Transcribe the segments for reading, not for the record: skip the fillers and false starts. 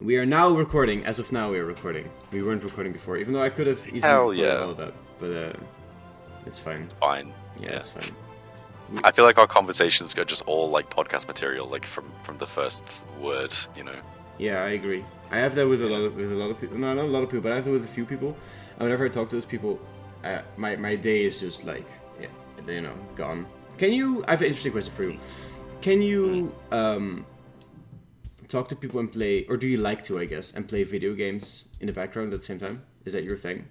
We are now recording. As of now, we are recording. We weren't recording before, even though I could have easily recorded all of that. But it's fine. Fine. Yeah, it's fine. I feel like our conversations go just all like podcast material, like from the first word, you know. Yeah, I agree. I have that with a lot of people. No, not a lot of people, but I have that with a few people. And whenever I talk to those people, my day is just like, gone. Can you? I have an interesting question for you. Can you talk to people and play, or do you like to, I guess, and play video games in the background at the same time? Is that your thing?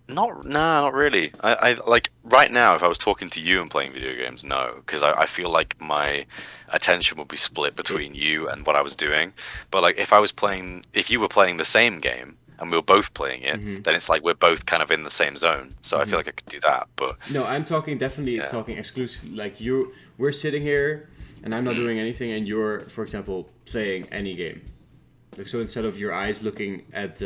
Not really. I like right now. If I was talking to you and playing video games, no, because I feel like my attention would be split between you and what I was doing. But like if you were playing the same game and we were both playing it, then it's like we're both kind of in the same zone. So I feel like I could do that. But no, I'm talking talking exclusively. Like we're sitting here and I'm not doing anything, and you're, for example, playing any game. Like, so instead of your eyes looking at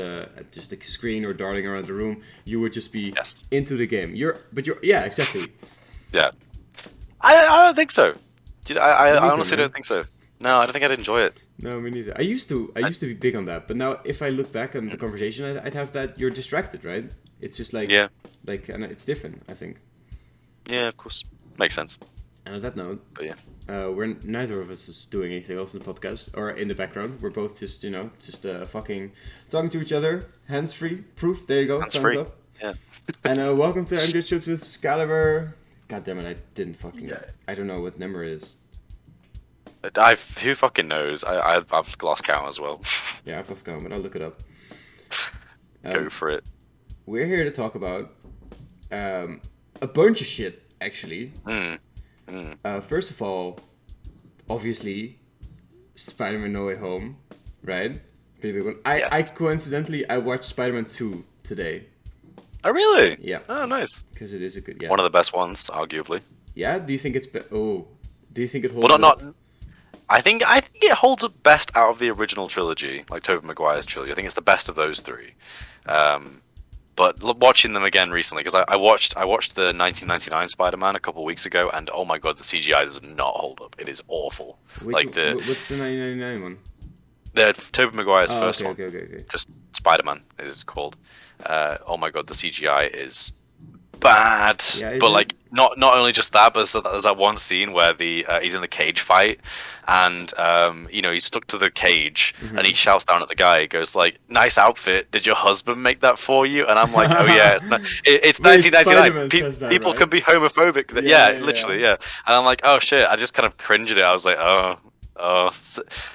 just the screen or darting around the room, you would just be into the game. Yeah, exactly. Yeah, I don't think so. I honestly don't think so. No, I don't think I'd enjoy it. No, me neither. I used to be big on that, but now if I look back on the conversation, I'd have that you're distracted, right? It's just like and it's different, I think. Yeah, of course, makes sense. And on that note, but yeah. We're neither of us is doing anything else in the podcast or in the background. We're both just fucking talking to each other, hands free. Proof. There you go. Hands free. Up. Yeah. And welcome to Untitled Chapter with Skaliber. God damn it! I didn't fucking. Yeah. I don't know what number it is. Who fucking knows? I've lost count as well. Yeah, I've lost count, but I'll look it up. Go for it. We're here to talk about a bunch of shit, actually. First of all, obviously, Spider-Man No Way Home, right? Pretty big one. I coincidentally, I watched Spider-Man 2 today. Oh, really? Yeah. Oh, nice. Because it is a good, one of the best ones, arguably. Yeah? Do you think it's... do you think it holds up? Not... I think it holds up best out of the original trilogy, like Tobey Maguire's trilogy. I think it's the best of those three. But watching them again recently, because I watched the 1999 Spider-Man a couple of weeks ago, and oh my god, the CGI does not hold up. It is awful. What's the 1999 one? The Tobey Maguire's first one. Okay. Just Spider-Man is called. Oh my god, the CGI is bad. Yeah, but like not only just that, but there's that one scene where he's in the cage fight, and he's stuck to the cage, and he shouts down at the guy. He goes like, "Nice outfit. Did your husband make that for you?" And I'm like, "Oh yeah, it's 1999. People can be homophobic." Literally. And I'm like, "Oh shit!" I just kind of cringed at it. I was like, "Oh,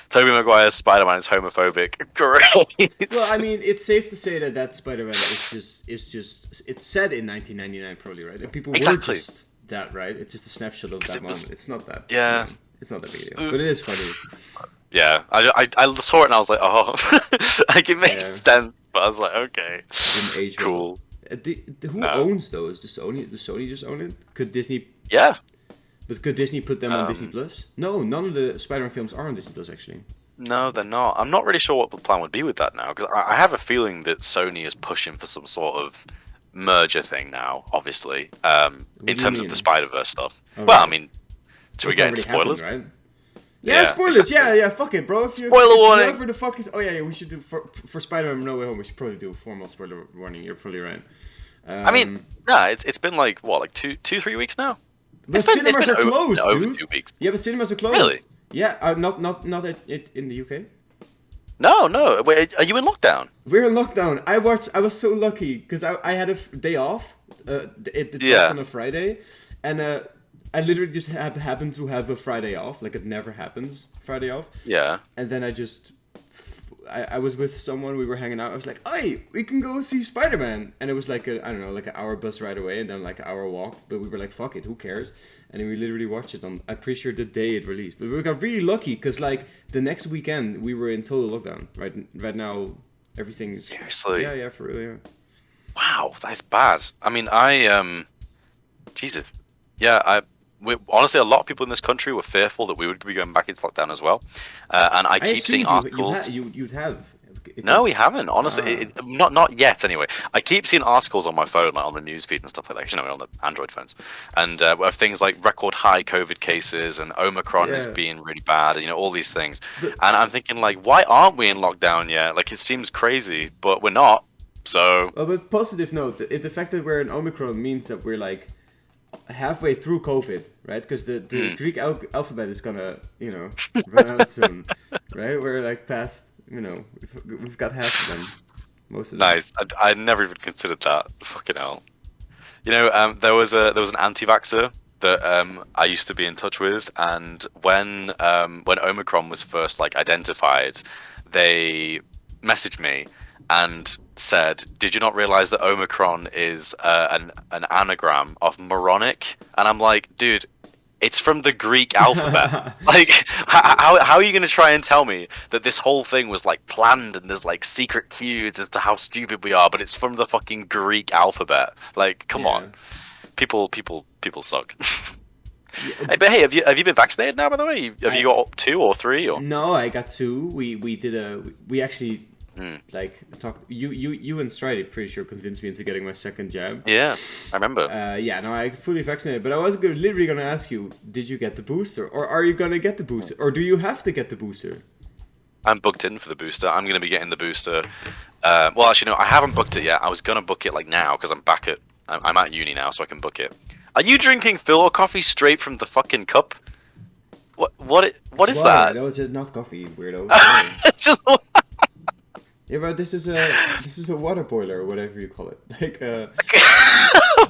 Tobey Maguire's Spider-Man is homophobic." Great. Well, I mean, it's safe to say that Spider-Man is just it's set in 1999 probably, right? And people were just that, right? It's just a snapshot of that moment. It's not that. Yeah. It's not that big a deal, but it is funny. Yeah, I saw it and I was like, oh, like it makes sense, but I was like, okay, cool. Who owns those? Does Sony just own it? Could Disney? Yeah. But could Disney put them on Disney Plus? No, none of the Spider-Man films are on Disney Plus, actually. No, they're not. I'm not really sure what the plan would be with that now, because I have a feeling that Sony is pushing for some sort of merger thing now, obviously, in terms of the Spider-Verse stuff. Oh, well, right. I mean, do we get into spoilers? Happened, right? Yeah, spoilers. Yeah, fuck it, bro. Spoiler warning. Whatever the fuck is... Oh, yeah, we should do... For Spider-Man No Way Home, we should probably do a formal spoiler warning. You're probably right. I mean, it's been like, what, like 2-3 weeks now? But cinemas are closed, over dude. 2 weeks. Yeah, but cinemas are closed. Really? Yeah, not in the UK. No. Wait, are you in lockdown? We're in lockdown. I was so lucky because I had a day off. It dropped on a Friday, and I literally just happened to have a Friday off. Like it never happens, Friday off. Yeah. And then I was with someone. We were hanging out. I was like, "Hey, we can go see Spider-Man," and it was like an hour bus ride away, and then like an hour walk. But we were like, "Fuck it, who cares?" And then we literally watched it on. I'm pretty sure the day it released. But we got really lucky because like the next weekend we were in total lockdown. Right now, everything. Seriously. Yeah, for real. Yeah. Wow, that's bad. I mean, Jesus. Yeah, honestly, a lot of people in this country were fearful that we would be going back into lockdown as well. And I keep seeing articles. You'd have No, we haven't. Honestly, not yet. Anyway, I keep seeing articles on my phone, like on the newsfeed and stuff like that. You know, on the Android phones, and of things like record high COVID cases and Omicron is being really bad, and all these things. And I'm thinking, like, why aren't we in lockdown yet? Like, it seems crazy, but we're not. So. Well, but positive note: if the fact that we're in Omicron means that we're like halfway through COVID, right? Because the Greek alphabet is gonna, run out soon, right? We're like past. We've got half of them. Most of them. Nice. I never even considered that. Fucking hell. There was an anti-vaxxer that I used to be in touch with, and when Omicron was first identified, they messaged me and said, "Did you not realize that Omicron is an anagram of moronic?" And I'm like, dude. It's from the Greek alphabet. How are you going to try and tell me that this whole thing was planned and there's secret cues as to how stupid we are, but it's from the fucking Greek alphabet? Come on, people suck. But hey, have you been vaccinated now? By the way, have you got 2 or 3 or? No, I got 2. We actually. You and Stride, pretty sure, convinced me into getting my second jab. Yeah, I remember. I fully vaccinated, but I was literally gonna ask you, did you get the booster, or are you gonna get the booster, or do you have to get the booster? I'm booked in for the booster. I'm gonna be getting the booster. Well, actually, no, I haven't booked it yet. I was gonna book it now because I'm at uni now, so I can book it. Are you drinking filter coffee straight from the fucking cup? What is that? No, it's not coffee, weirdo. Just. Yeah, but this is a water boiler or whatever you call it.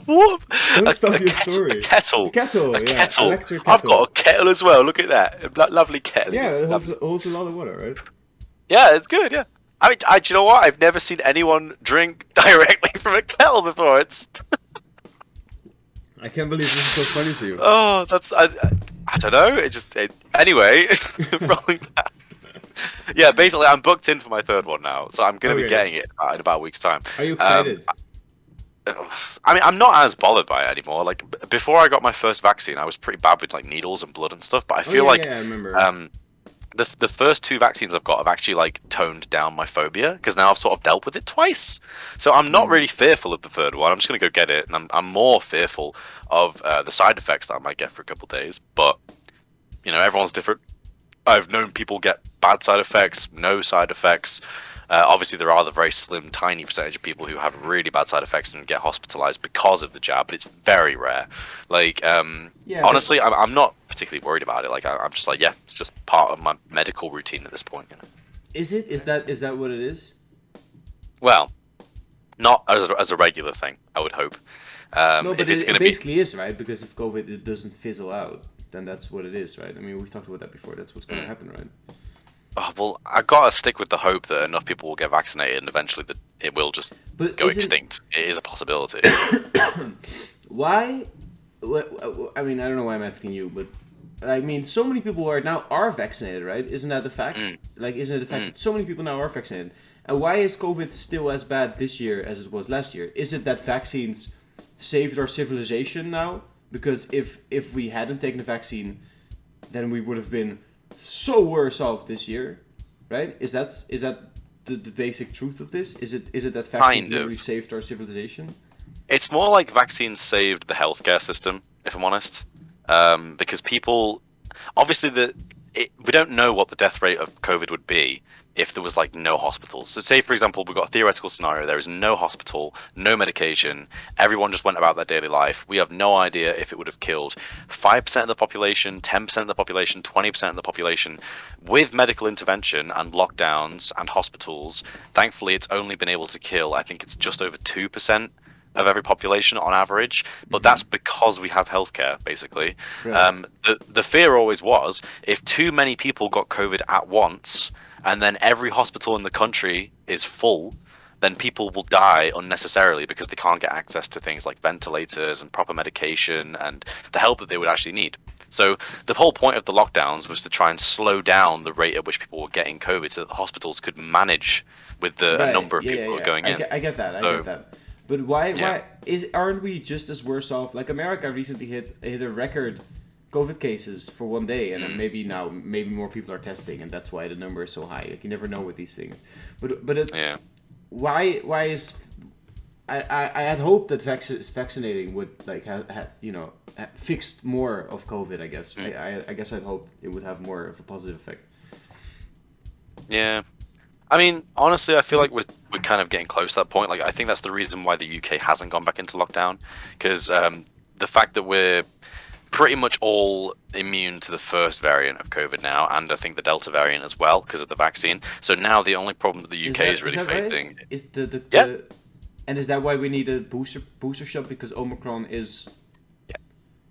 What? Don't stop your story. A kettle. A kettle. Kettle. Electric kettle. I've got a kettle as well. Look at that. Lovely kettle. Yeah, it holds a lot of water, right? Yeah, it's good. Yeah. I mean, do you know what? I've never seen anyone drink directly from a kettle before. It's. I can't believe this is so funny to you. Oh, I don't know. Anyway, rolling back. Yeah, basically, I'm booked in for my 3rd one now, so I'm going to be getting it in about a week's time. Are you excited? I mean, I'm not as bothered by it anymore. Before I got my first vaccine, I was pretty bad with needles and blood and stuff. But I feel I remember. The first 2 vaccines I've got have actually toned down my phobia because now I've sort of dealt with it twice. So I'm not really fearful of the 3rd one. I'm just going to go get it, and I'm more fearful of the side effects that I might get for a couple of days. But everyone's different. I've known people get bad side effects, no side effects. Obviously, there are the very slim, tiny percentage of people who have really bad side effects and get hospitalized because of the jab, but it's very rare. Honestly, I'm not particularly worried about it. I'm just it's just part of my medical routine at this point. Is it? Is that what it is? Well, not as a regular thing, I would hope. No, but it basically is, right? Because if COVID it doesn't fizzle out, then that's what it is, right? I mean, we've talked about that before. That's what's going to happen, right? Oh, well, I gotta stick with the hope that enough people will get vaccinated and eventually that it will just go extinct. It is a possibility. Why? I mean, I don't know why I'm asking you, but I mean, so many people are vaccinated, right? Isn't that the fact? Isn't it the fact that so many people now are vaccinated? And why is COVID still as bad this year as it was last year? Is it that vaccines saved our civilization now? Because if we hadn't taken the vaccine, then we would have been so worse off this year, right? Is that the basic truth of this? Is it that vaccines really saved our civilization? It's more like vaccines saved the healthcare system, if I'm honest, because people obviously we don't know what the death rate of COVID would be if there was no hospitals. So say, for example, we've got a theoretical scenario, there is no hospital, no medication, everyone just went about their daily life. We have no idea if it would have killed 5% of the population, 10% of the population, 20% of the population. With medical intervention and lockdowns and hospitals, thankfully it's only been able to kill, I think it's just over 2% of every population on average, but that's because we have healthcare, basically. Right. The fear always was, if too many people got COVID at once, and then every hospital in the country is full, then people will die unnecessarily because they can't get access to things like ventilators and proper medication and the help that they would actually need. So the whole point of the lockdowns was to try and slow down the rate at which people were getting COVID so that the hospitals could manage with the number of people who were going in. I get that. But why aren't we just as worse off? America recently hit a record COVID cases for one day, and then maybe more people are testing, and that's why the number is so high. Like, you never know with these things. Why is I had hoped that vaccinating would like fixed more of COVID. I guess I guess I'd hoped it would have more of a positive effect. Yeah. I mean, honestly, I feel like we're kind of getting close to that point. Like, I think that's the reason why the UK hasn't gone back into lockdown, because the fact that we're pretty much all immune to the first variant of COVID now, and I think the Delta variant as well, because of the vaccine. So now the only problem that the UK is really facing right? Is the and is that why we need a booster shot, because Omicron is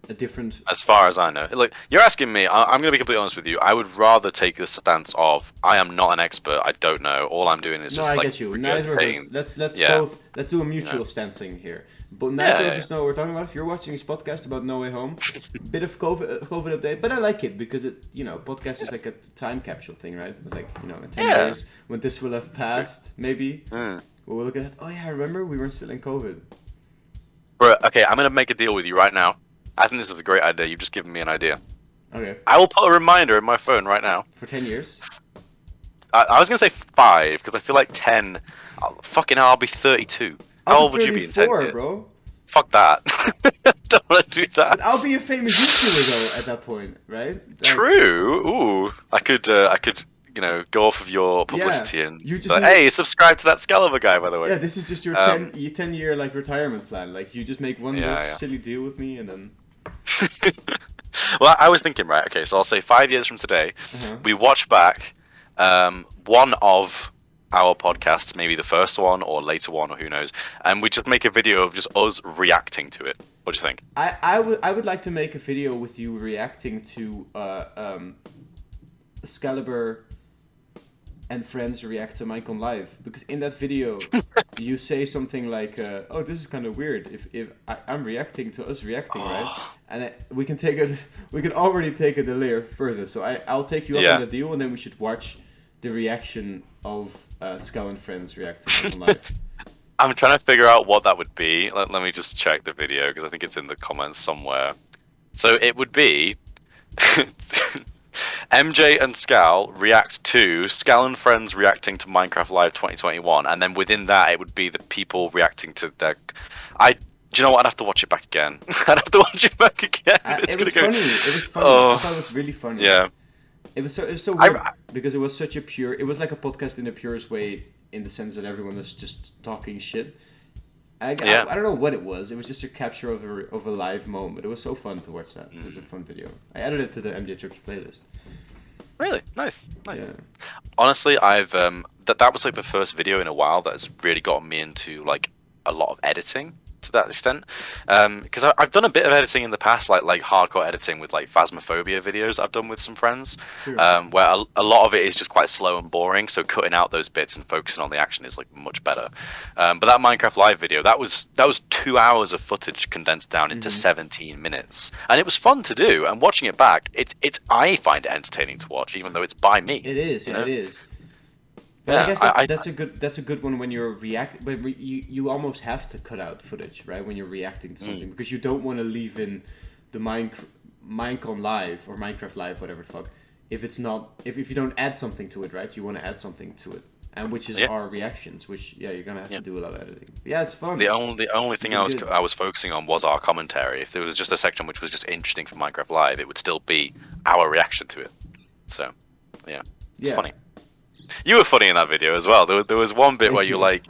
a different... As far as I know. Look, you're asking me, I'm going to be completely honest with you. I would rather take the stance of, I am not an expert, I don't know, all I'm doing is just I get you. Neither of us. Let's do a mutual stancing here. But neither of us know what we're talking about. If you're watching this podcast about No Way Home, bit of COVID update, but I like it because it, podcast is like a time capsule thing, right? It's like, in 10 years, when this will have passed, maybe, we'll look at it, oh yeah, I remember we were still in COVID. Bro, okay, I'm going to make a deal with you right now. I think this is a great idea. You've just given me an idea. Okay. I will put a reminder in my phone right now. For 10 years? I was going to say 5, because I feel like 10... fucking hell, I'll be 32. How old would you be in 10 years? Bro. Fuck that. Don't want to do that. But I'll be a famous YouTuber, though, at that point, right? Like... True. Ooh. I could go off of your publicity and hey, subscribe to that Skaliber guy, by the way. Yeah, this is just your 10-year like retirement plan. Like, you just make one silly deal with me and then... Well, I was thinking, right, okay, so I'll say 5 years from today, we watch back one of our podcasts, maybe the first one or later one, or who knows, and we just make a video of just us reacting to it. What do you think? I would like to make a video with you reacting to Skaliber and friends react to Mike on Live, because in that video you say something like, "Oh, this is kind of weird. If I'm reacting to us reacting, right?" And we can already take it a layer further. So I'll take you up on the deal, and then we should watch the reaction of Skal and friends react to Mike on Live. I'm trying to figure out what that would be. Let me just check the video, because I think it's in the comments somewhere. So it would be. MJ and Skal react to Skal and friends reacting to Minecraft Live 2021, and then within that it would be the people reacting to their... Do you know what? I'd have to watch it back again. It was funny. I thought it was really funny. Yeah. It was so weird because it was such a pure... It was like a podcast in the purest way, in the sense that everyone was just talking shit. I don't know what it was. It was just a capture of a live moment. It was so fun to watch that. It was a fun video. I added it to the MJ Trips playlist. Really? Nice. Yeah. Honestly, I've that was like the first video in a while that has really gotten me into like a lot of editing to that extent. Because I've done a bit of editing in the past, like hardcore editing with like Phasmophobia videos I've done with some friends, where a lot of it is just quite slow and boring, so cutting out those bits and focusing on the action is like much better. But that Minecraft Live video, that was 2 hours of footage condensed down into 17 minutes, and it was fun to do. And watching it back, I find it entertaining to watch, even though it's by me. It is. It is. But I guess that's a good one when you're you almost have to cut out footage, right? When you're reacting to something, because you don't want to leave in the Minecon Live or Minecraft Live, whatever the fuck. If you don't add something to it, right? You want to add something to it, and which is our reactions, which you're gonna have to do a lot of editing. But yeah, it's fun. The only thing I was focusing on was our commentary. If there was just a section which was just interesting for Minecraft Live, it would still be our reaction to it. So it's funny. You were funny in that video as well. There was one bit where you're like,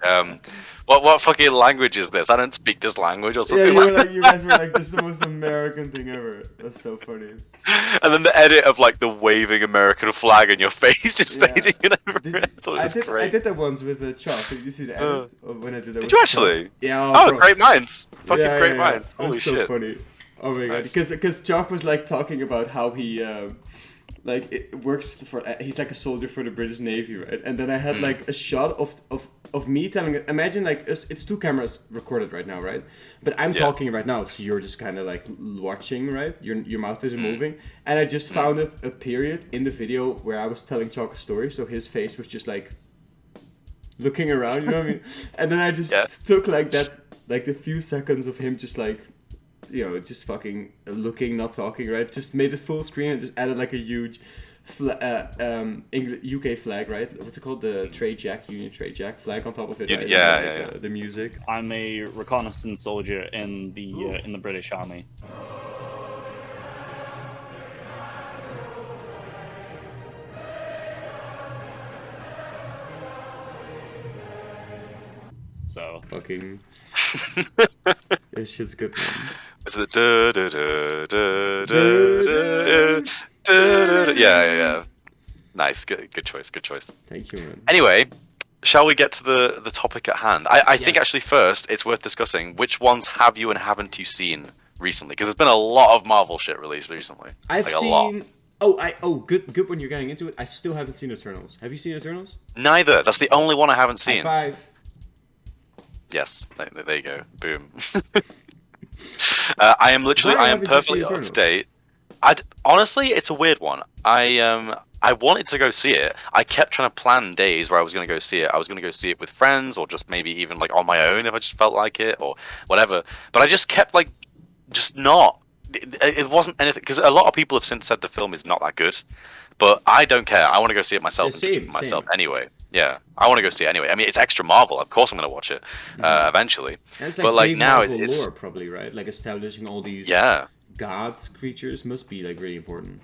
what fucking language is this? I don't speak this language or something you guys were like, this is the most American thing ever. That's so funny. And then the edit of like the waving American flag in your face just fading in over it. I thought it was great. I did that once with Chalk. Did you see the edit of when I did that? Did you actually? Chalk? Yeah. Great minds. Fucking great minds. Holy shit. So funny. Oh my god. Because Chalk was like talking about how he... like it works for he's like a soldier for the British Navy, right? And then I had like a shot of me telling it. Imagine like it's 2 cameras recorded right now, right? But I'm talking right now, so you're just kind of like watching, right? Your mouth isn't moving, and I just found a period in the video where I was telling Chalk a story, so his face was just like looking around, you know what I mean? And then I just took like that, like the few seconds of him just like just fucking looking, not talking, right? Just made it full screen and just added like a huge UK flag, right? What's it called? The Union Trade Jack flag on top of it, right? Yeah. The music. I'm a reconnaissance soldier in the British Army. So fucking this shit's good, man. Is it yeah. Nice, good choice. Thank you, man. Anyway, shall we get to the topic at hand? I think actually first it's worth discussing which ones have you and haven't you seen recently, because there's been a lot of Marvel shit released recently. I've seen. A lot. Good when you're getting into it. I still haven't seen Eternals. Have you seen Eternals? Neither. That's the only one I haven't seen. High five. Yes, there you go. Boom. I am perfectly up to date. Honestly, it's a weird one. I wanted to go see it. I kept trying to plan days where I was going to go see it. I was going to go see it with friends, or just maybe even like on my own if I just felt like it, or whatever. But I just kept just not. It wasn't anything, because a lot of people have since said the film is not that good. But I don't care. I want to go see it myself and judge it myself anyway. Yeah, I want to go see it anyway. I mean, it's extra Marvel. Of course, I'm going to watch it eventually. And it's but now Marvel it's lore, probably, right? Like establishing all these gods, creatures must be like really important.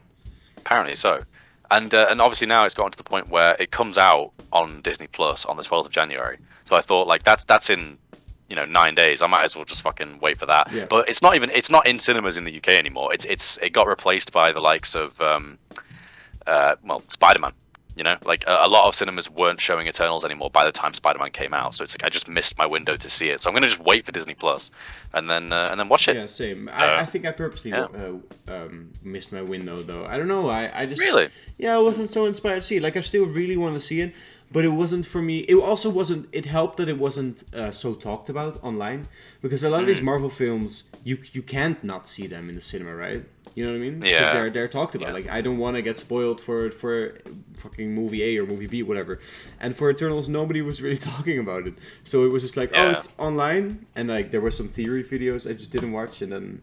Apparently so. And obviously now it's gotten to the point where it comes out on Disney Plus on the 12th of January. So I thought that's in 9 days. I might as well just fucking wait for that. Yeah. But it's not in cinemas in the UK anymore. It got replaced by the likes of Spider-Man. A lot of cinemas weren't showing Eternals anymore by the time Spider-Man came out. So it's like I just missed my window to see it. So I'm gonna just wait for Disney Plus and then watch it. Yeah, same. So, I think I purposely missed my window though. I don't know. I just really. Yeah, I wasn't so inspired to see it. Like I still really want to see it, but it wasn't for me. It also wasn't. It helped that it wasn't so talked about online, because a lot of these Marvel films you can't not see them in the cinema, right? You know what I mean? Yeah. Because they're talked about. Like I don't want to get spoiled for fucking movie A or movie B, whatever. And for Eternals, nobody was really talking about it. So it was just like, oh, it's online, and like there were some theory videos I just didn't watch, and then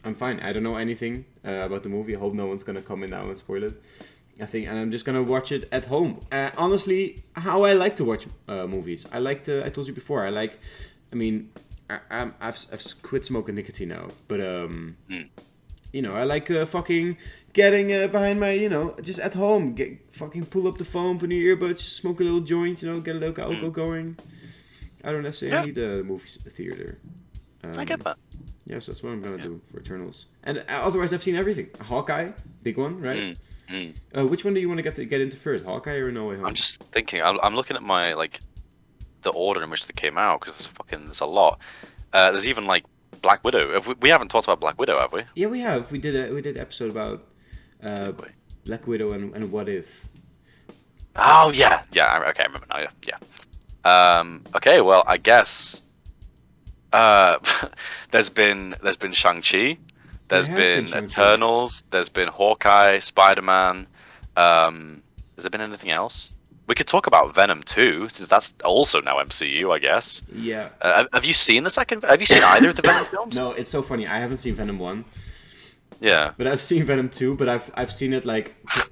I'm fine. I don't know anything about the movie. I hope no one's gonna come in now and spoil it. I think, and I'm just gonna watch it at home. Honestly, how I like to watch movies. I told you before. I've quit smoking nicotine now, but I like fucking getting behind my, just at home, fucking pull up the phone, put in your earbuds, just smoke a little joint, get a little alcohol going. I don't necessarily need a movie theater. I get that. Yes, that's what I'm gonna do for Eternals. And otherwise, I've seen everything. Hawkeye, big one, right? Which one do you want to get into first, Hawkeye or No Way Home? I'm just thinking. I'm looking at my the order in which they came out, because there's a lot. There's even Black Widow. We haven't talked about Black Widow, have we? Yeah, we have. We did an episode about Black Widow and What If. Oh yeah. Okay, I remember now. Yeah. Okay, well, I guess there's been Shang-Chi, there's been Eternals, there's been Hawkeye, Spider-Man. Has there been anything else? We could talk about Venom too, since that's also now MCU, I guess. Yeah. Have you seen Have you seen either of the Venom films? No, it's so funny. I haven't seen Venom 1. Yeah. But I've seen Venom 2, but I've seen it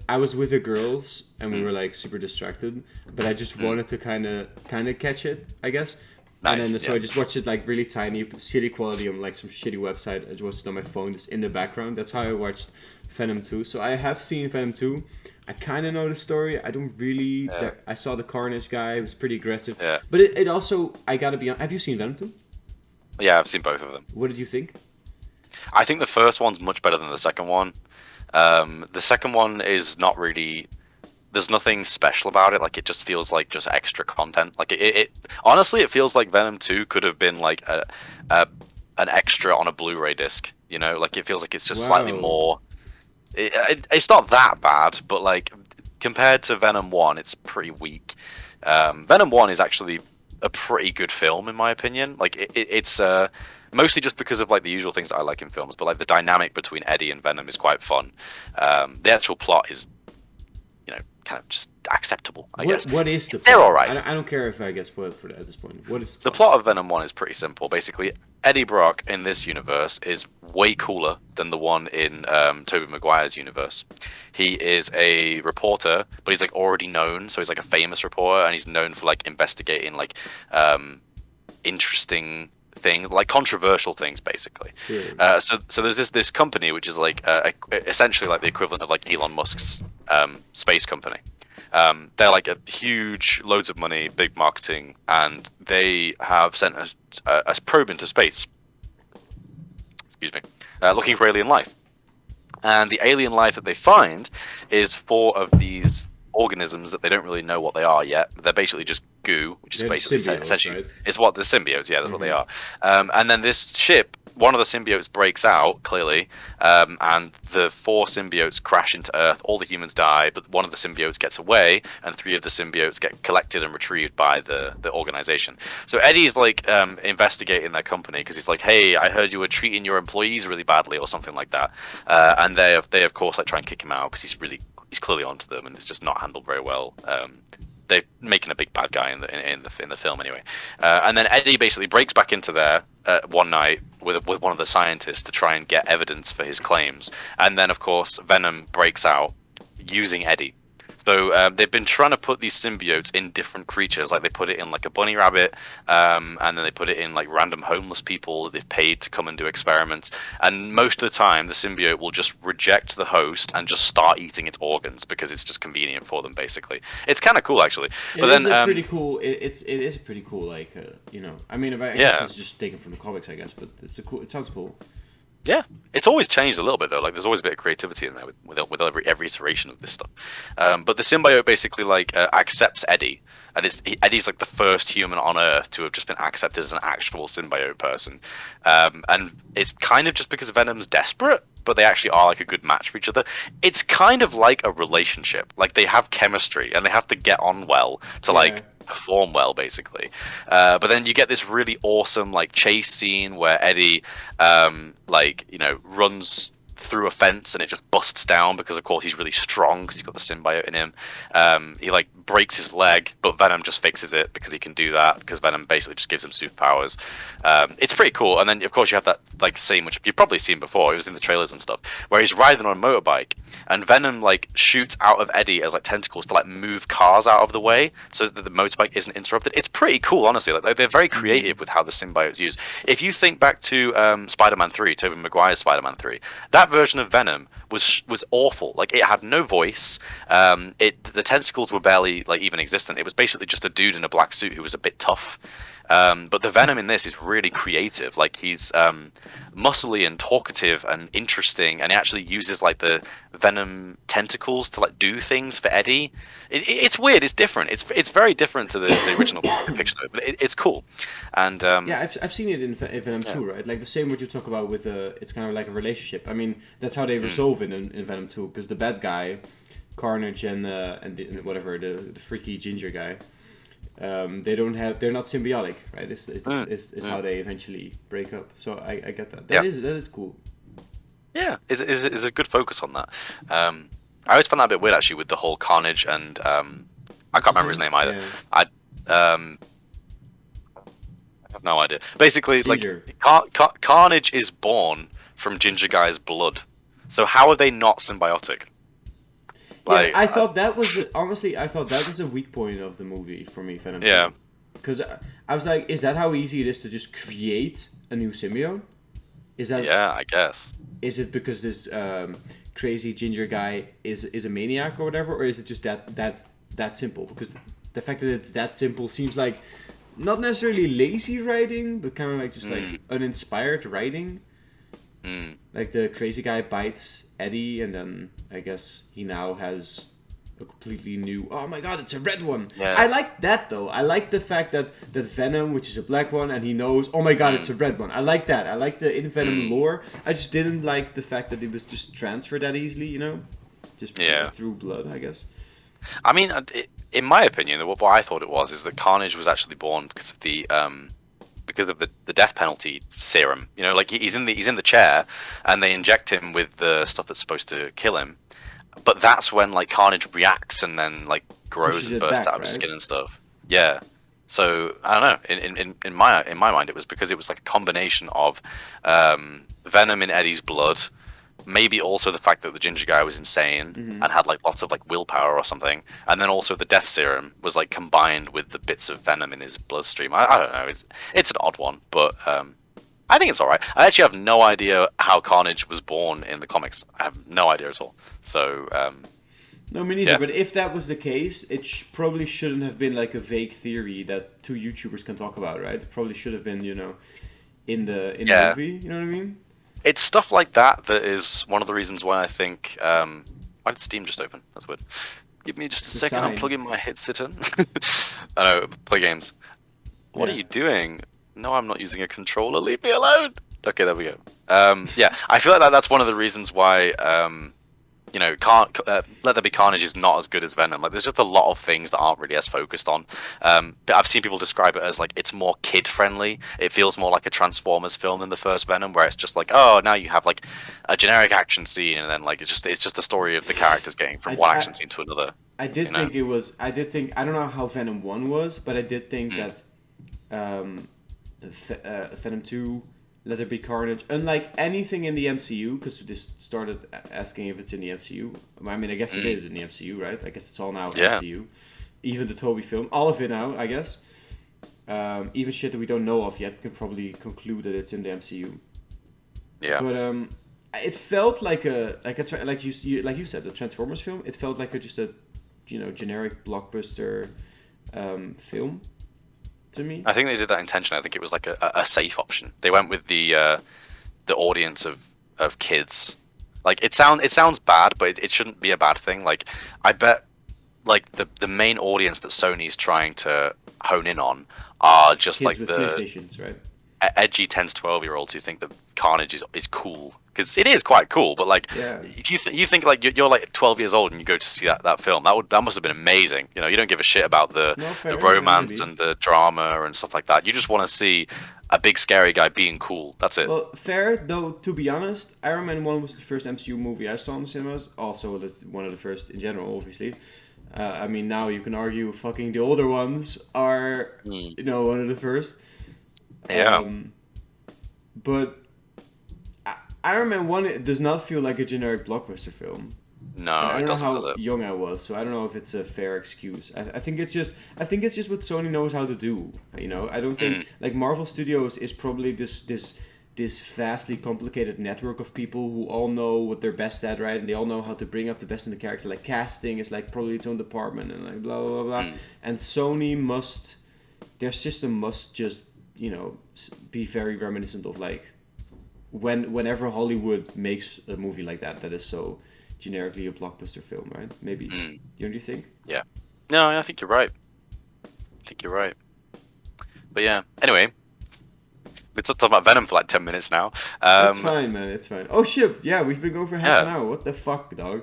I was with the girls and we were super distracted, but I just wanted to kind of catch it, I guess. Nice, and then so I just watched it really tiny, shitty quality on some shitty website. I just watched it on my phone, just in the background. That's how I watched Venom 2. So I have seen Venom 2. I kind of know the story. I don't really. Yeah. I saw the Carnage guy. It was pretty aggressive. Yeah. But it also, I gotta be honest. Have you seen Venom 2? Yeah, I've seen both of them. What did you think? I think the first one's much better than the second one. The second one is not really. There's nothing special about it. It just feels like just extra content. It honestly, it feels like Venom 2 could have been an extra on a Blu-ray disc. It feels like it's just slightly more. It's not that bad, but compared to Venom 1, it's pretty weak. Venom 1 is actually a pretty good film in my opinion. It's mostly just because of the usual things that I like in films, but the dynamic between Eddie and Venom is quite fun. The actual plot is kind of just acceptable, I guess. What is the plot? They're all right. I don't care if I get spoiled for that at this point. What is The plot of Venom 1 is pretty simple. Basically, Eddie Brock in this universe is way cooler than the one in Tobey Maguire's universe. He is a reporter, but he's like already known, so he's like a famous reporter, and he's known for like investigating like interesting things, like controversial things, basically. Sure. So there's this company which is like essentially like the equivalent of like Elon Musk's space company. They're like a huge, loads of money, big marketing, and they have sent a probe into space. Excuse me, looking for alien life. And the alien life that they find is 4 of these organisms that they don't really know what they are yet. They're basically just goo, which is basically essentially right? it's what the symbiotes. Yeah, that's what they are. And then this ship, one of the symbiotes breaks out clearly, and the 4 symbiotes crash into Earth. All the humans die, but one of the symbiotes gets away, and 3 of the symbiotes get collected and retrieved by the organization. So Eddie's like investigating their company because he's like, "Hey, I heard you were treating your employees really badly," or something like that. And they of course like try and kick him out because he's clearly onto them, and it's just not handled very well. They're making a big bad guy in the film anyway. And then Eddie basically breaks back into there one night with one of the scientists to try and get evidence for his claims. And then of course Venom breaks out using Eddie. So they've been trying to put these symbiotes in different creatures. Like they put it in like a bunny rabbit, and then they put it in like random homeless people that they've paid to come and do experiments. And most of the time, the symbiote will just reject the host and just start eating its organs because it's just convenient for them. Basically, it's kind of cool actually. Yeah, but it then is pretty cool. It is pretty cool. Like I mean, I guess it's just taken from the comics, I guess. But it sounds cool. Yeah, it's always changed a little bit though. Like there's always a bit of creativity in there with every iteration of this stuff. But the symbiote basically like accepts Eddie, and Eddie's like the first human on Earth to have just been accepted as an actual symbiote person. And it's kind of just because Venom's desperate, but they actually are like a good match for each other. It's kind of like a relationship. Like they have chemistry and they have to get on well to like perform well, basically. But then you get this really awesome like chase scene where Eddie runs through a fence and it just busts down because of course he's really strong because he's got the symbiote in him. He like breaks his leg, but Venom just fixes it because he can do that because Venom basically just gives him superpowers. It's pretty cool. And then of course you have that like scene which you've probably seen before, it was in the trailers and stuff, where he's riding on a motorbike and Venom like shoots out of Eddie as like tentacles to like move cars out of the way so that the motorbike isn't interrupted. It's pretty cool, honestly. Like they're very creative with how the symbiote's used. If you think back to Spider-Man 3, Tobey Maguire's Spider-Man 3, that version of Venom was awful. Like it had no voice. The tentacles were barely like even existent. It was basically just a dude in a black suit who was a bit tough. But the Venom in this is really creative. Like he's muscly and talkative and interesting, and he actually uses like the Venom tentacles to like do things for Eddie. It's weird. It's different. It's very different to the original depiction of it, but it's cool. And I've seen it in Venom 2, right? Like the same what you talk about with it's kind of like a relationship. I mean, that's how they resolve it in Venom 2, because the bad guy, Carnage, and the freaky ginger guy, they're not symbiotic, right? It's how they eventually break up. So I get that. That is cool. Yeah, it's a good focus on that. I always found that a bit weird actually with the whole Carnage and I can't remember his name either. Yeah. I have no idea. Basically, Ginger. Like Carnage is born from Ginger Guy's blood. So how are they not symbiotic? Like, I thought that was a weak point of the movie for me, Venom. Yeah. Because I was like, is that how easy it is to just create a new symbiote? Is that? Yeah, I guess. Is it because this crazy ginger guy is a maniac or whatever, or is it just that simple? Because the fact that it's that simple seems like not necessarily lazy writing, but kind of like just like uninspired writing. Like the crazy guy bites Eddie, and then I guess he now has a completely new. Oh my god, it's a red one! Yeah. I like that though. I like the fact that Venom, which is a black one, and he knows. Oh my god, it's a red one. I like that. I like the in Venom lore. I just didn't like the fact that it was just transferred that easily. You know, just through blood, I guess. I mean, in my opinion, what I thought it was is that Carnage was actually born because of the death penalty serum. You know, like he's in the chair, and they inject him with the stuff that's supposed to kill him, but that's when like Carnage reacts and then like grows and bursts out of his right? skin and stuff. Yeah. So I don't know. In my mind, it was because it was like a combination of Venom in Eddie's blood, maybe also the fact that the ginger guy was insane and had like lots of like willpower or something, and then also the death serum was like combined with the bits of Venom in his bloodstream. I don't know. It's an odd one, but I think it's all right. I actually have no idea how Carnage was born in the comics. I have no idea at all. So. No, me neither. Yeah. But if that was the case, it probably shouldn't have been like a vague theory that two YouTubers can talk about, right? It probably should have been, in the movie. You know what I mean? It's stuff like that is one of the reasons why I think. Why did Steam just open? That's weird. Give me just a second. I'm plugging my headset in. I know. Play games. What are you doing? No, I'm not using a controller. Leave me alone. Okay, there we go. Yeah, I feel like that's one of the reasons why. Let There Be Carnage is not as good as Venom. Like, there's just a lot of things that aren't really as focused on. But I've seen people describe it as like it's more kid friendly. It feels more like a Transformers film than the first Venom, where it's just like, oh, now you have like a generic action scene, and then like it's just a story of the characters getting from one action scene to another. I did think it was. I don't know how Venom 1 was, but I did think that Venom 2. Let There Be Carnage. Unlike anything in the MCU, because we just started asking if it's in the MCU. I mean, I guess it is in the MCU, right? I guess it's all now MCU. Even the Tobey film. All of it now, I guess. Even shit that we don't know of yet can probably conclude that it's in the MCU. Yeah. But it felt like like you said, the Transformers film. It felt like just a generic blockbuster film. To me, I think they did that intentionally. I think it was like a safe option. They went with the audience of kids. Like it sounds bad, but it shouldn't be a bad thing. Like I bet like the main audience that Sony's trying to hone in on are just kids like with the PlayStations, right? Edgy 10 to 12-year-olds who think that Carnage is cool, because it is quite cool. But like, you think like you're like 12 years old and you go to see that film, that must have been amazing. You don't give a shit about the romance and the drama and stuff like that. You just want to see a big scary guy being cool. That's it. Well, fair though. To be honest, Iron Man 1 was the first MCU movie I saw in the cinemas. Also, one of the first in general, obviously. I mean, now you can argue fucking the older ones are one of the first. Yeah. But Iron Man 1 does not feel like a generic blockbuster film. No, it doesn't. I don't know how does it? young I was, so I don't know if it's a fair excuse. I think it's just what Sony knows how to do. I don't think like Marvel Studios is probably this vastly complicated network of people who all know what they're best at, right? And they all know how to bring up the best in the character. Like casting is like probably its own department and like blah blah blah. And Sony their system must just be very reminiscent of like whenever Hollywood makes a movie like that is so generically a blockbuster film, right? Maybe. Don't you think? Yeah. No, I think you're right. But yeah. Anyway, we're talking about Venom for like 10 minutes now. It's fine, man. It's fine. Oh shit! Yeah, we've been going for half an hour. What the fuck, dog?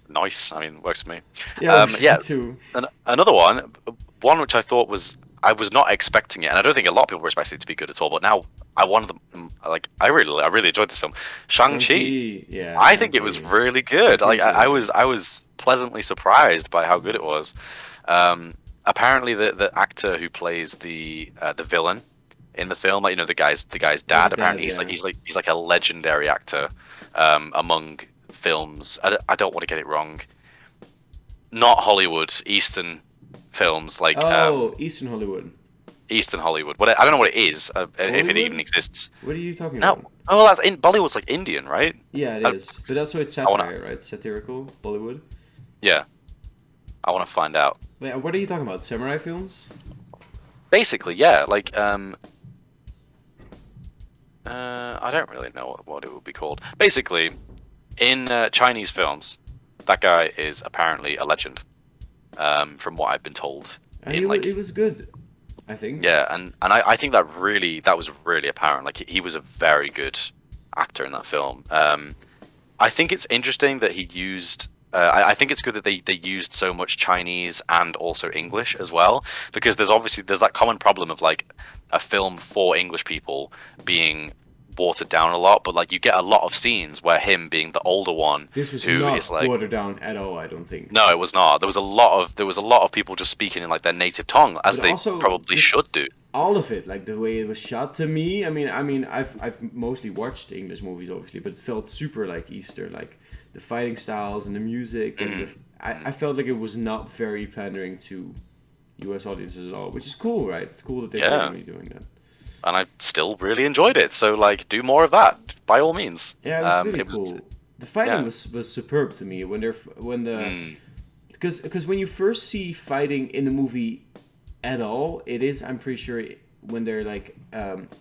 Nice. I mean, works for me. Yeah, too. Another one which I thought I was not expecting it, and I don't think a lot of people were expecting it to be good at all. But now I really enjoyed this film, Shang-Chi. Yeah, I think it was really good. Like I was pleasantly surprised by how good it was. Apparently, the actor who plays the villain in the film, like the guy's dad. Apparently, he's like a legendary actor among films. I don't want to get it wrong. Not Hollywood, Eastern films, like Eastern Hollywood. I don't know what it is, if it even exists. What are you talking about? Oh, that's Bollywood's like Indian, right? Yeah, it is. But also it's satire, right? Satirical Bollywood. Yeah, I want to find out. Wait, what are you talking about? Samurai films? Basically, yeah. Like, I don't really know what it would be called. Basically, in Chinese films, that guy is apparently a legend. From what I've been told. It was good, I think. Yeah, and I think that was really apparent. Like he was a very good actor in that film. I think it's interesting that he used. I think it's good that they used so much Chinese and also English as well, because there's that common problem of like a film for English people being watered down a lot, but like you get a lot of scenes where him being the older one, This was who not is like watered down at all, I don't think. no, it was not. There was a lot of people just speaking in like their native tongue, as But they also, probably should do. All of it, like the way it was shot to me. I mean, I've mostly watched English movies, obviously, but it felt super like Easter, like the fighting styles and the music, and I felt like it was not very pandering to U.S. audiences at all, which is cool, right? It's cool that they're finally doing that. And I still really enjoyed it. So like, do more of that by all means. Yeah, it was really cool. The fighting was superb to me because when you first see fighting in the movie at all, it is, I'm pretty sure, when they're like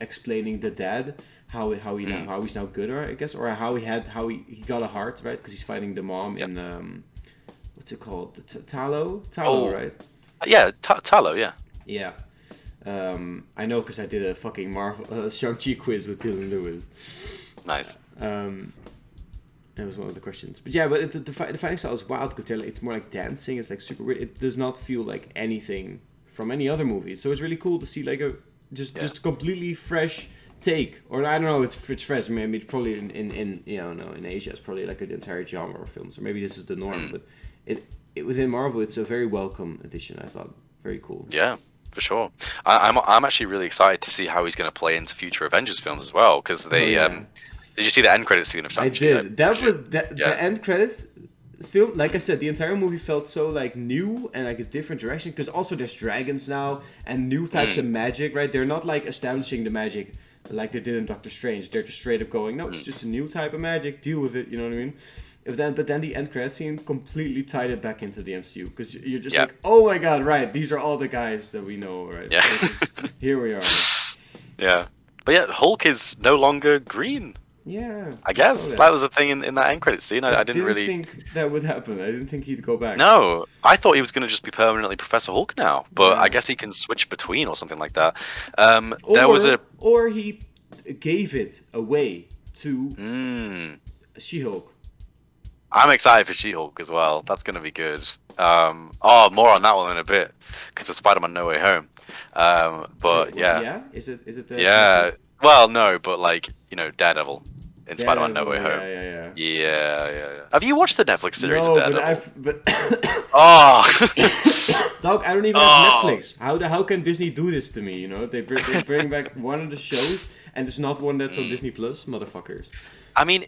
explaining the dad how he's now good, or I guess, or how he got a heart, right? Because he's fighting the mom in what's it called, the Talo, right? Yeah, Talo, yeah. Yeah. I know because I did a fucking Marvel Shang-Chi quiz with Dylan Lewis. Nice. That was one of the questions. But yeah, but the fighting style is wild because it's more like dancing. It's like super weird. It does not feel like anything from any other movie. So it's really cool to see like a just completely fresh take. Or I don't know, it's fresh. Maybe it's probably in Asia it's probably like an entire genre of films. Or maybe this is the norm. But it within Marvel, it's a very welcome addition. I thought very cool. Yeah. For sure, I'm actually really excited to see how he's going to play into future Avengers films as well. Because they, did you see the end credits scene of Shang-Chi? I did. The end credits film. Like I said, the entire movie felt so like new and like a different direction. Because also there's dragons now and new types of magic. Right? They're not like establishing the magic like they did in Doctor Strange. They're just straight up going, no, it's just a new type of magic. Deal with it. You know what I mean? But then the end credit scene completely tied it back into the MCU because you're just like, oh my god, right? These are all the guys that we know, right? Yeah. Here we are. Yeah, but yeah, Hulk is no longer green. Yeah, I guess that was a thing in that end credit scene. I didn't really think that would happen. I didn't think he'd go back. No, I thought he was going to just be permanently Professor Hulk now, but I guess he can switch between or something like that. Or he gave it away to She-Hulk. I'm excited for She-Hulk as well. That's going to be good. More on that one in a bit because of Spider-Man No Way Home. But yeah, is it? Yeah. Well, no, but like Daredevil in Spider-Man No Way Home. Yeah. Have you watched the Netflix series of Daredevil? But Dog, I don't even have Netflix. How can Disney do this to me? They bring back one of the shows and it's not one that's on Disney Plus, motherfuckers. I mean,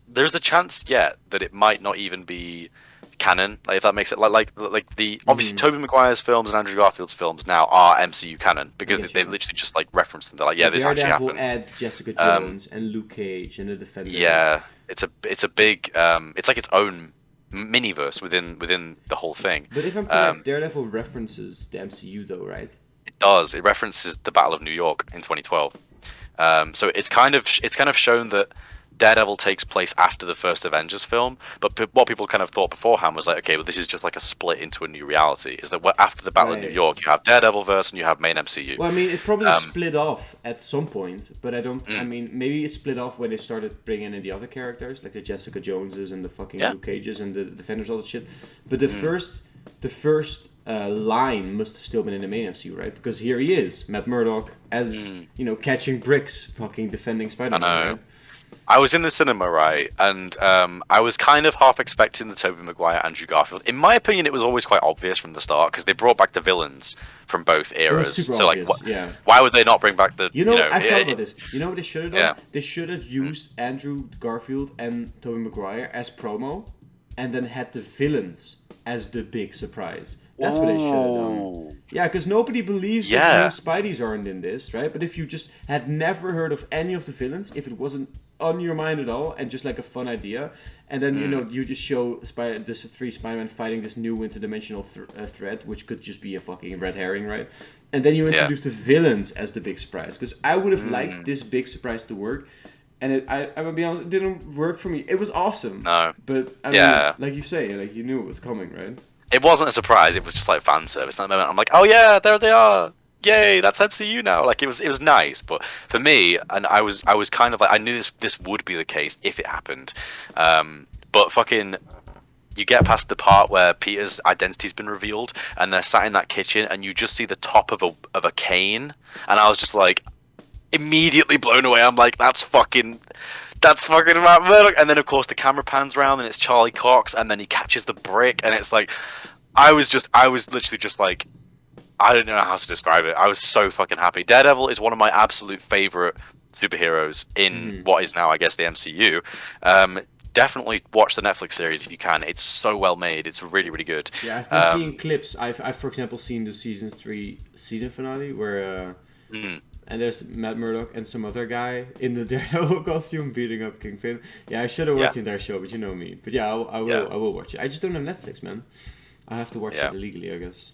there's a chance yet that it might not even be canon, like if that makes it like the obviously Tobey Maguire's films and Andrew Garfield's films now are MCU canon because they literally just like reference them. They're like, this actually happened. Daredevil adds Jessica Jones and Luke Cage and the Defenders. Yeah, it's a big it's like its own miniverse within the whole thing. But if I'm correct, Daredevil references the MCU though, right? It does. It references the Battle of New York in 2012. So it's kind of shown that Daredevil takes place after the first Avengers film, but what people kind of thought beforehand was like, okay, well, this is just like a split into a new reality. Is that after the Battle of New York, you have Daredevil verse and you have main MCU. Well, I mean, it probably split off at some point, but I don't. I mean, maybe it split off when they started bringing in the other characters, like the Jessica Joneses and the fucking Luke Cages and the Defenders, all that shit. But the first line must have still been in the main MCU, right? Because here he is, Matt Murdock, as catching bricks, fucking defending Spider-Man. I know. Right? I was in the cinema, right, and I was kind of half expecting the Tobey Maguire, Andrew Garfield. In my opinion, it was always quite obvious from the start because they brought back the villains from both eras. So obvious, why would they not bring back the? I thought about this. You know what they should have done? Yeah. They should have used Andrew Garfield and Tobey Maguire as promo, and then had the villains as the big surprise. That's what they should have done. Yeah, because nobody believes that new Spideys aren't in this, right? But if you just had never heard of any of the villains, if it wasn't on your mind at all, and just like a fun idea, and then you just show this three Spider-Man fighting this new interdimensional threat, which could just be a fucking red herring, right? And then you introduce the villains as the big surprise, because I would have liked this big surprise to work. And I'm gonna be honest, it didn't work for me. It was awesome. No. But I mean, like you say, like you knew it was coming, right? It wasn't a surprise. It was just like fan service. At that moment, I'm like, oh yeah, there they are. Yay, that's MCU now. Like it was nice. But for me, and I was kind of like, I knew this would be the case if it happened. But fucking, you get past the part where Peter's identity's been revealed, and they're sat in that kitchen, and you just see the top of a cane, and I was just like, immediately blown away. I'm like, that's fucking Matt Murdock. And then of course the camera pans around and it's Charlie Cox, and then he catches the brick, and it's like, I was literally just like, I don't know how to describe it. I was so fucking happy. Daredevil is one of my absolute favorite superheroes in what is now, I guess, the MCU. Definitely watch the Netflix series if you can. It's so well made. It's really, really good. Yeah, I've been seeing clips. I've for example seen the season 3 season finale where and there's Matt Murdock and some other guy in the Daredevil costume beating up Kingpin. Yeah, I should have watched the entire show, but you know me. But yeah, I will watch it. I just don't have Netflix, man. I have to watch it illegally, I guess.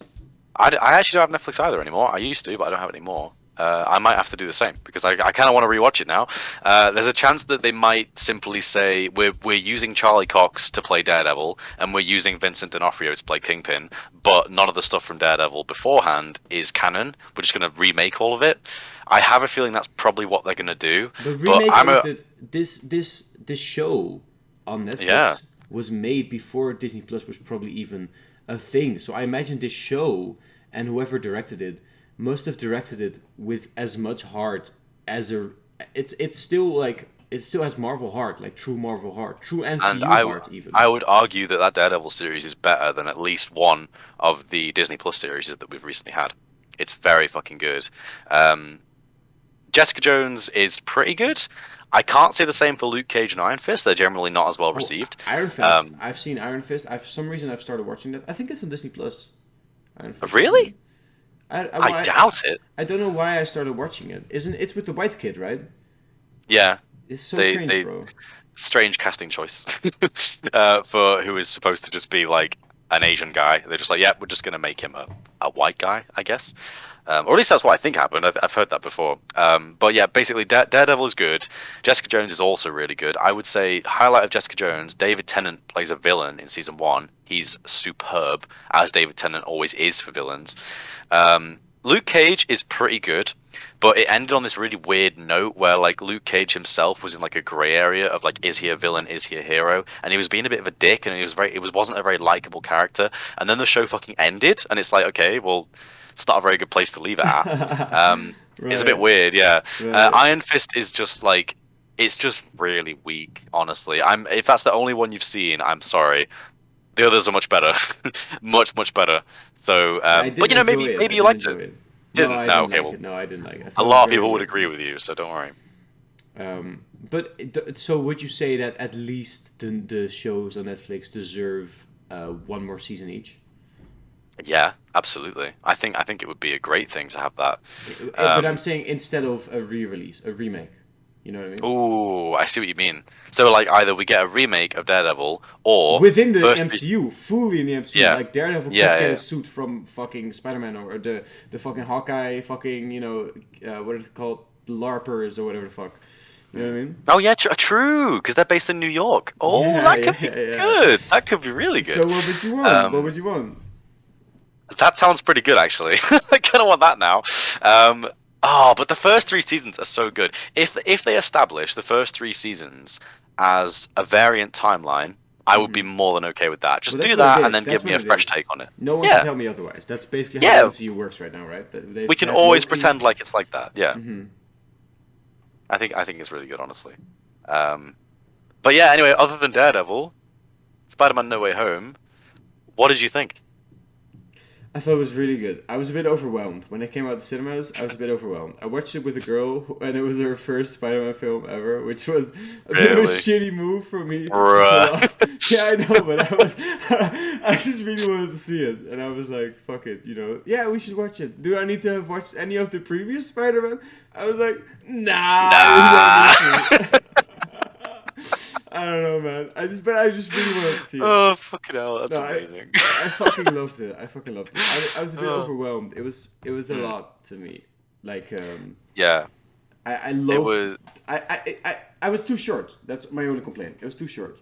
I actually don't have Netflix either anymore. I used to, but I don't have it anymore. I might have to do the same because I kind of want to rewatch it now. There's a chance that they might simply say we're using Charlie Cox to play Daredevil and we're using Vincent D'Onofrio to play Kingpin, but none of the stuff from Daredevil beforehand is canon. We're just going to remake all of it. I have a feeling that's probably what they're going to do. But this show on Netflix was made before Disney Plus was probably even a thing. So I imagine this show and whoever directed it must have directed it with as much heart as it still has Marvel heart, like true Marvel heart, true MCU heart even. I would argue that Daredevil series is better than at least one of the Disney Plus series that we've recently had. It's very fucking good. Jessica Jones is pretty good. I can't say the same for Luke Cage and Iron Fist. They're generally not as well received. Iron Fist. I've seen Iron Fist. For some reason I've started watching that. I think it's on Disney Plus. Iron Fist. Really? I doubt it. I don't know why I started watching it. It's with the white kid, right? Yeah. It's so strange, bro. Strange casting choice for who is supposed to just be like an Asian guy. They're just like, yeah, we're just gonna make him a white guy, I guess. Or at least that's what I think happened. I've heard that before. But yeah, basically Daredevil is good. Jessica Jones is also really good. I would say highlight of Jessica Jones, David Tennant plays a villain in season 1. He's superb, as David Tennant always is for villains. Luke Cage is pretty good, but it ended on this really weird note where like Luke Cage himself was in like a grey area of like, is he a villain, is he a hero? And he was being a bit of a dick, and it wasn't a very likable character. And then the show fucking ended, and it's like, okay, well, it's not a very good place to leave it at. Right. It's a bit weird, yeah. Right. Iron Fist is just like, it's just really weak, honestly. If that's the only one you've seen, I'm sorry. The others are much better, much better. So, but you know, maybe you liked it. No, I didn't like it. A lot of people would agree with you, so don't worry. But so would you say that at least the shows on Netflix deserve one more season each? Yeah, absolutely. I think it would be a great thing to have that. But I'm saying instead of a re-release, a remake. You know what I mean? Ooh, I see what you mean. So like either we get a remake of Daredevil or within the MCU, fully in the MCU. Yeah. Like Daredevil could get a suit from fucking Spider-Man or the fucking Hawkeye, fucking, you know, what is it called? LARPers or whatever the fuck. You know what I mean? Oh yeah, true. Because they're based in New York. Oh, that could be good. That could be really good. So what would you want? What would you want? That sounds pretty good, actually. I kind of want that now. But the first 3 seasons are so good. If they establish the first 3 seasons as a variant timeline, I would be more than okay with that. Just do that and then give me a fresh take on it. No one can tell me otherwise. That's basically how MCU works right now, right? We can always pretend like it's like that. Yeah. Mm-hmm. I think it's really good, honestly. But yeah, anyway, other than Daredevil, Spider-Man No Way Home, what did you think? I thought it was really good. I was a bit overwhelmed. When it came out of the cinemas, I was a bit overwhelmed. I watched it with a girl, and it was her first Spider-Man film ever, which was a bit of a shitty move for me. Yeah, I know, but I just really wanted to see it. And I was like, fuck it, you know. Yeah, we should watch it. Do I need to have watched any of the previous Spider-Man? I was like, nah. I don't know, man. I just really wanted to see it. Oh, fucking hell, that's amazing. I fucking loved it. I was a bit overwhelmed. It was a lot to me. Like, yeah. I loved. I was too short. That's my only complaint. It was too short.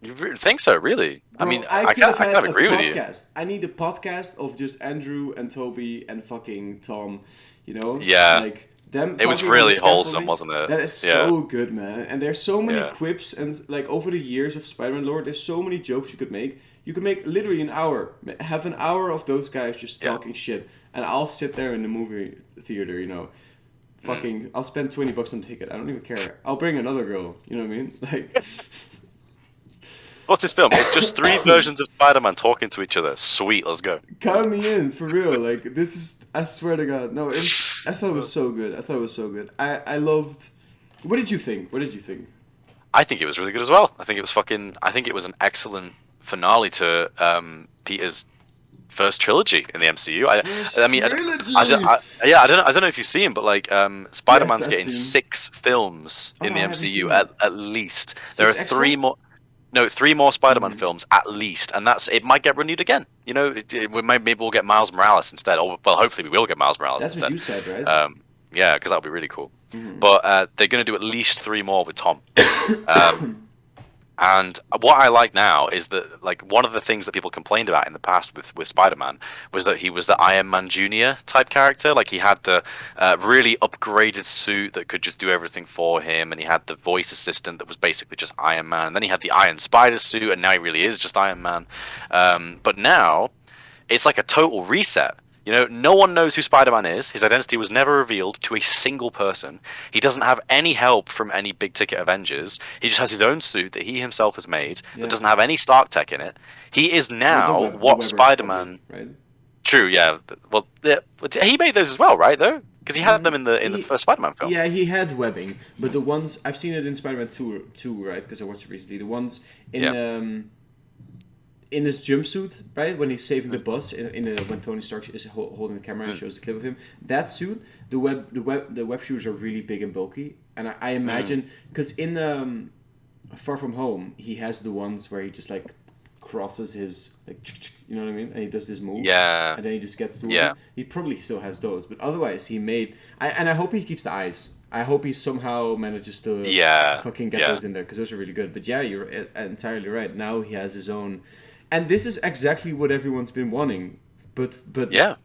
You think so, really? Bro, I mean, I kind of agree with you. I need a podcast of just Andrew and Toby and fucking Tom. You know? Yeah. Like. It was really wholesome, wasn't it? That is so good, man. And there's so many quips, and like over the years of Spider-Man lore, there's so many jokes you could make. You could make literally an hour. Have an hour of those guys just talking shit, and I'll sit there in the movie theater, you know, fucking, I'll spend $20 on the ticket. I don't even care. I'll bring another girl. You know what I mean? Like, what's this film? It's just 3 versions of Spider-Man talking to each other. Sweet, let's go. Count me in, for real. Like, this is, I swear to God. No, I thought it was so good. I loved, what did you think? I think it was really good as well. I think it was an excellent finale to Peter's first trilogy in the MCU. I don't know if you've seen, but like Spider-Man's getting 6 films in the MCU at least. There are 3 more. No, 3 more Spider-Man films at least, and it might get renewed again. You know, maybe we'll get Miles Morales instead. Or well, hopefully we will get Miles Morales instead. That's what you said, right? Yeah, because that would be really cool. But they're going to do at least 3 more with Tom. And what I like now is that, like, one of the things that people complained about in the past with Spider-Man was that he was the Iron Man Jr. type character. Like, he had the really upgraded suit that could just do everything for him, and he had the voice assistant that was basically just Iron Man. And then he had the Iron Spider suit, and now he really is just Iron Man. But now, it's like a total reset. You know, no one knows who Spider-Man is. His identity was never revealed to a single person. He doesn't have any help from any big-ticket Avengers. He just has his own suit that he himself has made that doesn't have any Stark tech in it. He is now what Spider-Man... Right? True, yeah. Well, he made those as well, right, though? Because he had them in the first Spider-Man film. Yeah, he had webbing, but the ones... I've seen it in Spider-Man 2, right? Because I watched it recently. The ones in his jumpsuit, right, when he's saving the bus, when Tony Stark is holding the camera and shows the clip of him, that suit, the web shoes are really big and bulky, and I imagine because in Far From Home he has the ones where he just like crosses his like, you know what I mean, and he does this move, and then he just gets to it. He probably still has those, but otherwise he made. I hope he keeps the eyes. I hope he somehow manages to fucking get those in there because those are really good. But yeah, you're entirely right. Now he has his own. And this is exactly what everyone's been wanting, but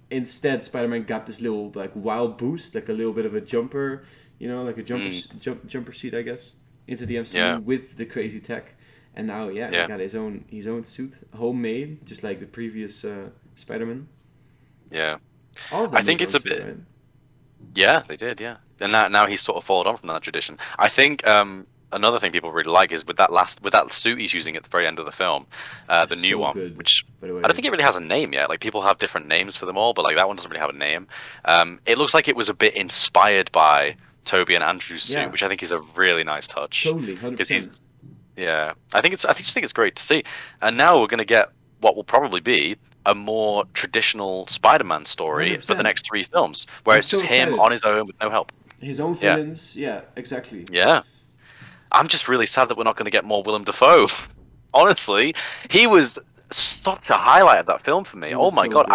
instead Spider-Man got this little like wild boost, like a little bit of a jumper, you know, like a jumper seat, I guess, into the MCU with the crazy tech, and now he got his own suit, homemade, just like the previous Spider-Man. Yeah, I think it's a bit. Right? Yeah, they did. Yeah, and now he's sort of followed on from that tradition. I think. Another thing people really like is with that suit he's using at the very end of the film, the new one, which I don't think it really has a name yet. Like, people have different names for them all, but like that one doesn't really have a name. It looks like it was a bit inspired by Tobey and Andrew's suit, which I think is a really nice touch. Totally, 100%. I just think it's great to see. And now we're going to get what will probably be a more traditional Spider-Man story 100%. For the next 3 films, where it's just him on his own with no help. His own villains, exactly. Yeah. I'm just really sad that we're not going to get more Willem Dafoe. Honestly, he was such a highlight of that film for me. Oh my god,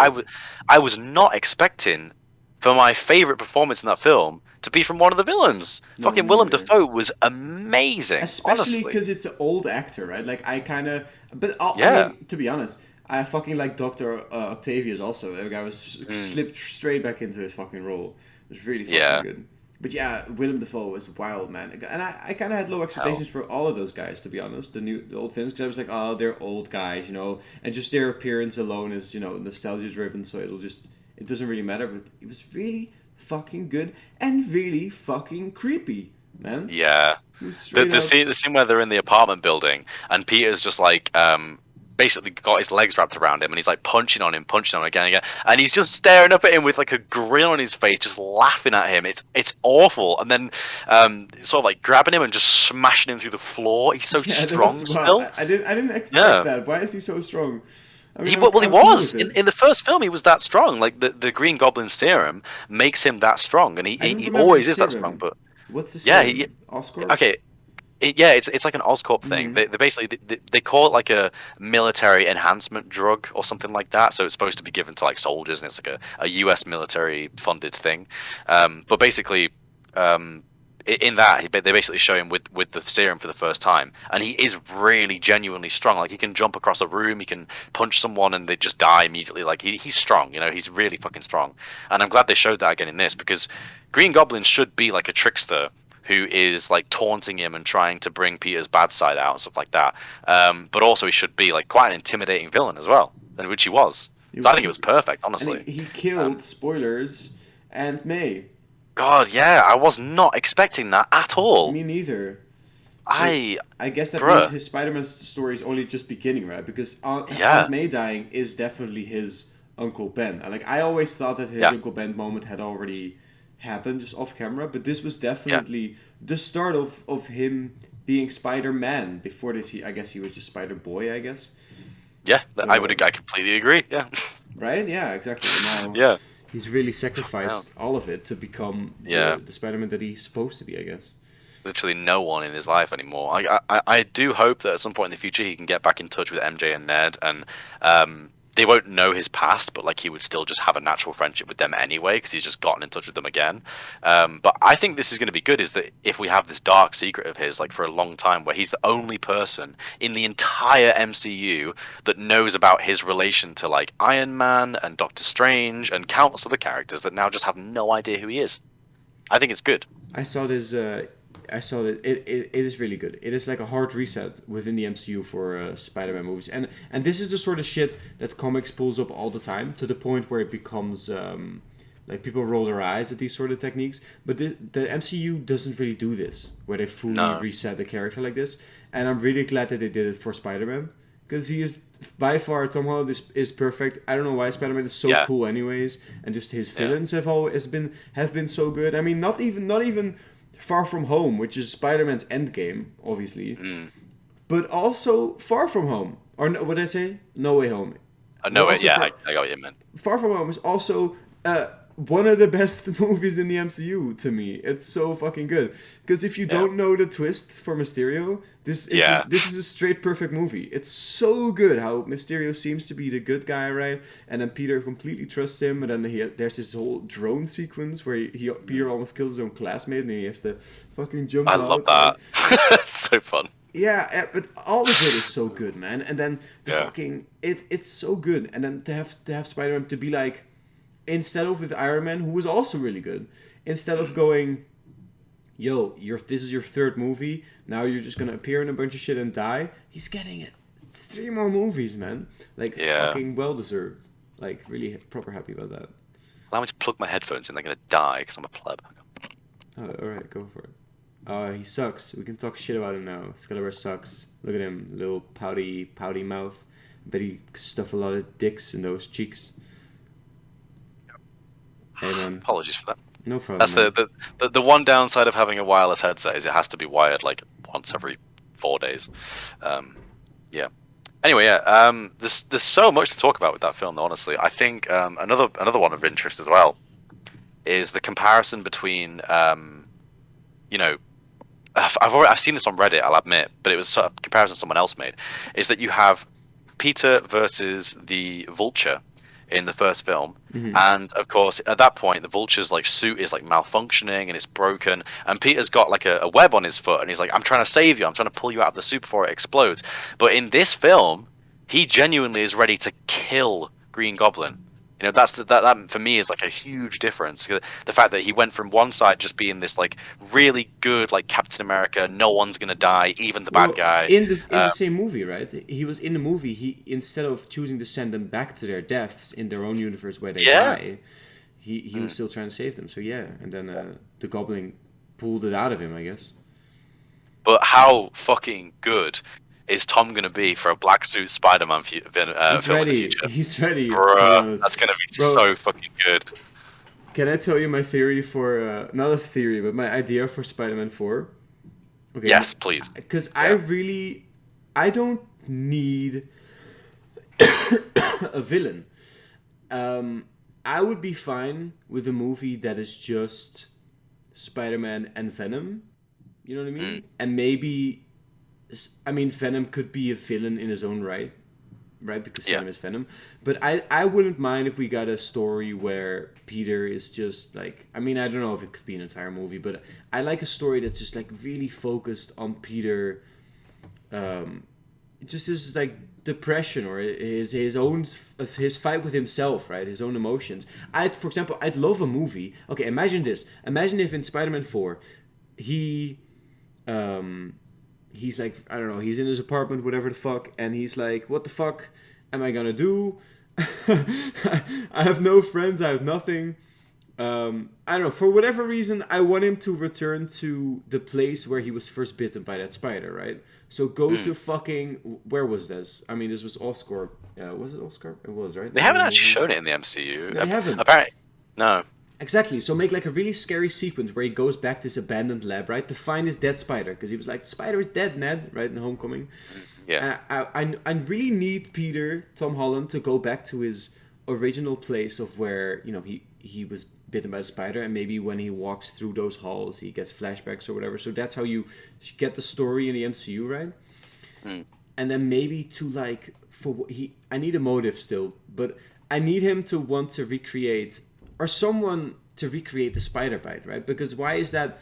I was not expecting for my favorite performance in that film to be from one of the villains. Fucking Willem Dafoe was amazing. Especially because it's an old actor, right? Like I mean, to be honest, I fucking like Dr. Octavius also. The guy was slipped straight back into his fucking role. It was really fucking good. But yeah, Willem Dafoe was wild, man. And I kind of had low expectations for all of those guys, to be honest. The old films, because I was like, oh, they're old guys, you know. And just their appearance alone is, you know, nostalgia-driven, so it doesn't really matter. But it was really fucking good and really fucking creepy, man. Yeah. The scene where they're in the apartment building, and Peter's just like... basically got his legs wrapped around him, and he's like punching on him again and again, and he's just staring up at him with like a grin on his face, just laughing at him. It's awful. And then sort of like grabbing him and just smashing him through the floor. He's so strong still. I didn't expect that. Why is he so strong? I mean, he was in the first film. He was that strong. Like the Green Goblin serum makes him that strong, and he always is that strong. But what's the serum? Oscorp? Okay. It's like an Oscorp thing. They basically they call it like a military enhancement drug or something like that. So it's supposed to be given to like soldiers, and it's like a U.S. military funded thing. But basically, in that they basically show him with the serum for the first time, and he is really genuinely strong. Like, he can jump across a room, he can punch someone, and they just die immediately. Like, he's strong. You know, he's really fucking strong. And I'm glad they showed that again in this, because Green Goblin should be like a trickster who is like taunting him and trying to bring Peter's bad side out and stuff like that. But also he should be like quite an intimidating villain as well, and which he was. So I think it was perfect, honestly. And he killed, spoilers, Aunt May. God, yeah, I was not expecting that at all. Me neither. I guess that bruh. means his Spider-Man story is only just beginning, right? Because Yeah. Aunt May dying is definitely his Uncle Ben. Like, I always thought that his Uncle Ben moment had already happened, just off camera, but this was definitely the start of him being Spider-Man. Before this, I guess he was just Spider-Boy, I guess. Yeah, I completely agree. Yeah. Right? Yeah, exactly. Now, Yeah. he's really sacrificed all of it to become the Spider-Man that he's supposed to be, I guess. Literally no one in his life anymore. I do hope that at some point in the future he can get back in touch with MJ and Ned, and they won't know his past, but like he would still just have a natural friendship with them anyway because he's just gotten in touch with them again. But I think this is going to be good, is that if we have this dark secret of his like for a long time where he's the only person in the entire MCU that knows about his relation to like Iron Man and Doctor Strange and countless other characters that now just have no idea who he is. I think it's good. I saw that it is really good. It is like a hard reset within the MCU for Spider-Man movies, and this is the sort of shit that comics pulls up all the time, to the point where it becomes like people roll their eyes at these sort of techniques. But the MCU doesn't really do this, where they fully reset the character like this. And I'm really glad that they did it for Spider-Man, because he is by far, Tom Holland is perfect. I don't know why Spider-Man is so cool anyways, and just his villains have been so good. I mean, not even Far From Home, which is Spider-Man's endgame, obviously, but also Far From Home, or what did I say? No Way Home. I got what you meant. Far From Home is also one of the best movies in the MCU to me. It's so fucking good, because if you don't know the twist for Mysterio, this is a straight perfect movie. It's so good how Mysterio seems to be the good guy, right? And then Peter completely trusts him, and then there's this whole drone sequence where Peter almost kills his own classmate, and he has to fucking jump out. I love that. It's so fun. Yeah, but all of it is so good, man. And then it's so good. And then to have Spider-Man to be like, instead of with Iron Man, who was also really good, instead of going, yo, this is your third movie, now you're just gonna appear in a bunch of shit and die, he's getting it. 3 more movies, man. Like, fucking well-deserved. Like, really proper happy about that. Allow me to plug my headphones in, they're gonna die because I'm a pleb. Oh, alright, go for it. He sucks. We can talk shit about him now. Skaliber sucks. Look at him, little pouty mouth. Bet he stuffed a lot of dicks in those cheeks. Hey, man. Apologies for that. No problem. That's the one downside of having a wireless headset, is it has to be wired like once every 4 days. Anyway, there's so much to talk about with that film, though, honestly. I think another one of interest as well is the comparison between I've seen this on Reddit, I'll admit, but it was a comparison someone else made, is that you have Peter versus the Vulture in the first film, and of course at that point the Vulture's like suit is like malfunctioning and it's broken, and Peter's got like a web on his foot, and he's like, I'm trying to save you, I'm trying to pull you out of the suit before it explodes. But in this film, he genuinely is ready to kill Green Goblin. You know, that for me is like a huge difference. The fact that he went from one side just being this like really good like Captain America, no one's gonna die, even the bad guy. In the same movie, right? He was in the movie. He, instead of choosing to send them back to their deaths in their own universe where they die, he was still trying to save them. So and then the Goblin pulled it out of him, I guess. But how fucking good is Tom going to be for a black suit Spider-Man film in the future? He's ready. Bruh, that's going to be so fucking good. Can I tell you my theory for... not a theory, but my idea for Spider-Man 4? Okay. Yes, please. Because I don't need a villain. I would be fine with a movie that is just Spider-Man and Venom. You know what I mean? And maybe... I mean, Venom could be a villain in his own right? Because Venom is Venom. But I wouldn't mind if we got a story where Peter is just like... I mean, I don't know if it could be an entire movie, but I like a story that's just like really focused on Peter... just his like depression or his fight with himself, right? His own emotions. For example, I'd love a movie... Okay, imagine this. Imagine if in Spider-Man 4, he's like, I don't know, he's in his apartment, whatever the fuck, and he's like, what the fuck am I gonna do? I have no friends, I have nothing. I don't know, for whatever reason, I want him to return to the place where he was first bitten by that spider, right? So go to fucking... Where was this? I mean, this was Oscorp. Was it Oscorp? It was, right? They haven't actually shown it in the MCU. They haven't. Apparently, no. Exactly. So make like a really scary sequence where he goes back to this abandoned lab, right, to find his dead spider, because he was like, the spider is dead, Ned, right, in Homecoming. Yeah. I really need Tom Holland, to go back to his original place of where, you know, he was bitten by the spider, and maybe when he walks through those halls, he gets flashbacks or whatever. So that's how you get the story in the MCU, right? And then maybe to like, I need a motive still, but I need him to want to recreate, or someone to recreate the spider bite, right? Because why is that?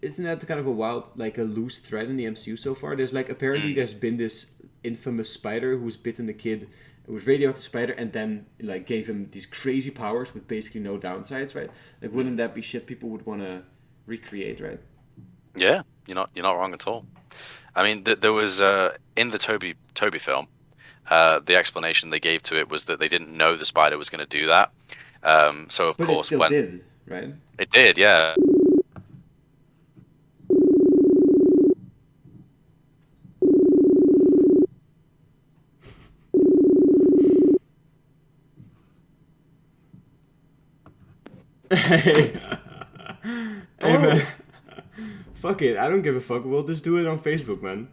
Isn't that kind of a wild, like a loose thread in the MCU so far? There's like, apparently there's been this infamous spider who's bitten the kid. It was radioactive spider, and then like gave him these crazy powers with basically no downsides, right? Like, wouldn't that be shit people would want to recreate, right? Yeah, you're not wrong at all. I mean, there was in the Toby film, the explanation they gave to it was that they didn't know the spider was going to do that. So of but course, it still did, right? It did, yeah. Hey, man. Fuck it, I don't give a fuck. We'll just do it on Facebook, man.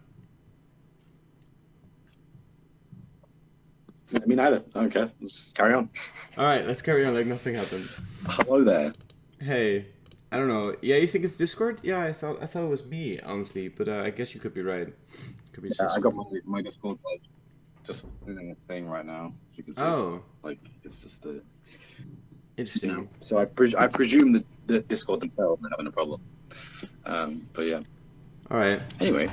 Me neither. I don't care. Let's just carry on. Alright, let's carry on like nothing happened. Hello there. Hey, I don't know. Yeah, you think it's Discord? Yeah, I thought it was me, honestly, but I guess you could be right. Could be I got my Discord like just doing a thing right now. As you can see. Oh, like it's just a. interesting. You know, so I presume that the Discord themselves are having a problem. But yeah. All right. Anyway,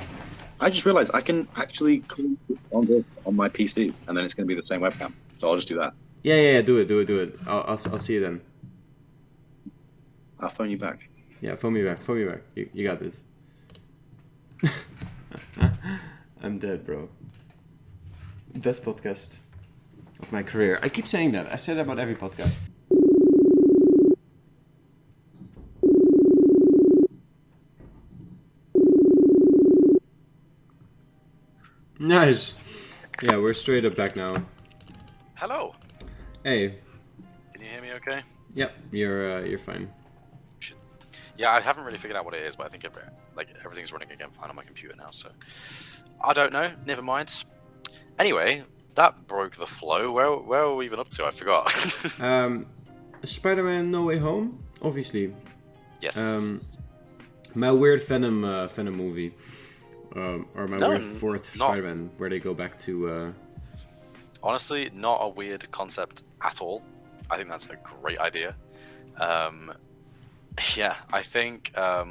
I just realized I can actually call on my PC, and then it's going to be the same webcam. So I'll just do that. Yeah. Do it. I'll see you then. I'll phone you back. Yeah, phone me back. You got this. I'm dead, bro. Best podcast of my career. I keep saying that. I say that about every podcast. Nice. Yeah, we're straight up back now. Hello. Hey. Can you hear me okay? Yep, you're fine. Yeah, I haven't really figured out what it is, but I think everything's running again fine on my computer now, so I don't know. Never mind. Anyway, that broke the flow. Where were we even up to? I forgot. Spider-Man No Way Home, obviously. Yes. My weird Venom movie. Or my weird fourth Spider-Man, where they go back to... Honestly, not a weird concept at all. I think that's a great idea. Yeah, I think a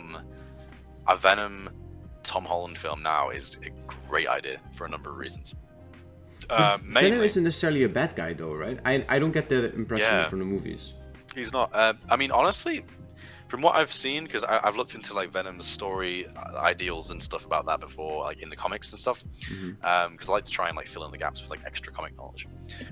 Venom Tom Holland film now is a great idea for a number of reasons. Venom isn't necessarily a bad guy, though, right? I don't get that impression from the movies. He's not. I mean, honestly, from what I've seen, because I've looked into like Venom's story ideals and stuff about that before, like in the comics and stuff, because I like to try and like fill in the gaps with like extra comic knowledge.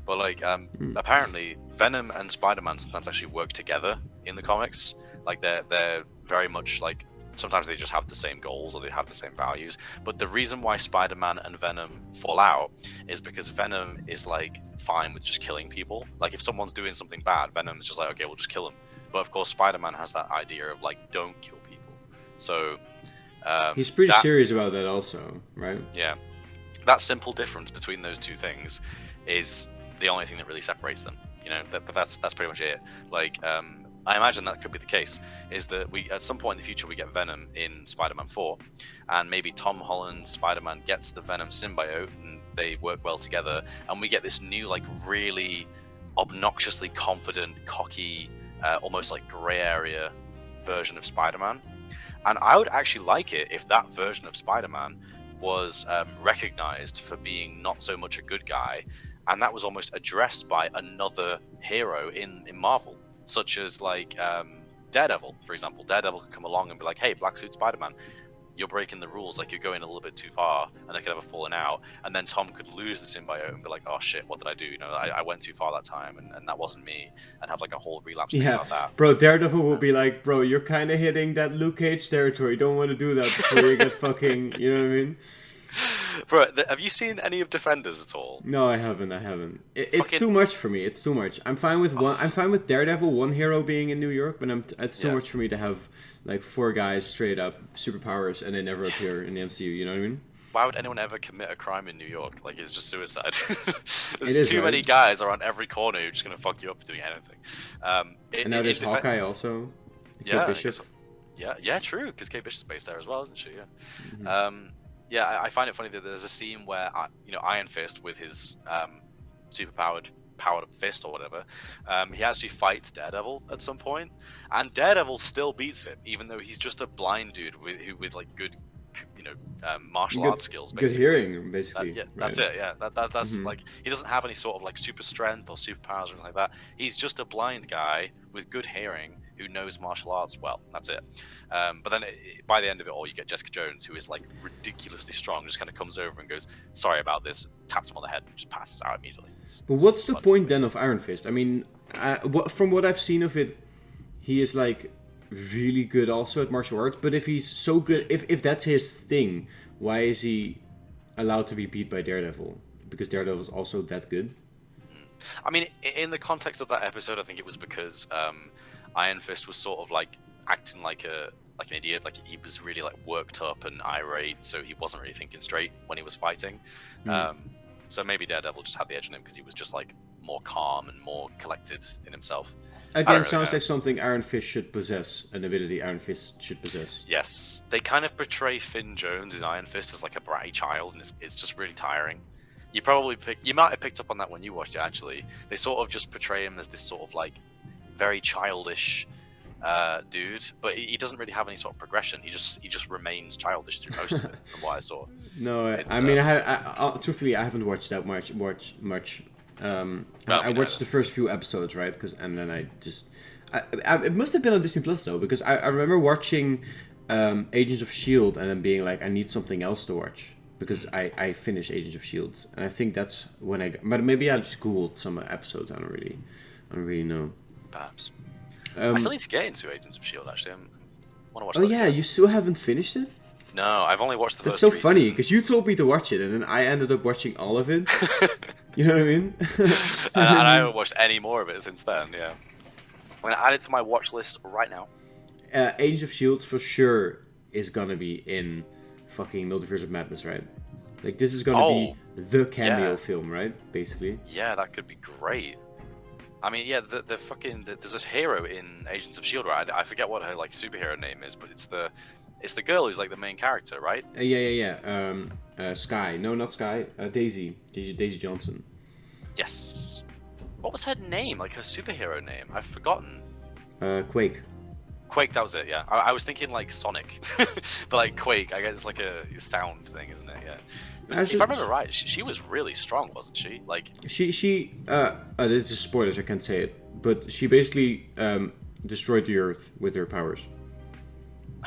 But like, apparently, Venom and Spider-Man sometimes actually work together in the comics. Like they're very much like, sometimes they just have the same goals or they have the same values. But the reason why Spider-Man and Venom fall out is because Venom is like fine with just killing people. Like if someone's doing something bad, Venom's just like, okay, we'll just kill him. But of course, Spider-Man has that idea of like, don't kill people. So he's pretty serious about that also, right? Yeah, that simple difference between those two things is the only thing that really separates them. You know, that's pretty much it. Like I imagine that could be the case, is that we at some point in the future we get Venom in Spider-Man 4, and maybe Tom Holland's Spider-Man gets the Venom symbiote and they work well together, and we get this new like really obnoxiously confident, cocky, almost like grey area version of Spider-Man. And I would actually like it if that version of Spider-Man was recognized for being not so much a good guy, and that was almost addressed by another hero in Marvel, such as like Daredevil, for example. Daredevil could come along and be like, hey, Black Suit Spider-Man, you're breaking the rules, like you're going a little bit too far, and they could have a falling out, and then Tom could lose the symbiote and be like, oh shit, what did I do? You know, I went too far that time, and that wasn't me, and have like a whole relapse thing about that. Bro, Daredevil will be like, bro, you're kind of hitting that Luke Cage territory. Don't want to do that before you get fucking, you know what I mean? Bro, have you seen any of Defenders at all? No, I haven't. It's too much for me. It's too much. I'm fine with I'm fine with Daredevil, one hero being in New York, but it's too much for me to have like 4 guys straight up superpowers and they never appear in the MCU. You know what I mean? Why would anyone ever commit a crime in New York? Like, it's just suicide. There's is, too right? many guys around every corner who are just gonna fuck you up for doing anything. And now there's Hawkeye also. Yeah, Kate Bishop. Yeah, true. Because Kate Bishop's based there as well, isn't she? Yeah. Mm-hmm. Yeah, I find it funny that there's a scene where Iron Fist with his powered fist or whatever, he actually fights Daredevil at some point, and Daredevil still beats him, even though he's just a blind dude with like good, martial arts skills. Basically. Good hearing, basically. Yeah, that's it. Yeah, that's like he doesn't have any sort of like super strength or superpowers or anything like that. He's just a blind guy with good hearing who knows martial arts well. That's it. But then by the end of it all, you get Jessica Jones, who is like ridiculously strong, just kind of comes over and goes, "Sorry about this," taps him on the head, and just passes out immediately. But what's the point then of Iron Fist? I mean, from what I've seen of it, he is like really good also at martial arts. But if he's so good, if that's his thing, why is he allowed to be beat by Daredevil? Because Daredevil is also that good. I mean, in the context of that episode, I think it was because Iron Fist was sort of like acting like an idiot, like he was really like worked up and irate, so he wasn't really thinking straight when he was fighting. So maybe Daredevil just had the edge on him because he was just like more calm and more collected in himself. Again, sounds like something Iron Fist should possess, an ability Iron Fist should possess. Yes, they kind of portray Finn Jones in Iron Fist as like a bratty child, and it's just really tiring. You might have picked up on that when you watched it. Actually, they sort of just portray him as this sort of like very childish dude, but he doesn't really have any sort of progression. He just remains childish through most of it, from what I saw. No, I mean, truthfully, I haven't watched that much. I watched the first few episodes, right? And then it must have been on Disney Plus though, because I remember watching Agents of S.H.I.E.L.D. and then being like, I need something else to watch. Because I finished Agents of S.H.I.E.L.D. and I think that's when but maybe I just googled some episodes. I don't really know. Perhaps. I still need to get into Agents of S.H.I.E.L.D. actually. I want to watch. Oh yeah, you still haven't finished it? No, I've only watched the That's first. That's so funny because you told me to watch it and then I ended up watching all of it. You know what I mean? And I haven't watched any more of it since then. Yeah, I'm gonna add it to my watch list right now. Agents of S.H.I.E.L.D. for sure is gonna be in fucking Multiverse of Madness, right? Like this is gonna be the cameo film, right? Basically. Yeah, that could be great. I mean, yeah, the fucking there's this hero in Agents of S.H.I.E.L.D., right? I forget what her like superhero name is, but it's the girl who's like the main character, right? Yeah. Sky. No, not Sky. Daisy Johnson. Yes. What was her name? Like her superhero name? I've forgotten. Quake. Quake, that was it. Yeah, I was thinking like Sonic, but like Quake. I guess it's like a sound thing, isn't it? Yeah. If I remember right, she was really strong, wasn't she? Like she this is spoilers, I can't say it, but she basically destroyed the Earth with her powers.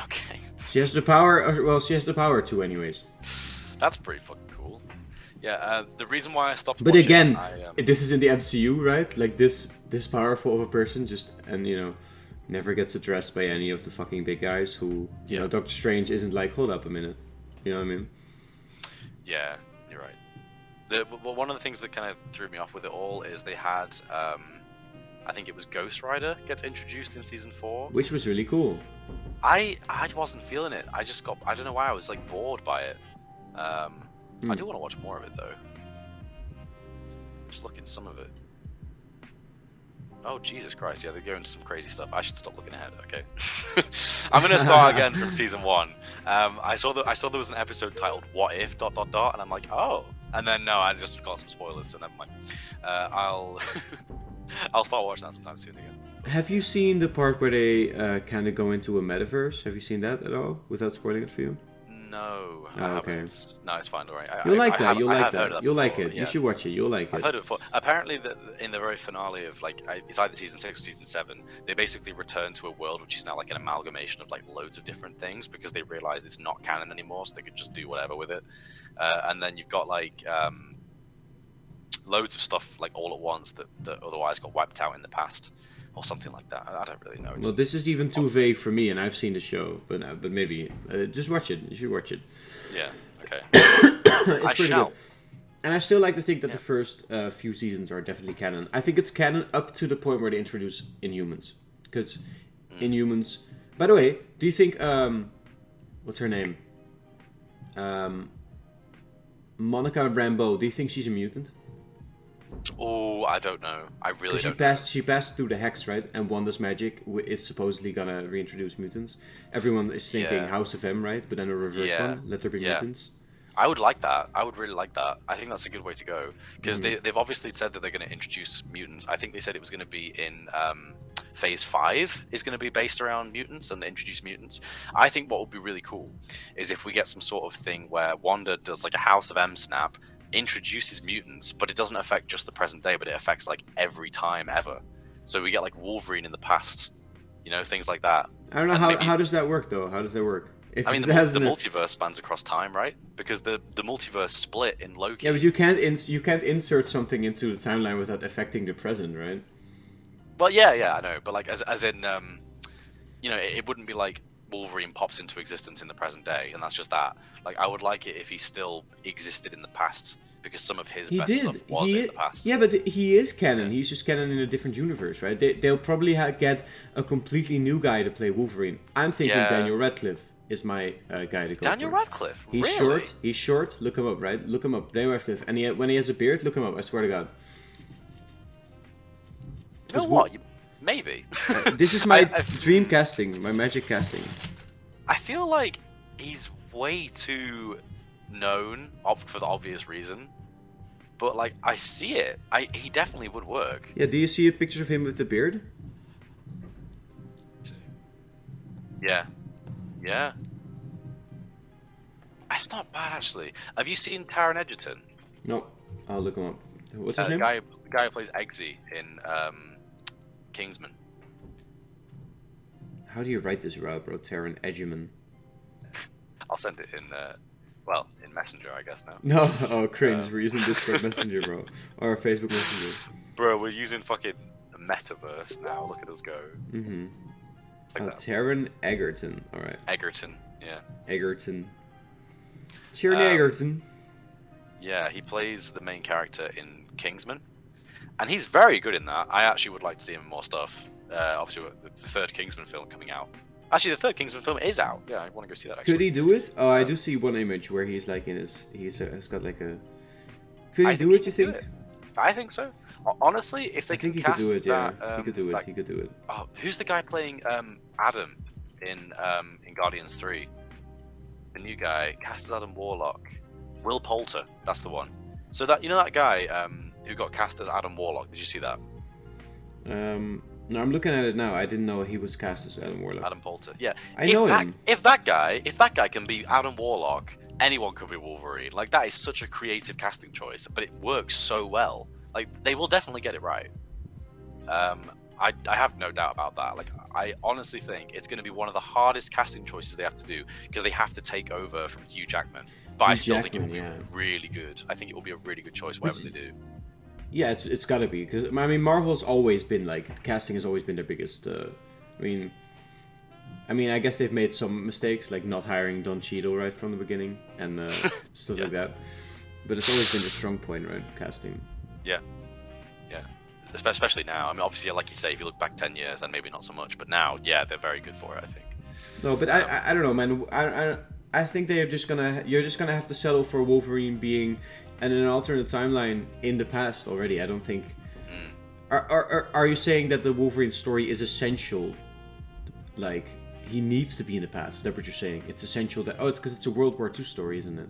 Okay. She has the power. Well, she has the power to, anyways. That's pretty fucking cool. Yeah. The reason why I stopped. But watching, again, this is in the MCU, right? Like this powerful of a person, never gets addressed by any of the fucking big guys. Who, you know, Doctor Strange isn't like, hold up a minute. You know what I mean? Yeah, you're right. One of the things that kind of threw me off with it all is they had, I think it was Ghost Rider gets introduced in season 4, which was really cool. I wasn't feeling it. I don't know why I was like bored by it. I do want to watch more of it though. Just look at some of it. Oh Jesus Christ! Yeah, they're going into some crazy stuff. I should stop looking ahead. Okay, I'm gonna start again from season 1. I saw there was an episode titled "What If?" ... and I'm like, oh, and then no, I just got some spoilers, so never mind. I'll start watching that sometime soon again. Have you seen the part where they kind of go into a metaverse? Have you seen that at all without spoiling it for you? No, Oh, I okay. haven't. No, it's fine. All right. You'll like that. I You'll have like heard of that. You'll like before, it. yeah. You should watch it. You'll like I've it. heard it before. Apparently, in the very finale of it's either season 6 or season 7, they basically return to a world which is now like an amalgamation of like loads of different things because they realize it's not canon anymore, so they could just do whatever with it. And then you've got loads of stuff like all at once that otherwise got wiped out in the past or something like that. I don't really know. Well, this is even too vague for me, and I've seen the show, but maybe just watch it. You should watch it. Yeah. Okay. It's I pretty shall. good. And I still like to think that Yeah. the first few seasons are definitely canon. I think it's canon up to the point where they introduce Inhumans, because Inhumans. By the way, do you think what's her name? Monica Rambeau. Do you think she's a mutant? Oh, I don't know. I really don't. She passed through the hex, right? And Wanda's magic is supposedly gonna reintroduce mutants. Everyone is thinking Yeah. House of M, right? But then a reverse Yeah. one. Let there be Yeah. mutants. I would like that. I would really like that. I think that's a good way to go because they've obviously said that they're going to introduce mutants. I think they said it was going to be in Phase 5 is going to be based around mutants and introduce mutants. I think what would be really cool is if we get some sort of thing where Wanda does like a House of M snap, introduces mutants, but it doesn't affect just the present day, but it affects like every time ever. So we get like Wolverine in the past, things like that. I don't know how does that work though. How does that work? I mean, the multiverse spans across time, right? Because the multiverse split in Loki. Yeah, but you can't insert something into the timeline without affecting the present, right? Well, yeah, I know, but like as in, it wouldn't be like Wolverine pops into existence in the present day, and that's just that. Like, I would like it if he still existed in the past, because some of his best stuff was in the past. Yeah, but he is canon. He's just canon in a different universe, right? They'll probably get a completely new guy to play Wolverine. I'm thinking Daniel Radcliffe is my guy to go Daniel for. Radcliffe? He's really? short. He's short. Look him up, right? Look him up. Daniel Radcliffe. And when he has a beard, look him up. I swear to God. You know what? Maybe. This is my dream casting, my magic casting. I feel like he's way too known for the obvious reason, but like I see it. He definitely would work. Yeah. Do you see a picture of him with the beard? Yeah. Yeah. It's not bad actually. Have you seen Taran Edgerton? No. I'll look him up. What's his name? The guy who plays Eggsy in Kingsman. How do you write this, bro? Taran Edgerton. I'll send it in in Messenger, I guess now. No, oh cringe. We're using Discord Messenger, bro, or Facebook Messenger. Bro, we're using fucking Metaverse now. Look at us go. Mm-hmm. Like Taran Edgerton. All right. Egerton, yeah. Egerton. Taran Egerton. Yeah, he plays the main character in Kingsman, and he's very good in that. I actually would like to see him in more stuff. Obviously, the third Kingsman film coming out. Actually, the third Kingsman film is out. Yeah, I want to go see that. Actually. Could he do it? Oh, I do see one image where he's like he's got like a. Could he do it? You think? I think so. Honestly, if they I think can he could cast do it. Yeah, that, he could do it. He could do it. Oh, who's the guy playing Adam in Guardians 3? The new guy cast as Adam Warlock. Will Poulter, that's the one. So that guy who got cast as Adam Warlock. Did you see that? No, I'm looking at it now. I didn't know he was cast as Adam Warlock. Adam Poulter, yeah. I know him. If that guy can be Adam Warlock, anyone could be Wolverine. Like, that is such a creative casting choice, but it works so well. Like, they will definitely get it right. I have no doubt about that. Like, I honestly think it's going to be one of the hardest casting choices they have to do because they have to take over from Hugh Jackman. But I still think it will be really good. I think it will be a really good choice, whatever they do. Yeah, it's gotta be, because I mean, Marvel's always been like, casting has always been their biggest. I mean, I guess they've made some mistakes, like not hiring Don Cheadle right from the beginning and stuff like that. But it's always been a strong point, right? Casting. Yeah. Especially now. I mean, obviously, like you say, if you look back 10 years, then maybe not so much. But now, yeah, they're very good for it, I think. No, but I don't know, man. I think you're just gonna have to settle for Wolverine being in an alternate timeline in the past already. I don't think. Are you saying that the Wolverine story is essential? Like, he needs to be in the past. Is that what you're saying? It's essential that it's because it's a World War II story, isn't it?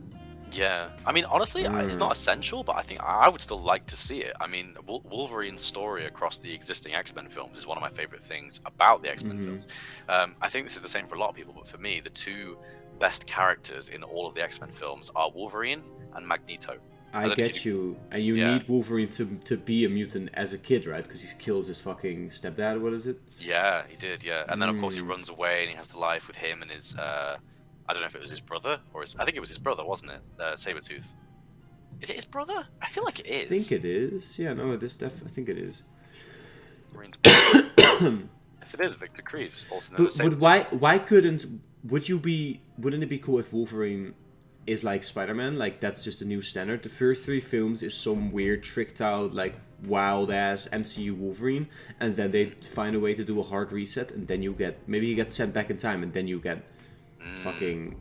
Yeah, I mean, honestly, it's not essential, but I think I would still like to see it. I mean, Wolverine's story across the existing X-Men films is one of my favorite things about the X-Men films. I think this is the same for a lot of people, but for me, the two best characters in all of the X-Men films are Wolverine and Magneto. I get you. And you need Wolverine to be a mutant as a kid, right? Because he kills his fucking stepdad, what is it? Yeah, he did, yeah. And then, of course, he runs away and he has the life with him and his... I don't know if it was his brother or his... I think it was his brother, wasn't it? Sabretooth. Is it his brother? I feel like it is. I think it is. Yeah, no, it is I think it is. Yes, it is Victor Creeves, also known as Sabretooth. But why couldn't... Wouldn't it be cool if Wolverine is like Spider-Man? Like, that's just a new standard. The first 3 films is some weird, tricked out, like, wild-ass MCU Wolverine. And then they find a way to do a hard reset. And then you get... Maybe he gets sent back in time. And then you get... fucking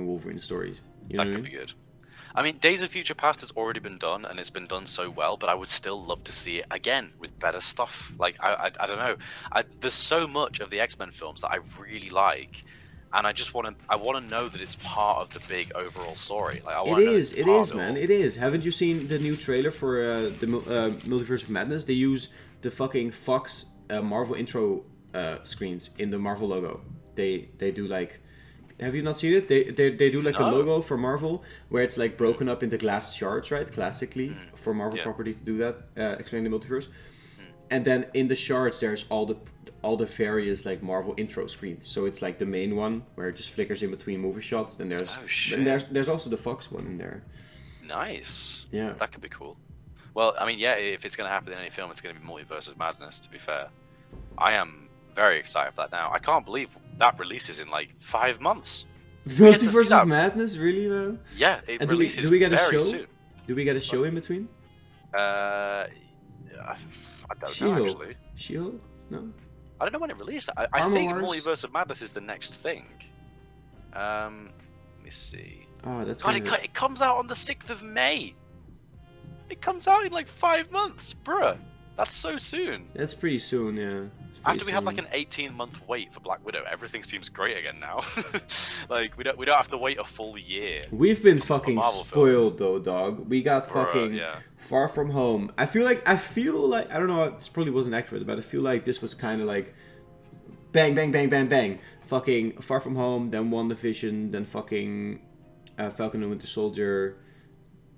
Wolverine stories. You know that could be good. I mean, Days of Future Past has already been done, and it's been done so well, but I would still love to see it again with better stuff. Like, I don't know. There's so much of the X-Men films that I really like, and I want to know that it's part of the big overall story. Like, it is, man. It is. Haven't you seen the new trailer for the Multiverse of Madness? They use the fucking Fox Marvel intro screens in the Marvel logo. They do like... Have you not seen it? They do like a logo for Marvel where it's like broken up into glass shards, right? Classically for Marvel property to do that, explain the multiverse. And then in the shards there's all the various like Marvel intro screens. So it's like the main one where it just flickers in between movie shots. Then there's also the Fox one in there. Nice. Yeah. That could be cool. Well, I mean, yeah, if it's gonna happen in any film, it's gonna be Multiverse of Madness. To be fair, I am very excited for that now. I can't believe that releases in like 5 months. Multiverse of Madness, really, man? Yeah, it releases do we get a very show? soon. Do we get a show in between? I don't know, actually. She-Hulk? No? I don't know when it released. I think Multiverse of Madness is the next thing. Let me see. Oh, that's God, it comes out on the 6th of May. It comes out in like 5 months, bruh. That's so soon. That's pretty soon, yeah. After we had like an 18-month wait for Black Widow, everything seems great again now. Like we don't have to wait a full year. We've been fucking spoiled though, dog. We got fucking Far From Home. I feel like I don't know. This probably wasn't accurate, but I feel like this was kind of like bang, bang, bang, bang, bang. Fucking Far From Home, then WandaVision, then fucking Falcon and Winter Soldier,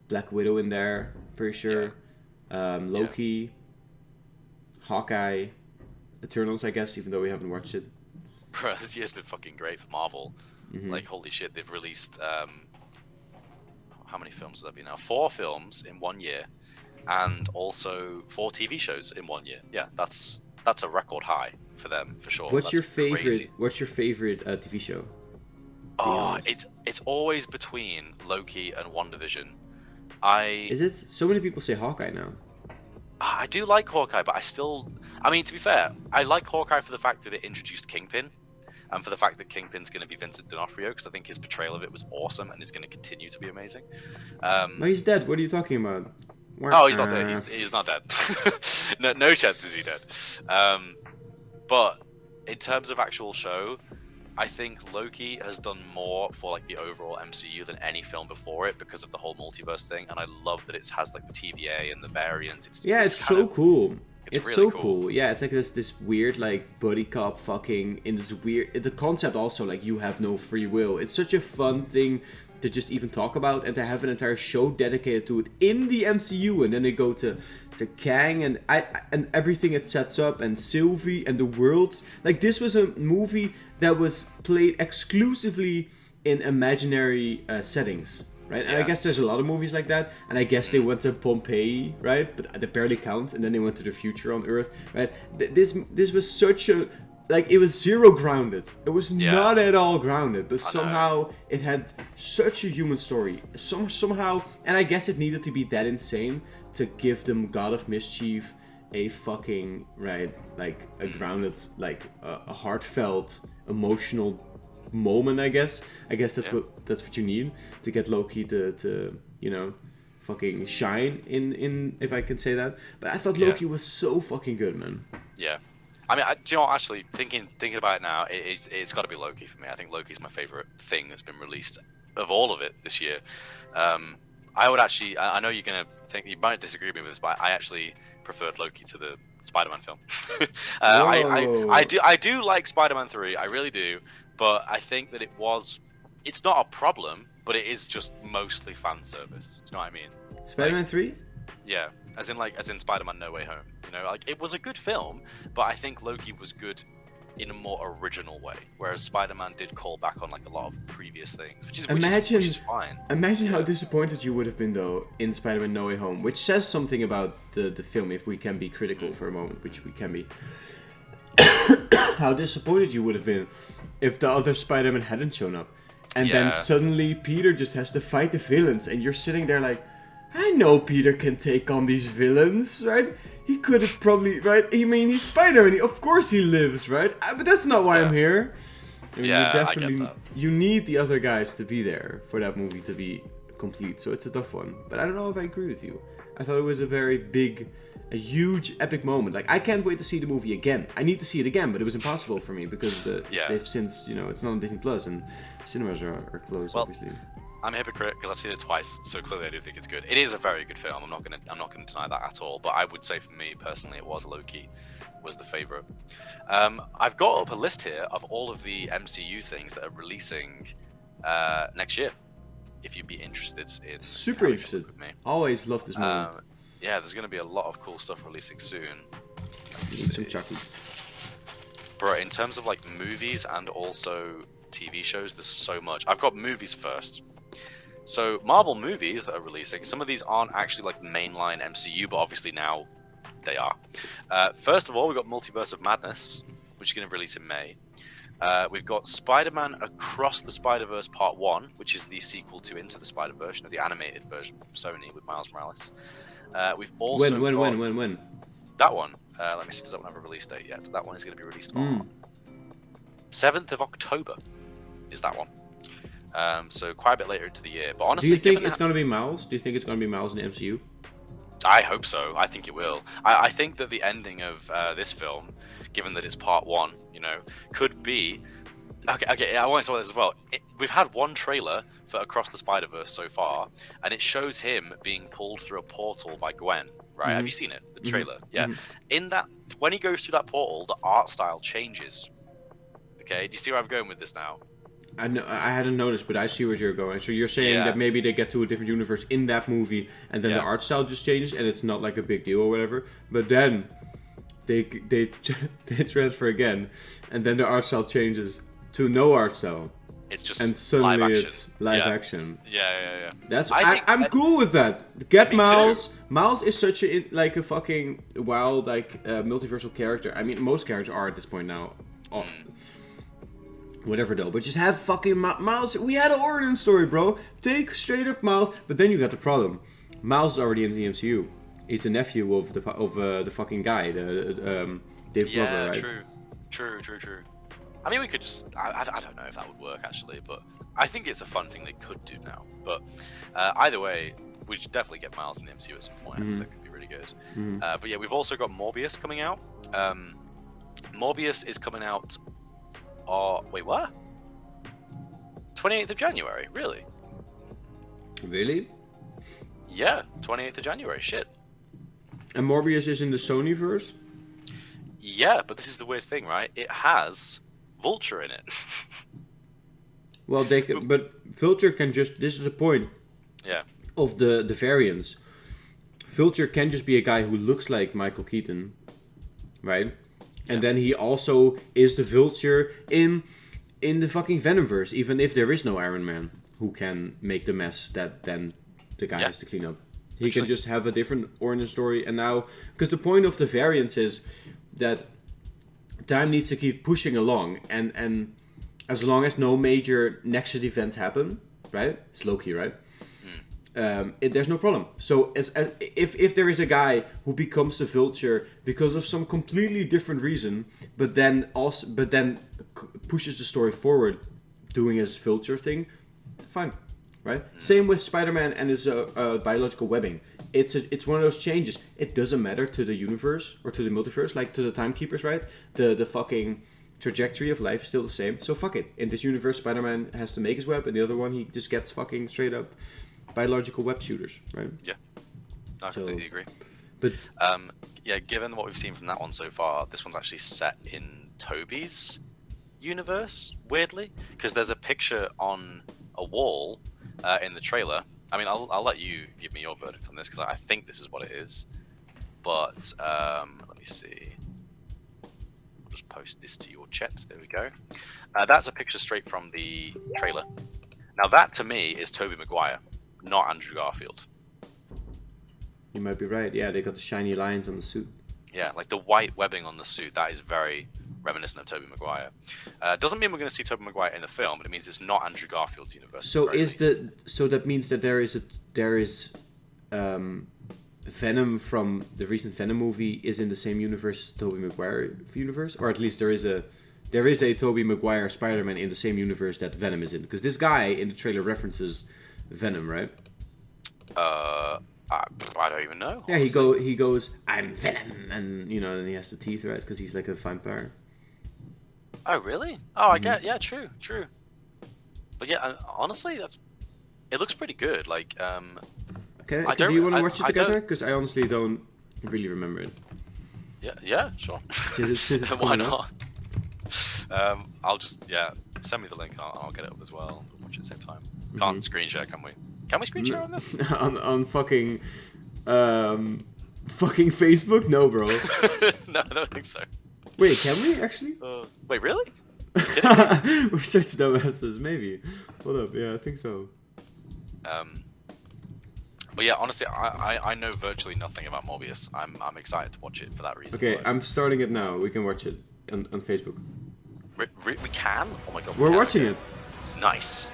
Black Widow in there, pretty sure. Loki, Hawkeye. Eternals, I guess, even though we haven't watched it. Bro, this year's been fucking great for Marvel. Like, holy shit, they've released, how many films will that be now? 4 films in 1 year, and also 4 TV shows in 1 year. Yeah, that's a record high for them, for sure. What's your favorite TV show? Oh, it's always between Loki and WandaVision. Is it? So many people say Hawkeye now. I do like Hawkeye, but I mean, to be fair, I like Hawkeye for the fact that it introduced Kingpin, and for the fact that Kingpin's going to be Vincent D'Onofrio, because I think his portrayal of it was awesome, and is going to continue to be amazing. No, he's dead. What are you talking about? Oh, he's not dead. He's not dead. no chance is he dead. But in terms of actual show, I think Loki has done more for like the overall MCU than any film before it because of the whole multiverse thing, and I love that it has like the TVA and the variants. It's so cool. It's really so cool. Yeah, it's like this weird like buddy cop fucking in this weird. The concept also like you have no free will. It's such a fun thing to just even talk about and to have an entire show dedicated to it in the MCU, and then they go to Kang and everything it sets up and Sylvie and the worlds. Like this was a movie that was played exclusively in imaginary settings, right? And I guess there's a lot of movies like that, and I guess they went to Pompeii, right? But that barely counts. And then they went to the future on Earth, right? This was such a like it was zero grounded. It was not at all grounded, but somehow it had such a human story. Somehow, and I guess it needed to be that insane to give them God of Mischief a fucking like a grounded, like a heartfelt, emotional moment. I guess that's what you need to get Loki to fucking shine in if I can say that. But I thought Loki was so fucking good, man. Yeah. I mean, do you know what, actually, thinking about it now, it's got to be Loki for me. I think Loki's my favorite thing that's been released of all of it this year. I would actually, I know you're gonna think, you might disagree with me with this, but I actually preferred Loki to the Spider-Man film. I do like Spider-Man 3, I really do, but I think that it's not a problem, but it is just mostly fan service. Do you know what I mean? Spider-Man 3? Yeah, as in Spider-Man No Way Home. You know, like, it was a good film, but I think Loki was good in a more original way, whereas Spider-Man did call back on like a lot of previous things, which is fine. Imagine how disappointed you would have been though in Spider-Man No Way Home, which says something about the film, if we can be critical for a moment, which we can be. How disappointed you would have been if the other Spider-Man hadn't shown up, and then suddenly Peter just has to fight the villains, and you're sitting there like, I know Peter can take on these villains, right? He could have probably, right? I mean, he's Spider-Man. Of course he lives, right? But that's not why I'm here. I mean, I get that. You need the other guys to be there for that movie to be complete. So it's a tough one. But I don't know if I agree with you. I thought it was a huge, epic moment. Like, I can't wait to see the movie again. I need to see it again, but it was impossible for me because they've since, it's not on Disney Plus and cinemas are closed, obviously. I'm a hypocrite because I've seen it twice, so clearly I do think it's good. It is a very good film. I'm not gonna deny that at all. But I would say for me personally, it was Loki, was the favorite. I've got up a list here of all of the MCU things that are releasing next year. If you'd be interested in, super interested. With me. Always love this movie. Yeah, there's gonna be a lot of cool stuff releasing soon. Some chocolates. Bro, in terms of like movies and also TV shows, there's so much. I've got movies first. So Marvel movies that are releasing, some of these aren't actually like mainline MCU, but obviously now they are. First of all, we've got Multiverse of Madness, which is going to release in May. We've got Spider-Man Across the Spider-Verse Part 1, which is the sequel to Into the Spider-Verse, the animated version from Sony with Miles Morales. We've also when? That one, let me see, does that one have a release date yet? That one is going to be released on 7th of October is that one. So quite a bit later into the year. But honestly, do you think it's going to be Miles? Do you think it's going to be Miles in the MCU? I hope so. I think it will. I think that the ending of this film, given that it's part 1, could be... Okay, I want to say this as well. We've had one trailer for Across the Spider-Verse so far, and it shows him being pulled through a portal by Gwen, right? Mm-hmm. Have you seen it? The trailer? Mm-hmm. Yeah. Mm-hmm. In that, when he goes through that portal, the art style changes. Okay, do you see where I'm going with this now? I hadn't noticed, but I see where you're going. So you're saying that maybe they get to a different universe in that movie, and then the art style just changes, and it's not like a big deal or whatever. But then they transfer again, and then the art style changes to no art style. It's just and suddenly live action. It's live action. Yeah. That's I'm cool with that. Get Miles. Too. Miles is such a fucking wild multiversal character. I mean, most characters are at this point now. Whatever though, but just have fucking Miles. We had an origin story, bro. Take straight up Miles, but then you got the problem. Miles is already in the MCU. He's the nephew of the fucking guy, Dave Glover, right? True. I mean, we could just. I don't know if that would work actually, but I think it's a fun thing they could do now. But either way, we should definitely get Miles in the MCU at some point. I think that could be really good. Mm-hmm. But yeah, we've also got Morbius coming out. Morbius is coming out. Wait, what? 28th of January, really? Really? Yeah, 28th of January, shit. And Morbius is in the Sonyverse? Yeah, but this is the weird thing, right? It has Vulture in it. Well, but Vulture can just... This is the point of the variants. Vulture can just be a guy who looks like Michael Keaton, right? And then he also is the Vulture in the fucking Venomverse, even if there is no Iron Man who can make the mess that then the guy has to clean up. He can just have a different origin story, and now... Because the point of the variants is that time needs to keep pushing along, and as long as no major Nexus events happen, right? It's Loki, right? There's no problem. So if there is a guy who becomes the Vulture because of some completely different reason, but then pushes the story forward, doing his Vulture thing, fine, right? Same with Spider-Man and his biological webbing. It's one of those changes. It doesn't matter to the universe or to the multiverse, like to the Timekeepers, right? The fucking trajectory of life is still the same. So fuck it. In this universe, Spider-Man has to make his web, and the other one he just gets fucking straight up biological web shooters, right? Yeah, I completely agree. But yeah, given what we've seen from that one so far, this one's actually set in Tobey's universe, weirdly, because there's a picture on a wall in the trailer. I mean, I'll let you give me your verdict on this, because I think this is what it is. But let me see. I'll just post this to your chat. There we go. That's a picture straight from the trailer. Now that to me is Tobey Maguire, not Andrew Garfield. You might be right. Yeah, they got the shiny lines on the suit. Yeah, like the white webbing on the suit, that is very reminiscent of Tobey Maguire. Doesn't mean we're going to see Tobey Maguire in the film, but it means it's not Andrew Garfield's universe. So that means that there is Venom from the recent Venom movie is in the same universe as Tobey Maguire universe, or at least there is a Tobey Maguire Spider-Man in the same universe that Venom is in, because this guy in the trailer references Venom, right? I don't even know. Yeah, he goes, "I'm Venom," and and he has the teeth, right? Because he's like a vampire. Oh really? Oh, I get. Yeah, true. But yeah, honestly, it looks pretty good. Like, okay, do you want to watch it together? Because I honestly don't really remember it. Yeah, sure. Why not? I'll just send me the link. I'll get it up as well. We'll watch it at the same time. Can't screen share, can we? Can we screen share on this? on fucking Facebook? No, bro. No, I don't think so. Wait, can we actually? Wait, really? We're such dumbasses. Maybe. Hold up. Yeah, I think so. But yeah, honestly, I know virtually nothing about Morbius. I'm excited to watch it for that reason. Okay, I'm starting it now. We can watch it on Facebook. We can? Oh my god. We're watching it. Nice.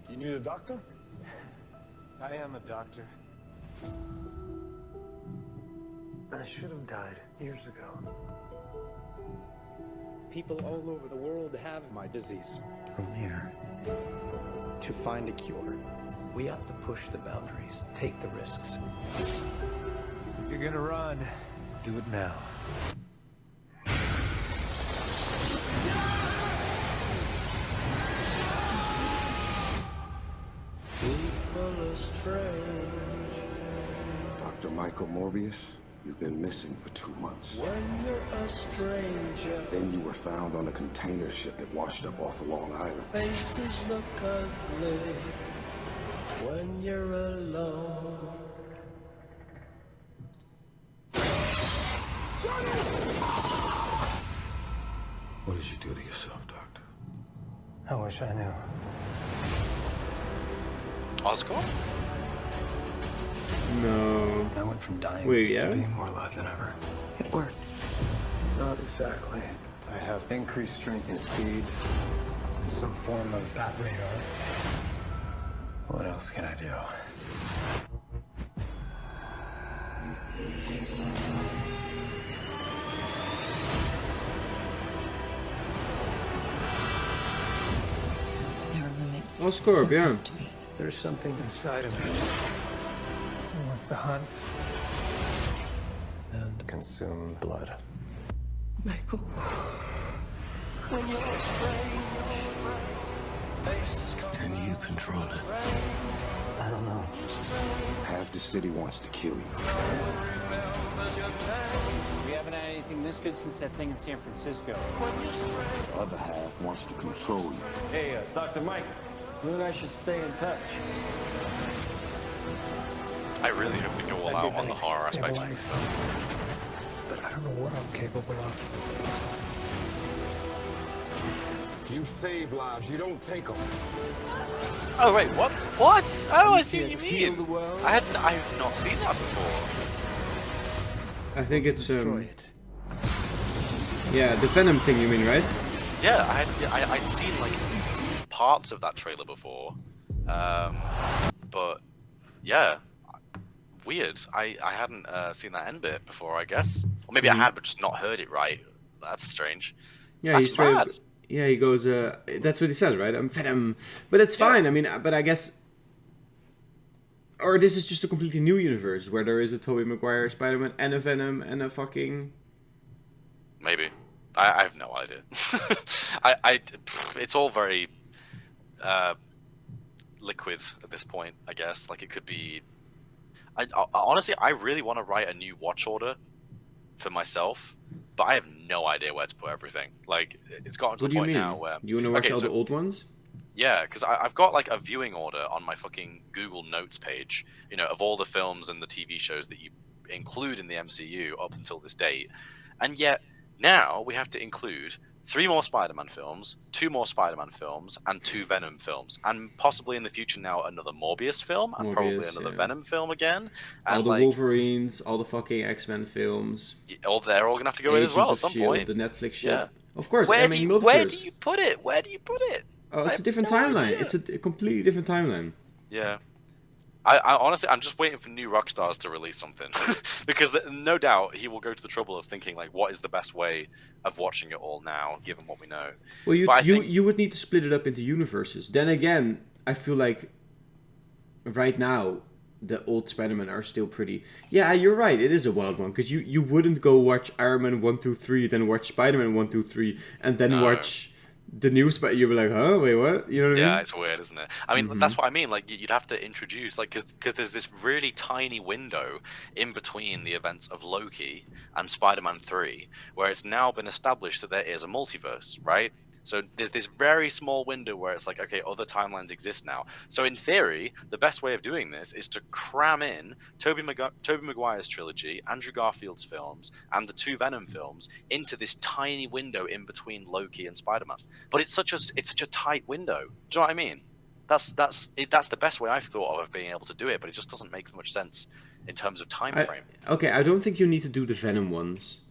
You need a doctor? I am a doctor. I should have died years ago. People all over the world have my disease. I'm here to find a cure. We have to push the boundaries, take the risks. If you're gonna run, do it now. Dr. Michael Morbius, you've been missing for 2 months. When you're a stranger, Then you were found on a container ship that washed up off of Long Island. faces look ugly. When you're alone. What did you do to yourself, Doctor? I wish I knew. Oscar? No. I went from dying Wait, to yeah? being more alive than ever. It worked. Not exactly. I have increased strength and speed, and some form of bat radar. What else can I do? There are limits. Oscar, There yeah. has to be. There's something inside of me who wants to hunt and consume blood. Michael. When you're a stranger, faces come. Can you control it? I don't know. Half the city wants to kill you. We haven't had anything this good since that thing in San Francisco. The other half wants to control you. Hey, Dr. Mike, you and I should stay in touch. I really hope they go all out on the horror Save aspect a of this life. film. But I don't know what I'm capable of. You save lives, you don't take them. Oh wait, what? What? Oh, I see what you Heal the mean. world. I have not seen that before. I think it's Destroy it. yeah, the Venom thing. You mean, right? Yeah, I'd seen like parts of that trailer before, but yeah, weird. I hadn't seen that end bit before, I guess, or maybe I had but just not heard it right. That's strange. Yeah, That's he's straight. mad. Yeah, he goes. That's what he said, right? I'm Venom, but it's fine. I mean, but I guess Or this is just a completely new universe where there is a Tobey Maguire Spider-Man and a Venom and a fucking... Maybe. I have no idea. It's all very liquid at this point, I guess. Like, it could be... honestly, I really want to write a new watch order for myself, but I have no idea where to put everything. Like, it's gotten to the point now where... You want to watch all the old ones? Yeah, because I've got like a viewing order on my fucking Google Notes page, you know, of all the films and the TV shows that you include in the MCU up until this date. And yet, now we have to include 3 more Spider-Man films, 2 more Spider-Man films, and 2 Venom films. And possibly in the future now another Morbius film, and probably another Venom film again. And all the Wolverines, all the fucking X-Men films. They're all going to have to go in as well at some point. The Netflix shit. Yeah. Of course, Where do you put it? Where do you put it? Oh, it's a different timeline. Idea. It's a completely different timeline. Yeah. I honestly, I'm just waiting for new rock stars to release something. Because no doubt he will go to the trouble of thinking, like, what is the best way of watching it all now, given what we know. Well, you would need to split it up into universes. Then again, I feel like right now, the old Spider-Man are still pretty... Yeah, you're right. It is a wild one. Because you wouldn't go watch Iron Man 1, 2, 3, then watch Spider-Man 1, 2, 3, and then watch... the new you were like, huh? Wait, what? You know what I mean? Yeah, it's weird, isn't it? I mean, that's what I mean. Like, you'd have to introduce, like, because there's this really tiny window in between the events of Loki and Spider-Man 3, where it's now been established that there is a multiverse, right? So there's this very small window where it's like, okay, other timelines exist now. So in theory, the best way of doing this is to cram in Tobey Maguire's trilogy, Andrew Garfield's films, and the 2 Venom films into this tiny window in between Loki and Spider-Man. But it's such a tight window. Do you know what I mean? That's the best way I've thought of being able to do it, but it just doesn't make much sense in terms of time frame. Okay, I don't think you need to do the Venom ones.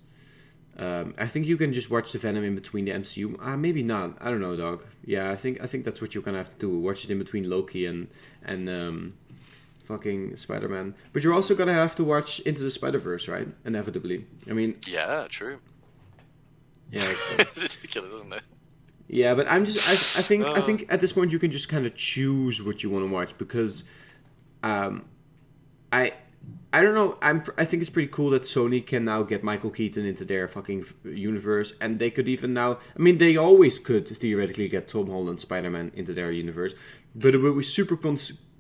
I think you can just watch the Venom in between the MCU. Maybe not. I don't know, dog. Yeah, I think that's what you're gonna have to do. Watch it in between Loki and fucking Spider-Man. But you're also gonna have to watch Into the Spider-Verse, right? Inevitably. I mean. Yeah, true. Yeah, it's ridiculous, isn't it? Yeah, but I think at this point you can just kind of choose what you want to watch because, I don't know. I think it's pretty cool that Sony can now get Michael Keaton into their fucking universe, and they could even now. I mean, they always could theoretically get Tom Holland Spider-Man into their universe, but it would be super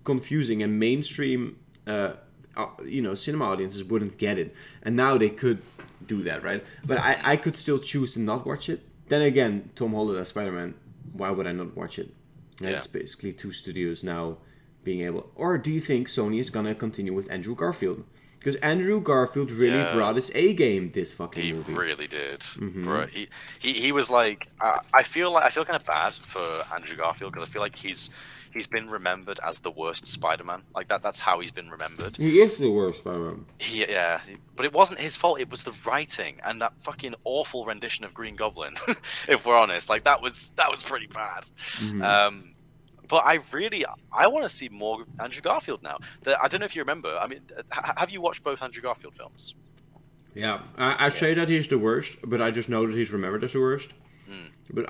confusing, and mainstream, cinema audiences wouldn't get it. And now they could do that, right? But I could still choose to not watch it. Then again, Tom Holland as Spider-Man, why would I not watch it? Yeah. It's basically 2 studios now being able... Or do you think Sony is going to continue with Andrew Garfield? Because Andrew Garfield really brought his A game this fucking movie. He really did. Mm-hmm. Bro, he was like... I feel kind of bad for Andrew Garfield because I feel like he's been remembered as the worst Spider-Man. Like that's how he's been remembered. He is the worst Spider-Man. But it wasn't his fault. It was the writing and that fucking awful rendition of Green Goblin. If we're honest, like that was pretty bad. Mm-hmm. But I want to see more Andrew Garfield now. I don't know if you remember. I mean, have you watched both Andrew Garfield films? Yeah, I say that he's the worst, but I just know that he's remembered as the worst. Mm. But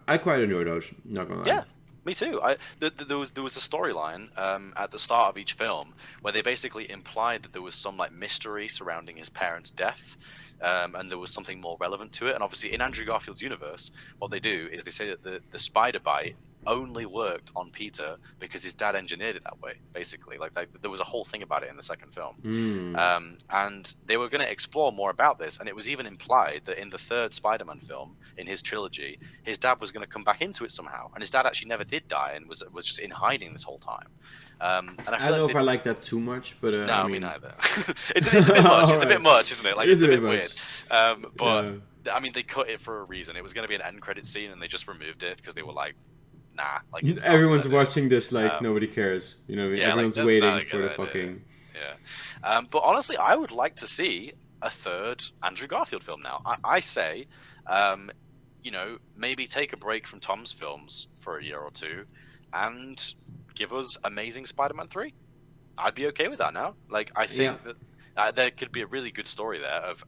I quite enjoy those. Not gonna lie. Yeah. Me too. There was a storyline at the start of each film where they basically implied that there was some like mystery surrounding his parents' death, and there was something more relevant to it. And obviously, in Andrew Garfield's universe, what they do is they say that the spider bite only worked on Peter because his dad engineered it that way. Basically, like there was a whole thing about it in the second film, and they were going to explore more about this. And it was even implied that in the third Spider-Man film in his trilogy, his dad was going to come back into it somehow. And his dad actually never did die and was just in hiding this whole time. And I don't know if I like that too much, but no, I mean, me neither. it's a bit much. It's a bit much, isn't it? Like it's a bit weird. But I mean, they cut it for a reason. It was going to be an end credit scene, and they just removed it because they were like, nah. Like everyone's watching this, like nobody cares. You know, everyone's like, waiting for the fucking. Yeah. But honestly, I would like to see a third Andrew Garfield film now. I say, maybe take a break from Tom's films for a year or two, and give us Amazing Spider-Man 3. I'd be okay with that now. Like, I think that there could be a really good story there of,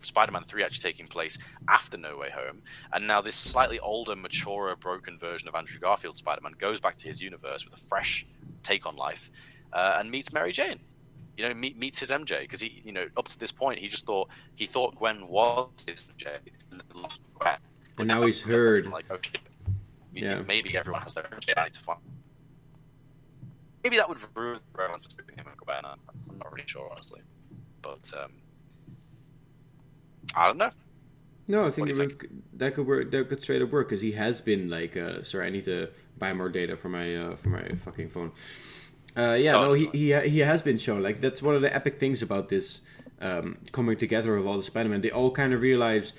Spider-Man 3 actually taking place after No Way Home. And now this slightly older, maturer, broken version of Andrew Garfield's Spider-Man goes back to his universe with a fresh take on life. and meets Mary Jane. You know, meets his MJ, because he, you know, up to this point he thought Gwen was his MJ, and then lost Gwen. And now he's heard. Like, okay, maybe everyone has their MJ. I need to find. Maybe that would ruin the romance between him and Gwen. I'm not really sure, honestly, but I don't know. No, I think that could work. That could straight up work, because he has been like, sorry, I need to buy more data for my fucking phone. He has been shown. Like, that's one of the epic things about this coming together of all the Spider-Man. They all kind of realize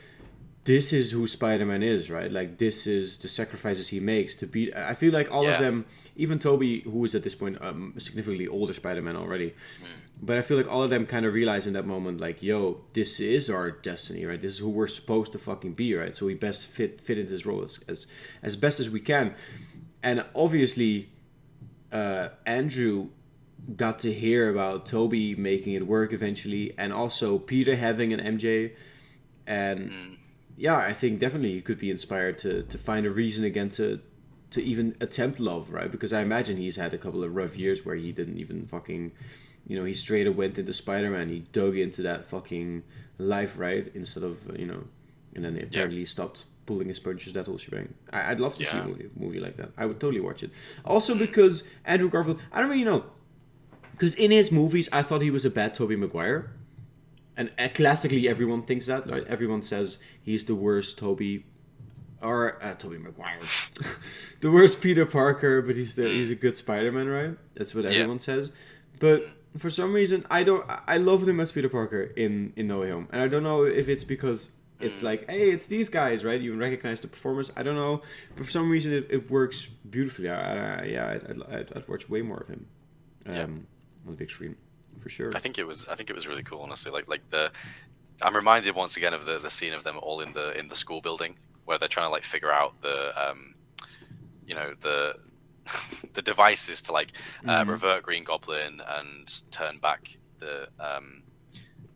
this is who Spider-Man is, right? Like, this is the sacrifices he makes to beat. I feel like all of them, even Tobey, who is at this point a significantly older Spider-Man already, but I feel like all of them kind of realize in that moment, like, yo, this is our destiny, right? This is who we're supposed to fucking be, right? So we best fit into this role as best as we can. And obviously, Andrew got to hear about Tobey making it work eventually, and also Peter having an MJ, and I think definitely he could be inspired to find a reason again to even attempt love, right? Because I imagine he's had a couple of rough years where he didn't even fucking, you know, he straight up went into Spider-Man, he dug into that fucking life, right? Instead of, you know, and then apparently stopped pulling his punches, that whole shebang. I'd love to see a movie like that. I would totally watch it. Also because Andrew Garfield, I don't really know, because in his movies, I thought he was a bad Tobey Maguire. And classically, everyone thinks that. Right? Everyone says he's the worst Tobey Maguire. The worst Peter Parker, but he's a good Spider-Man, right? That's what everyone says. But for some reason, I loved him as Peter Parker in No Way Home. And I don't know if it's because it's like, hey, it's these guys, right? You recognize the performance. I don't know. But for some reason, it works beautifully. I'd watch way more of him on the big screen. For sure. I think it was really cool, honestly. I'm reminded once again of the scene of them all in the school building where they're trying to like figure out the the devices to revert Green Goblin and turn back the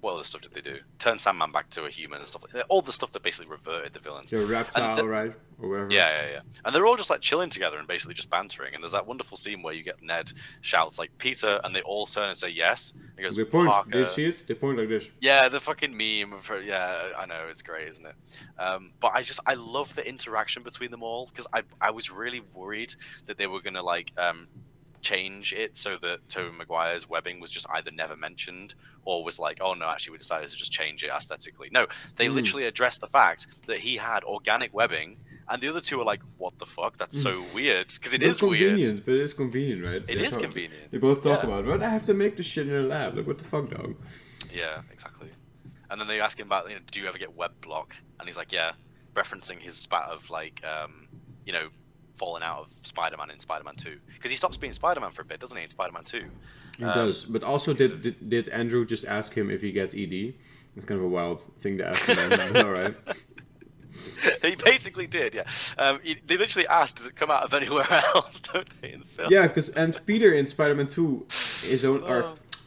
what other stuff did they do? Turn Sandman back to a human and stuff like that. All the stuff that basically reverted the villains. The reptile, right? Or whatever. Yeah. And they're all just like chilling together and basically just bantering. And there's that wonderful scene where you get Ned shouts like Peter, and they all turn and say yes. He goes, they point. Parker. They see it. They point like this. Yeah, the fucking meme. I know, it's great, isn't it? But I love the interaction between them all, because I was really worried that they were gonna change it so that Tobey Maguire's webbing was just either never mentioned or was like, oh no, actually we decided to just change it aesthetically. No, they literally addressed the fact that he had organic webbing, and the other two are like, what the fuck? That's so weird, because it is convenient, but it's convenient, right? It is convenient. They both talk about, right? I have to make this shit in a lab. Like, what the fuck, dog? Yeah, exactly. And then they ask him about, did you ever get web block? And he's like, yeah, referencing his spat of falling out of Spider-Man in Spider-Man 2, because he stops being Spider-Man for a bit, doesn't he, in Spider-Man 2? He does, but also did Andrew just ask him if he gets ED? It's kind of a wild thing to ask him. All right. He basically did, yeah. They literally asked, does it come out of anywhere else, don't they, in the film? Yeah, and Peter in Spider-Man 2,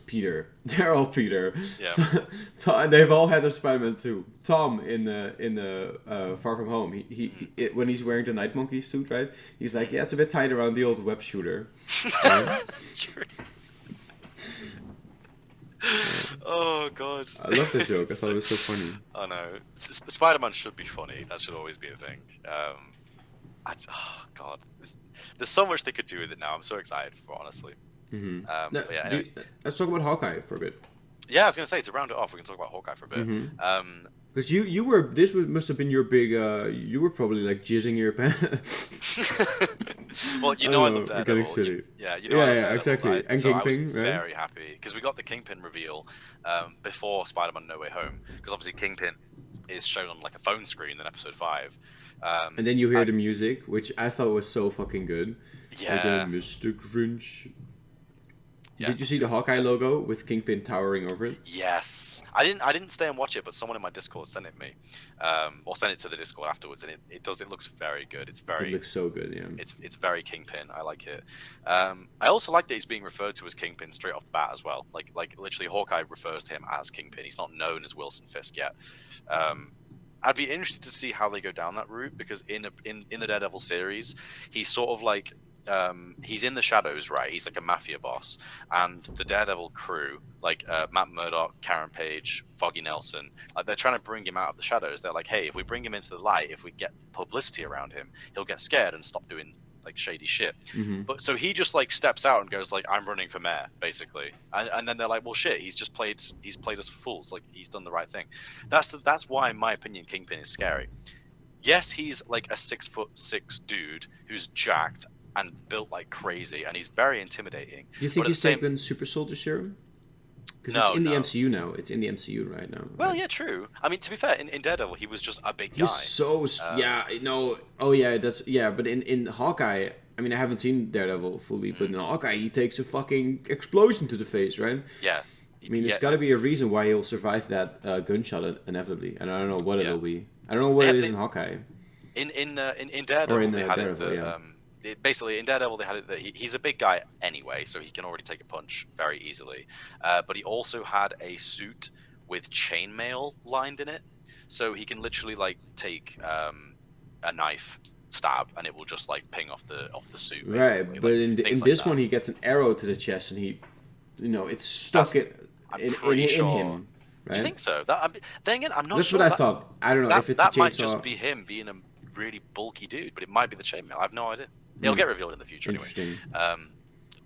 Peter. They're all Peter. Yeah. They've all had a Spider-Man 2. Tom in the Far From Home. He when he's wearing the Night Monkey suit, right? He's like, yeah, it's a bit tight around the old web shooter. Right? True. Oh god. I love that joke. I thought it was so funny. I know. Spider-Man should be funny. That should always be a thing. Oh god. There's so much they could do with it now. I'm so excited for, honestly. Mm-hmm. Anyway. Let's talk about Hawkeye for a bit. Yeah, I was gonna say, to round it off, we can talk about Hawkeye for a bit. Mm-hmm. Because must have been your big. You were probably like jizzing your pants. Well, I love Daredevil. Exactly. And so Kingpin, I was right? very happy because we got the Kingpin reveal before Spider-Man: No Way Home. Because obviously Kingpin is shown on like a phone screen in episode 5. And then you hear the music, which I thought was so fucking good. Yeah. Mr. Grinch. Yeah. Did you see the Hawkeye logo with Kingpin towering over it? Yes. I didn't stay and watch it, but someone in my Discord sent it me, or sent it to the Discord afterwards, and it looks very good. It looks so good, yeah. It's very Kingpin. I like it. I also like that he's being referred to as Kingpin straight off the bat as well. Like literally, Hawkeye refers to him as Kingpin. He's not known as Wilson Fisk yet. I'd be interested to see how they go down that route, because in the Daredevil series, he's sort of like he's in the shadows, right? He's like a mafia boss, and the Daredevil crew, like Matt Murdock, Karen Page, Foggy Nelson, like they're trying to bring him out of the shadows. They're like, hey, if we bring him into the light, if we get publicity around him, he'll get scared and stop doing like shady shit. But so he just like steps out and goes like, I'm running for mayor, basically, and then they're like, well shit, he's played us for fools, like he's done the right thing. That's why, in my opinion, Kingpin is scary. Yes, he's like a 6'6" dude who's jacked and built like crazy, and he's very intimidating. Do you think he's taken super soldier serum? Because it's in the MCU now. It's in the MCU right now. Well, yeah, true. I mean, to be fair, in Daredevil, he was just a big guy. He's so but in Hawkeye, I mean, I haven't seen Daredevil fully, but in Hawkeye, he takes a fucking explosion to the face, right? Yeah. I mean, there's got to be a reason why he'll survive that gunshot inevitably, and I don't know what it'll be. I don't know what it is in Hawkeye. In Daredevil, they had it that, basically in Daredevil they had it that he's a big guy anyway, so he can already take a punch very easily. But he also had a suit with chainmail lined in it, so he can literally like take a knife stab and it will just like ping off the suit. Basically. Right, but in this one he gets an arrow to the chest and he, it's stuck in him. Right? Do you think so? Then again, I'm not That's sure. That's what I thought. I don't know if it's a chainsaw. That might just be him being a really bulky dude, but it might be the chainmail. I have no idea. It'll get revealed in the future anyway.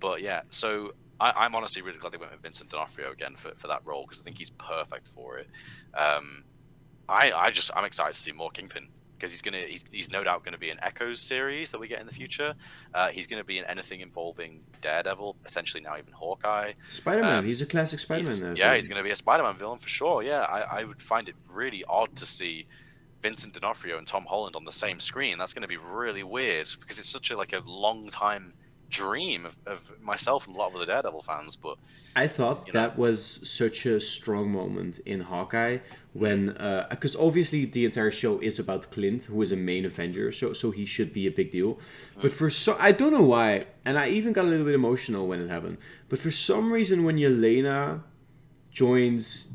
But yeah, so I'm honestly really glad they went with Vincent D'Onofrio again for that role, because I think he's perfect for it. I'm excited to see more Kingpin, because he's no doubt gonna be in Echoes series that we get in the future. He's gonna be in anything involving Daredevil, essentially now even Hawkeye. Spider-Man, he's a classic Spider-Man. He's gonna be a Spider-Man villain for sure. Yeah, I would find it really odd to see Vincent D'Onofrio and Tom Holland on the same screen. That's going to be really weird, because it's such a long time dream of myself and a lot of other Daredevil fans. But I thought that was such a strong moment in Hawkeye when, because obviously the entire show is about Clint, who is a main Avenger, so he should be a big deal. But I don't know why, and I even got a little bit emotional when it happened. But for some reason, when Yelena joins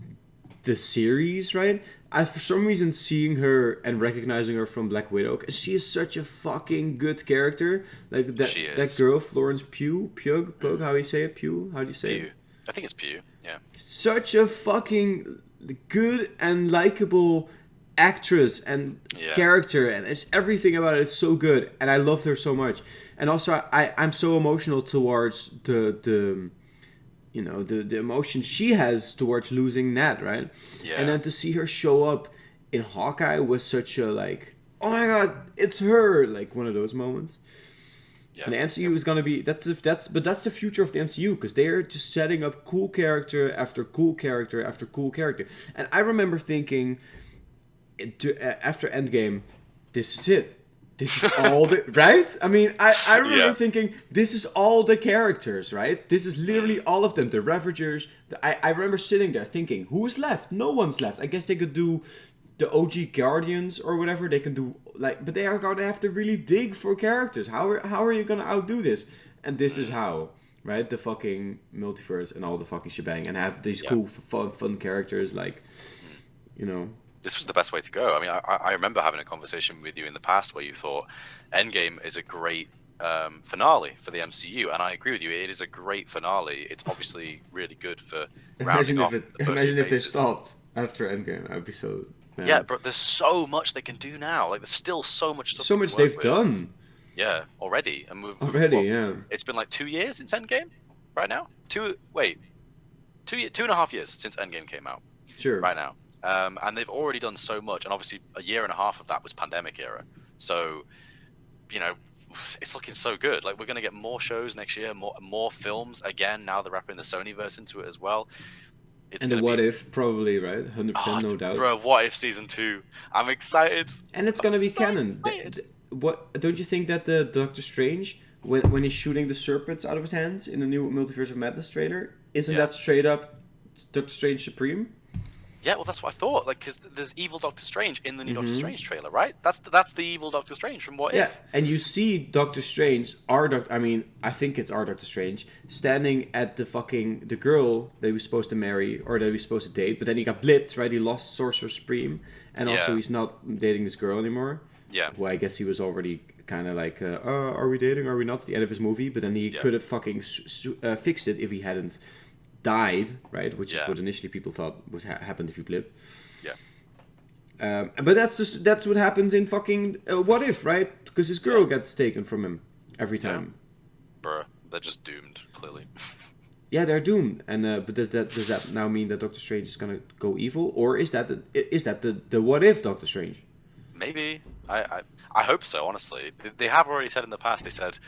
the series, right? For some reason, seeing her and recognizing her from Black Widow, because she is such a fucking good character. Like that girl, Florence Pugh, how do you say it? Pugh? How do you say it? I think it's Pugh, yeah. Such a fucking good and likable actress and character, and it's everything about it is so good, and I loved her so much. And also, I'm so emotional towards the emotion she has towards losing Nat, right? Yeah. And then to see her show up in Hawkeye was such a oh my god, it's her, one of those moments. Yeah. And the MCU is gonna be that's the future of the MCU, because they're just setting up cool character after cool character after cool character. And I remember thinking after Endgame, this is it. This is all the right? I mean, I remember thinking, this is all the characters, right? This is literally all of them. The Ravagers. I remember sitting there thinking, who is left? No one's left. I guess they could do the OG Guardians or whatever. They can do but they are gonna have to really dig for characters. How are you gonna outdo this? And this is how, right? The fucking multiverse and all the fucking shebang, and have these cool, fun characters, This was the best way to go. I mean, I remember having a conversation with you in the past where you thought Endgame is a great finale for the MCU, and I agree with you. It is a great finale. It's obviously really good for rounding off the first Imagine if they phases. stopped after Endgame. I'd be so... Man. Yeah, but there's so much they can do now. There's still so much stuff. So much they've done. Yeah, already. And yeah. It's been 2 years since Endgame, right now? 2.5 years since Endgame came out. Sure. Right now. And they've already done so much, and obviously a year and a half of that was pandemic era. So, it's looking so good. We're going to get more shows next year, more films again. Now they're wrapping the Sonyverse into it as well. It's and the What If, probably, right? 100%, no doubt. Bro, What If Season 2. I'm excited. And it's going to be canon. What don't you think that the Doctor Strange, when he's shooting the serpents out of his hands in the new Multiverse of Madness trailer, isn't that straight up Doctor Strange Supreme? Yeah, well, that's what I thought. Because there's evil Doctor Strange in the new Doctor Strange trailer, right? That's the evil Doctor Strange from What If. Yeah, and you see Doctor Strange, I think it's our Doctor Strange, standing at the girl that he was supposed to marry, or that he was supposed to date, but then he got blipped, right? He lost Sorcerer Supreme, and also he's not dating this girl anymore. Yeah. Well, I guess he was already kind of like, are we dating? Are we not? At the end of his movie, but then he could have fucking fixed it if he hadn't died, right? Which is what initially people thought was happened if you blip. Yeah. But that's what happens in fucking What If, right? Because his girl gets taken from him every time. Bruh, they're just doomed, clearly. Yeah, they're doomed. And but does that now mean that Doctor Strange is gonna go evil, or is that the What If Doctor Strange? Maybe. I hope so. Honestly, they have already said in the past. They said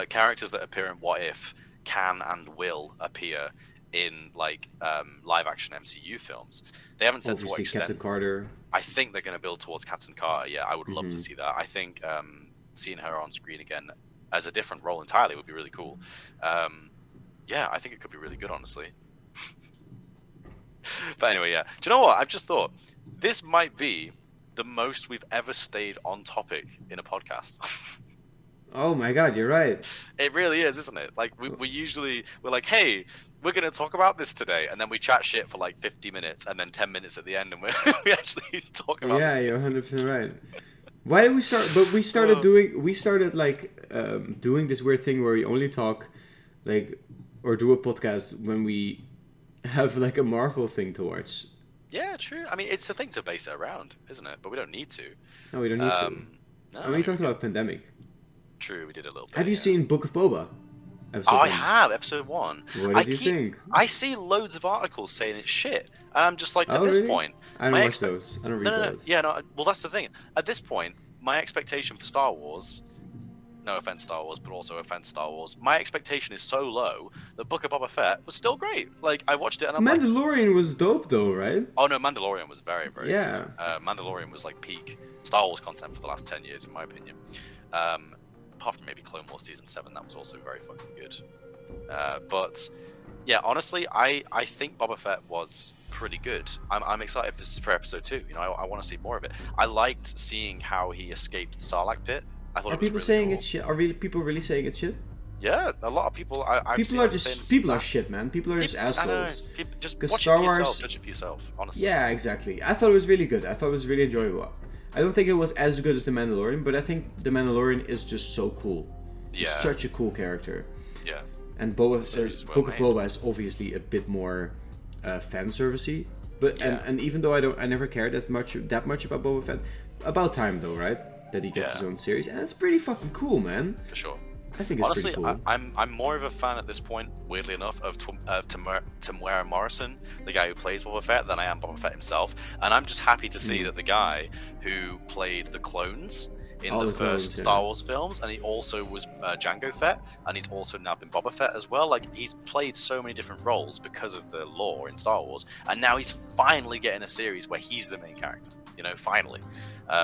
characters that appear in What If can and will appear in like live action MCU films. They haven't said Obviously, to what extent. Captain Carter. I think they're going to build towards Captain Carter. Yeah, I would love to see that. I think seeing her on screen again as a different role entirely would be really cool. Yeah, I think it could be really good, honestly. But anyway, yeah. Do you know what? I've just thought this might be the most we've ever stayed on topic in a podcast. Oh my god, you're right. It really is, isn't it? Like we're like, hey, we're gonna talk about this today, and then we chat shit for like 50 minutes, and then 10 minutes at the end, and we actually talk about. Yeah, you're 100% right. Why did we start? But we started doing this weird thing where we only talk, like, or do a podcast when we have like a Marvel thing to watch. Yeah, true. I mean, it's a thing to base it around, isn't it? But we don't need to. No, we don't need to. No, I mean, we talked about Pandemic. True, we did a little bit. Have you seen Book of Boba? I have, episode 1. What did you think? I see loads of articles saying it's shit. And I'm just like, at this point... I don't watch those. I don't read those. Yeah, no, well, that's the thing. At this point, my expectation for Star Wars... No offense, Star Wars, but also offense, Star Wars. My expectation is so low that Book of Boba Fett was still great. Like, I watched it and I'm Mandalorian was dope, though, right? Oh, no, Mandalorian was very, very good. Mandalorian was, like, peak Star Wars content for the last 10 years, in my opinion. Apart from maybe Clone Wars Season 7, that was also very fucking good. But, yeah, honestly, I think Boba Fett was pretty good. I'm excited for episode 2. You know, I want to see more of it. I liked seeing how he escaped the Sarlacc pit. I thought Are people really saying cool. it's shit? Are people really saying it's shit? Yeah, a lot of people. People are shit, man. People are just assholes. Just watch Star Wars, it for yourself, judge it for yourself, honestly. Yeah, exactly. I thought it was really good. I thought it was really enjoyable. I don't think it was as good as The Mandalorian, but I think The Mandalorian is just so cool. Yeah. He's such a cool character. Yeah. And Book of Boba is obviously a bit more fan servicey. But and even though I never cared that much about Boba Fett, about time though, right? That he gets his own series, and it's pretty fucking cool, man. For sure. I think it's honestly pretty cool. I'm more of a fan at this point, weirdly enough, of Temuera Morrison, the guy who plays Boba Fett, than I am Boba Fett himself. And I'm just happy to see that the guy who played the clones in the first Star Wars films, and he also was Jango Fett, and he's also now been Boba Fett as well. Like, he's played so many different roles because of the lore in Star Wars, and now he's finally getting a series where he's the main character. You know, finally.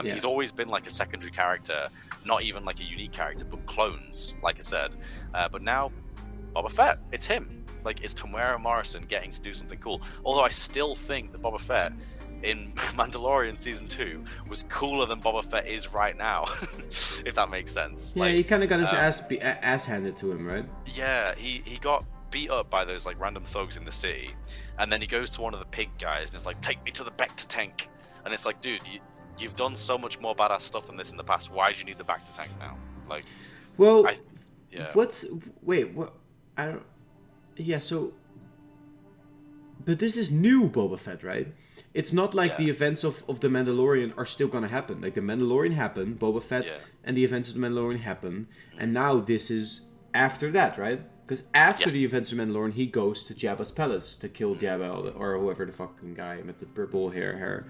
He's always been like a secondary character, not even like a unique character, but clones, like I said. But now, Boba Fett, it's him. Like, it's Temuera Morrison getting to do something cool. Although I still think that Boba Fett in Mandalorian Season 2 was cooler than Boba Fett is right now, if that makes sense. Yeah, like, he kind of got his ass handed to him, right? Yeah, he got beat up by those like random thugs in the city, and then he goes to one of the pig guys and it's like, take me to the Bacta tank. And it's like, dude, you've done so much more badass stuff than this in the past. Why do you need the Bacta tank now? Like, well, yeah. What? I don't. Yeah, so. But this is new Boba Fett, right? It's not like the events of The Mandalorian are still gonna happen. Like, The Mandalorian happened, Boba Fett and the events of The Mandalorian happen, and now this is after that, right? Because after the events of Mandalorian, he goes to Jabba's palace to kill Jabba or whoever the fucking guy with the purple hair.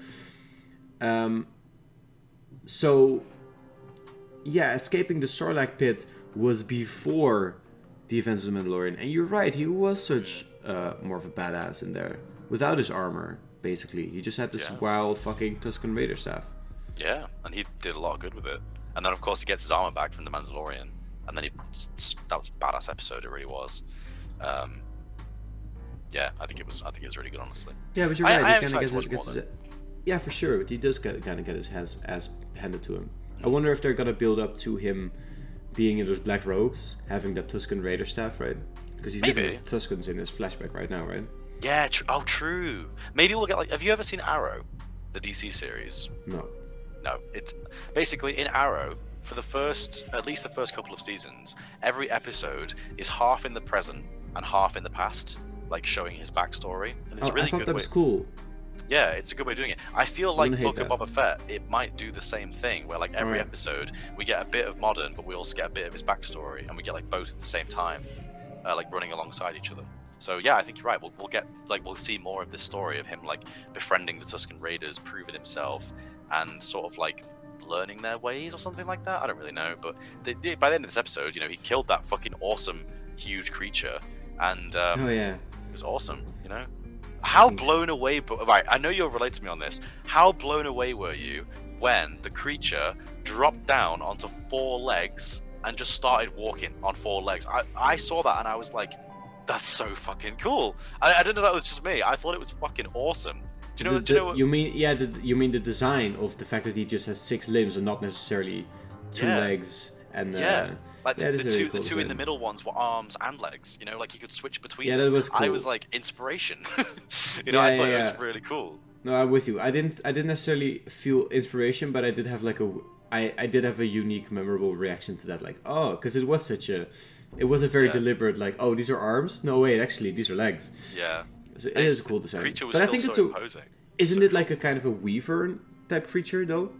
So, yeah, escaping the Sarlacc pit was before the events of the Mandalorian. And you're right, he was such more of a badass in there. Without his armor, basically. He just had this wild fucking Tusken Raider staff. Yeah, and he did a lot of good with it. And then, of course, he gets his armor back from the Mandalorian. And then that was a badass episode, it really was. Yeah, I think it was really good, honestly. Yeah, but you're right. Yeah, for sure. He does kind of get his ass handed to him. I wonder if they're gonna build up to him being in those black robes, having that Tusken Raider staff, right? Because he's living with Tuskens in his flashback right now, right? Yeah. True. Maybe we'll get like. Have you ever seen Arrow, the DC series? No. No. It's basically in Arrow. for at least the first couple of seasons, every episode is half in the present and half in the past, like showing his backstory, and it's a really I thought good that way. was cool. Yeah, it's a good way of doing it. I feel like Book of that. Boba Fett, it might do the same thing, where like every Right. episode we get a bit of modern, but we also get a bit of his backstory, and we get like both at the same time, like running alongside each other. So yeah, I think you're right. We'll see more of this story of him like befriending the Tusken Raiders, proving himself, and sort of like learning their ways or something like that. I don't really know, but by the end of this episode, you know, he killed that fucking awesome huge creature, and it was awesome. You know, how blown away? Right, I know you'll relate to me on this. How blown away were you when the creature dropped down onto 4 legs and just started walking on 4 legs? I saw that and I was like, that's so fucking cool. I didn't know that was just me. I thought it was fucking awesome. Do you know what? You mean the design of the fact that he just has 6 limbs and not necessarily 2 legs and like the cool two in the middle ones were arms and legs. You know, like he could switch between. Yeah, them. that was cool. I was like inspiration. You know, I thought it was really cool. No, I'm with you. I didn't necessarily feel inspiration, but I did have like I did have a unique, memorable reaction to that. Like, oh, because it was a very deliberate, like, oh, these are arms? No, wait, actually, these are legs. Yeah. So it is a cool design. Creature was but I still think so it's imposing. Isn't it like a kind of a Weaver type creature, though?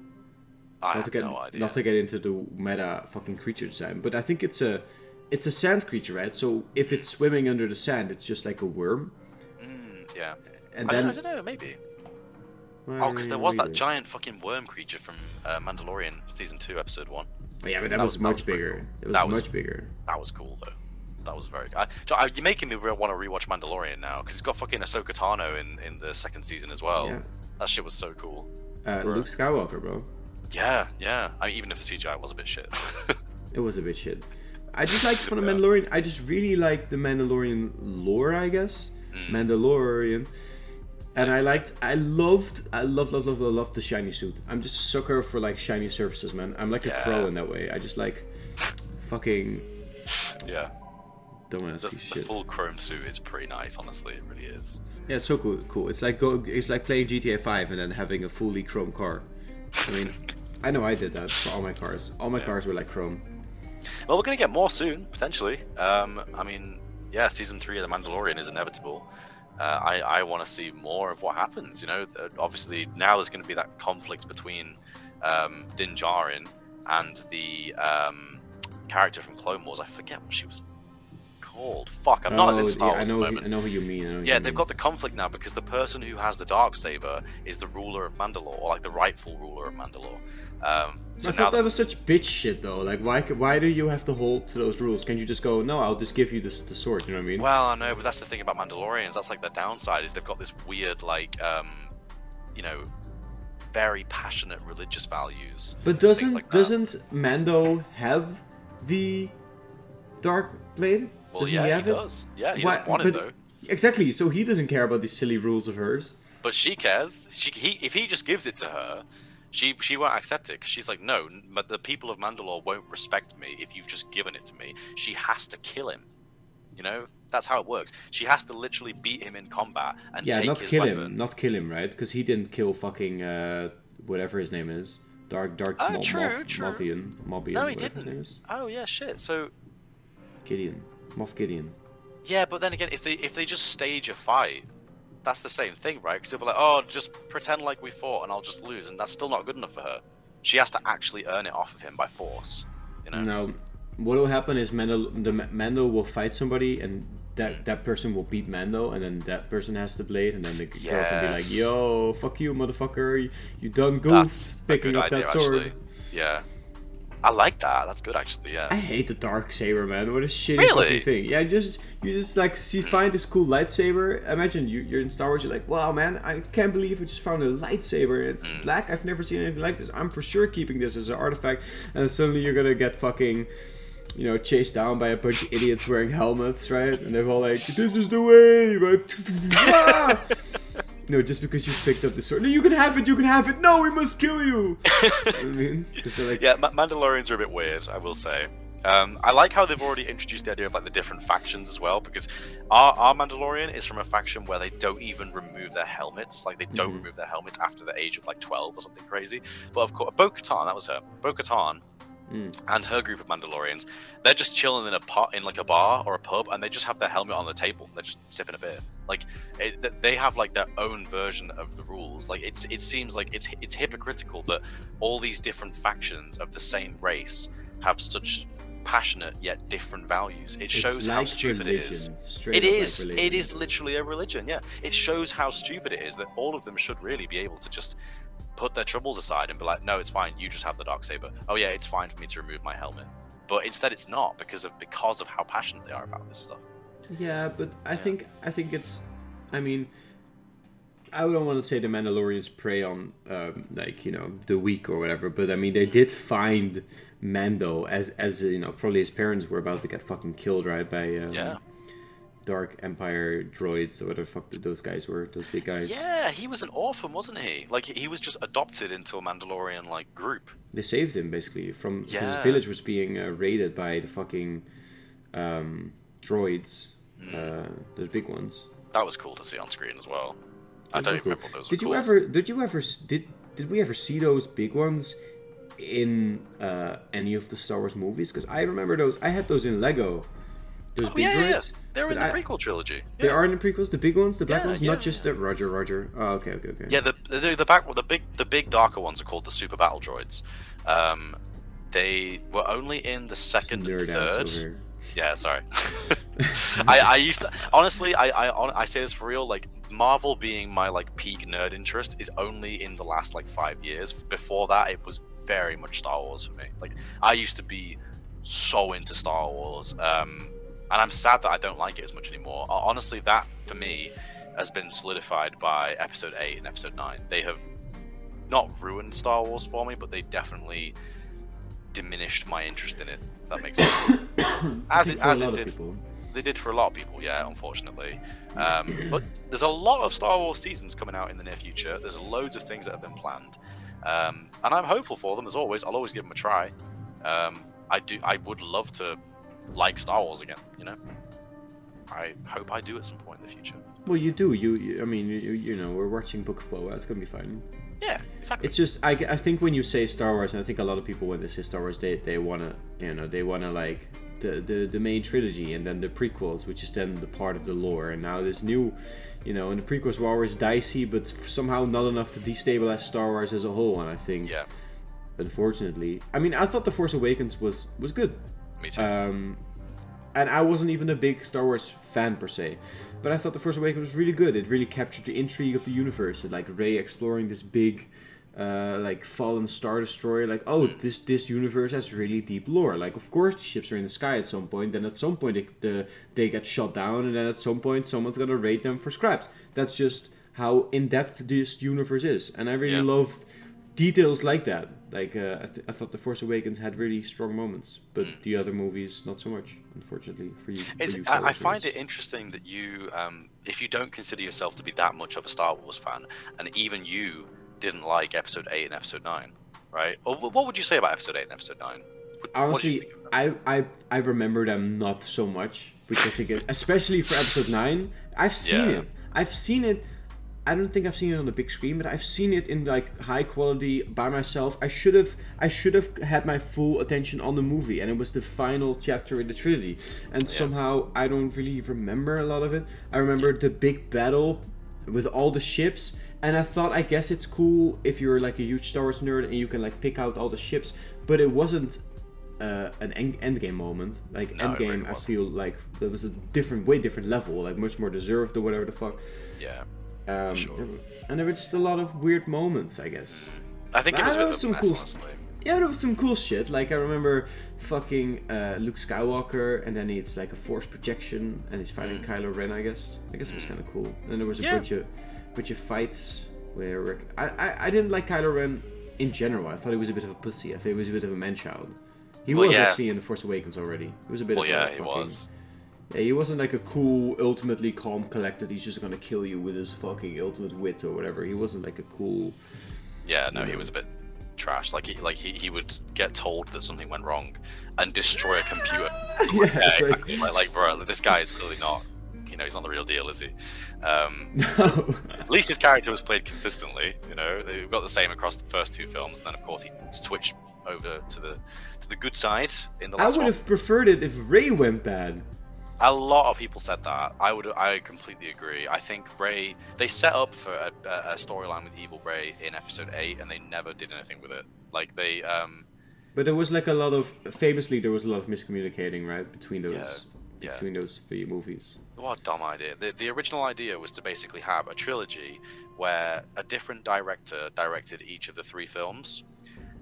I have no idea. Not to get into the meta fucking creature design, but I think it's a sand creature, right? So if it's swimming under the sand, it's just like a worm. Yeah. And then I don't know, maybe. Oh, because there was that giant fucking worm creature from Mandalorian season 2, episode 1. Oh, yeah, but that was much bigger. It was much bigger. That was cool though. That was very. You're making me want to rewatch Mandalorian now because it's got fucking Ahsoka Tano in the 2nd season as well. Yeah. That shit was so cool. Luke Skywalker, bro. Yeah. I mean, even if the CGI was a bit shit. It was a bit shit. I just liked from the Mandalorian. I just really liked the Mandalorian lore, I guess. Mandalorian. And I loved the shiny suit. I'm just a sucker for like shiny surfaces, man. I'm like a pro in that way. I just like fucking dumbass piece of shit. The full chrome suit is pretty nice, honestly. It really is. Yeah, it's so cool. It's like playing GTA 5 and then having a fully chrome car. I mean, I know I did that for all my cars. All my cars were like chrome. Well, we're gonna get more soon, potentially. I mean, yeah, season 3 of The Mandalorian is inevitable. I want to see more of what happens. You know, obviously now there's going to be that conflict between Din Djarin and the character from Clone Wars. I forget what she was called. Fuck, I'm not as in Star Wars at the moment. I know who you mean. They've got the conflict now because the person who has the Darksaber is the ruler of Mandalore, or like the rightful ruler of Mandalore. So I thought that was such bitch shit though. Like, why do you have to hold to those rules? Can't you just go, no, I'll just give you the sword? You know what I mean? Well, I know, but that's the thing about Mandalorians. That's like the downside is they've got this weird, like, you know, very passionate religious values. But doesn't Mando have the dark blade? Well, he does. Yeah, he doesn't want it though. Exactly. So he doesn't care about these silly rules of hers. But she cares. If he just gives it to her, she won't accept it. Cause she's like, no, but the people of Mandalore won't respect me if you've just given it to me. She has to kill him. You know, that's how it works. She has to literally beat him in combat and take his weapon. Not kill him, right? Because he didn't kill fucking whatever his name is. True. Mothian. No, he didn't. Oh yeah, shit. So Gideon. Moff Gideon. Yeah, but then again, if they just stage a fight, that's the same thing, right? Because they'll be like, oh, just pretend like we fought and I'll just lose, and that's still not good enough for her. She has to actually earn it off of him by force, you know? No, what will happen is Mando will fight somebody, and that person will beat Mando, and then that person has the blade, and then the girl can be like, yo, fuck you, motherfucker, you done goof picking up that sword. Actually. Yeah. I like that. That's good, actually. Yeah. I hate the Darksaber, man. What a shitty fucking thing. Yeah, you just like you find this cool lightsaber. Imagine you're in Star Wars. You're like, wow, man, I can't believe I just found a lightsaber. It's black. I've never seen anything like this. I'm for sure keeping this as an artifact. And then suddenly you're gonna get fucking, you know, chased down by a bunch of idiots wearing helmets, right? And they're all like, this is the way, right? No, just because you picked up the sword. No, you can have it. No, we must kill you. I mean, like... Yeah, Mandalorians are a bit weird, I will say. I like how they've already introduced the idea of like the different factions as well, because our Mandalorian is from a faction where they don't even remove their helmets. Like, they don't remove their helmets after the age of like 12 or something crazy. But of course, Bo-Katan, that was her. Bo-Katan and her group of Mandalorians, they're just chilling in like a bar or a pub, and they just have their helmet on the table. They're just sipping a beer. Like they have like their own version of the rules. Like it seems like it's hypocritical that all these different factions of the same race have such passionate yet different values. It shows how stupid it is. It is. It is literally a religion. Yeah. It shows how stupid it is that all of them should really be able to just put their troubles aside and be like, no, it's fine, you just have the Darksaber. Oh yeah, it's fine for me to remove my helmet. But instead it's not, because of how passionate they are about this stuff. Yeah, but I think it's, I mean, I don't want to say the Mandalorians prey on the weak or whatever, but I mean they did find Mando as probably his parents were about to get fucking killed, right, by Dark Empire droids or whatever the fuck those guys were, those big guys. Yeah, he was an orphan, wasn't he? Like, he was just adopted into a Mandalorian, like, group. They saved him, basically, from... Because his village was being raided by the fucking droids. Those big ones. That was cool to see on screen as well. I don't even remember what those were called. Did we ever see those big ones in any of the Star Wars movies? Because I remember those... I had those in Lego. Those big droids. Yeah. They were in the prequel trilogy. They are in the prequels, the big ones, the black ones, not just the Roger. Oh, okay. Yeah, the big darker ones are called the Super Battle Droids. They were only in the second and third. Yeah, sorry. I used to honestly, I say this for real. Like, Marvel being my like peak nerd interest is only in the last like 5 years. Before that, it was very much Star Wars for me. Like, I used to be so into Star Wars. And I'm sad that I don't like it as much anymore. Honestly, that, for me, has been solidified by Episode 8 and Episode 9. They have not ruined Star Wars for me, but they definitely diminished my interest in it. That makes sense. as it did. They did for a lot of people, yeah, unfortunately. But there's a lot of Star Wars seasons coming out in the near future. There's loads of things that have been planned. And I'm hopeful for them, as always. I'll always give them a try. I would love to like Star Wars again, you know. I hope I do at some point in the future. Well, you do. You know, we're watching Book of Boba. It's gonna be fine. Yeah, exactly. It's just I think when you say Star Wars, and I think a lot of people when they say Star Wars, they wanna like the main trilogy and then the prequels, which is then the part of the lore. And now this new, and the prequels were always dicey, but somehow not enough to destabilize Star Wars as a whole. And I think, unfortunately, I mean, I thought The Force Awakens was good. Me too. And I wasn't even a big Star Wars fan per se, but I thought The Force Awakens was really good. It really captured the intrigue of the universe, and like Rey exploring this big, like fallen Star Destroyer. Like, this universe has really deep lore. Like, of course, the ships are in the sky at some point. Then at some point they get shot down, and then at some point someone's gonna raid them for scraps. That's just how in depth this universe is, and I really loved details like that. Like, I thought The Force Awakens had really strong moments, but the other movies not so much, unfortunately, for you. I find it interesting that you, if you don't consider yourself to be that much of a Star Wars fan, and even you didn't like Episode 8 and Episode 9, right? Or what would you say about Episode 8 and Episode 9? Honestly, I remember them not so much, which I think, especially for Episode 9, I've seen it. I don't think I've seen it on the big screen, but I've seen it in like high quality by myself. I should have had my full attention on the movie, and it was the final chapter in the trilogy. And somehow I don't really remember a lot of it. I remember the big battle with all the ships, and I thought, I guess it's cool if you're like a huge Star Wars nerd and you can like pick out all the ships, but it wasn't an endgame moment. Like, no, Endgame, really I feel like there was a way different level, like much more deserved or whatever the fuck. Yeah. Sure. And there were just a lot of weird moments, I guess. I think it was a bit of a mess, honestly. Yeah, there was some cool shit. Like, I remember fucking Luke Skywalker, and then it's like a force projection, and he's fighting Kylo Ren, I guess. I guess it was kind of cool. And then there was a bunch of fights where I didn't like Kylo Ren in general. I thought he was a bit of a pussy. I thought he was a bit of a man-child. He was actually in The Force Awakens already. He was a bit of a he was. Yeah, he wasn't like a cool, ultimately calm, collected, he's just gonna kill you with his fucking ultimate wit or whatever. He wasn't like a cool... Yeah, no, he was a bit trash. Like he would get told that something went wrong and destroy a computer. Like, bro, this guy is clearly not, he's not the real deal, is he? So, at least his character was played consistently, They've got the same across the first two films, and then of course he switched over to the good side in the I last would one. have preferred it if Rey went bad. A lot of people said that. I completely agree. I think Rey, they set up for a storyline with Evil Rey in episode 8, and they never did anything with it. Like they But there was like a lot of famously there was a lot of miscommunicating, right, between those Yeah. between those 3 movies. What a dumb idea. The original idea was to basically have a trilogy where a different director directed each of the 3 films,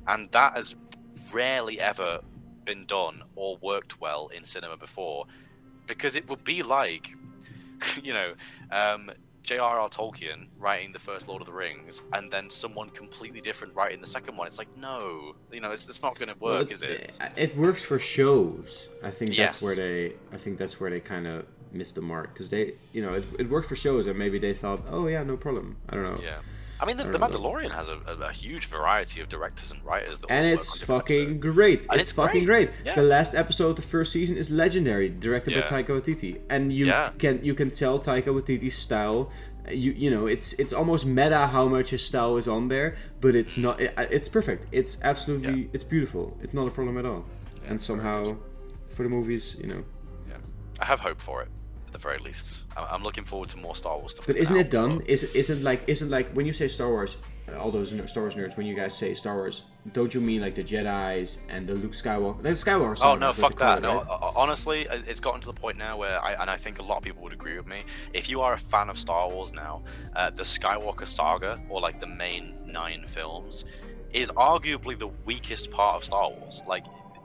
and that has rarely ever been done or worked well in cinema before, because it would be like, you know, J.R.R. Tolkien writing the first Lord of the Rings and then someone completely different writing the second one. It's like, no, you know, it's not going to work, is it? It works for shows. I think Yes. that's where they kind of missed the mark, because they, you know, it worked for shows, and maybe they thought, oh yeah, no problem. I don't know. Yeah. I mean, the Mandalorian has a huge variety of directors and writers that all And work it's on different fucking episodes. great. And It's fucking great. Yeah. The last episode of the first season is legendary, directed by Yeah. Taika Waititi, and you can tell Taika Waititi's style. You know, it's almost meta how much his style is on there, but it's not. It's perfect. It's absolutely it's beautiful. It's not a problem at all. Yeah, and somehow, for the movies, you know. Yeah, I have hope for it at the very least. I'm looking forward to more Star Wars stuff. But isn't now, it done? but- Isn't like when you say Star Wars, all those Star Wars nerds, when you guys say Star Wars, don't you mean like the Jedis and the Luke Skywalker? The Skywalker. Oh saga no, is what fuck they call that. it, No, right? honestly, it's gotten to the point now where I think a lot of people would agree with me. If you are a fan of Star Wars now, the Skywalker saga, or like the main 9 films, is arguably the weakest part of Star Wars. Like,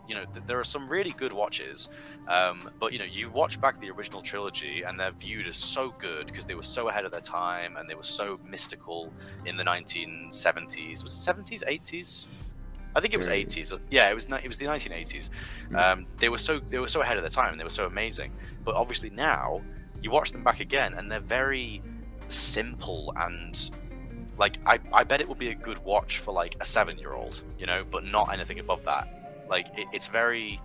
you know, there are some really good watches, but you know, you watch back the original trilogy and they're viewed as so good because they were so ahead of their time and they were so mystical in the 1970s. Was it 70s, 80s? I think it was 80s. Yeah, it was the 1980s. They were so ahead of their time and they were so amazing. But obviously now you watch them back again and they're very simple, and like I bet it would be a good watch for like a 7-year-old, you know, but not anything above that. Like it's very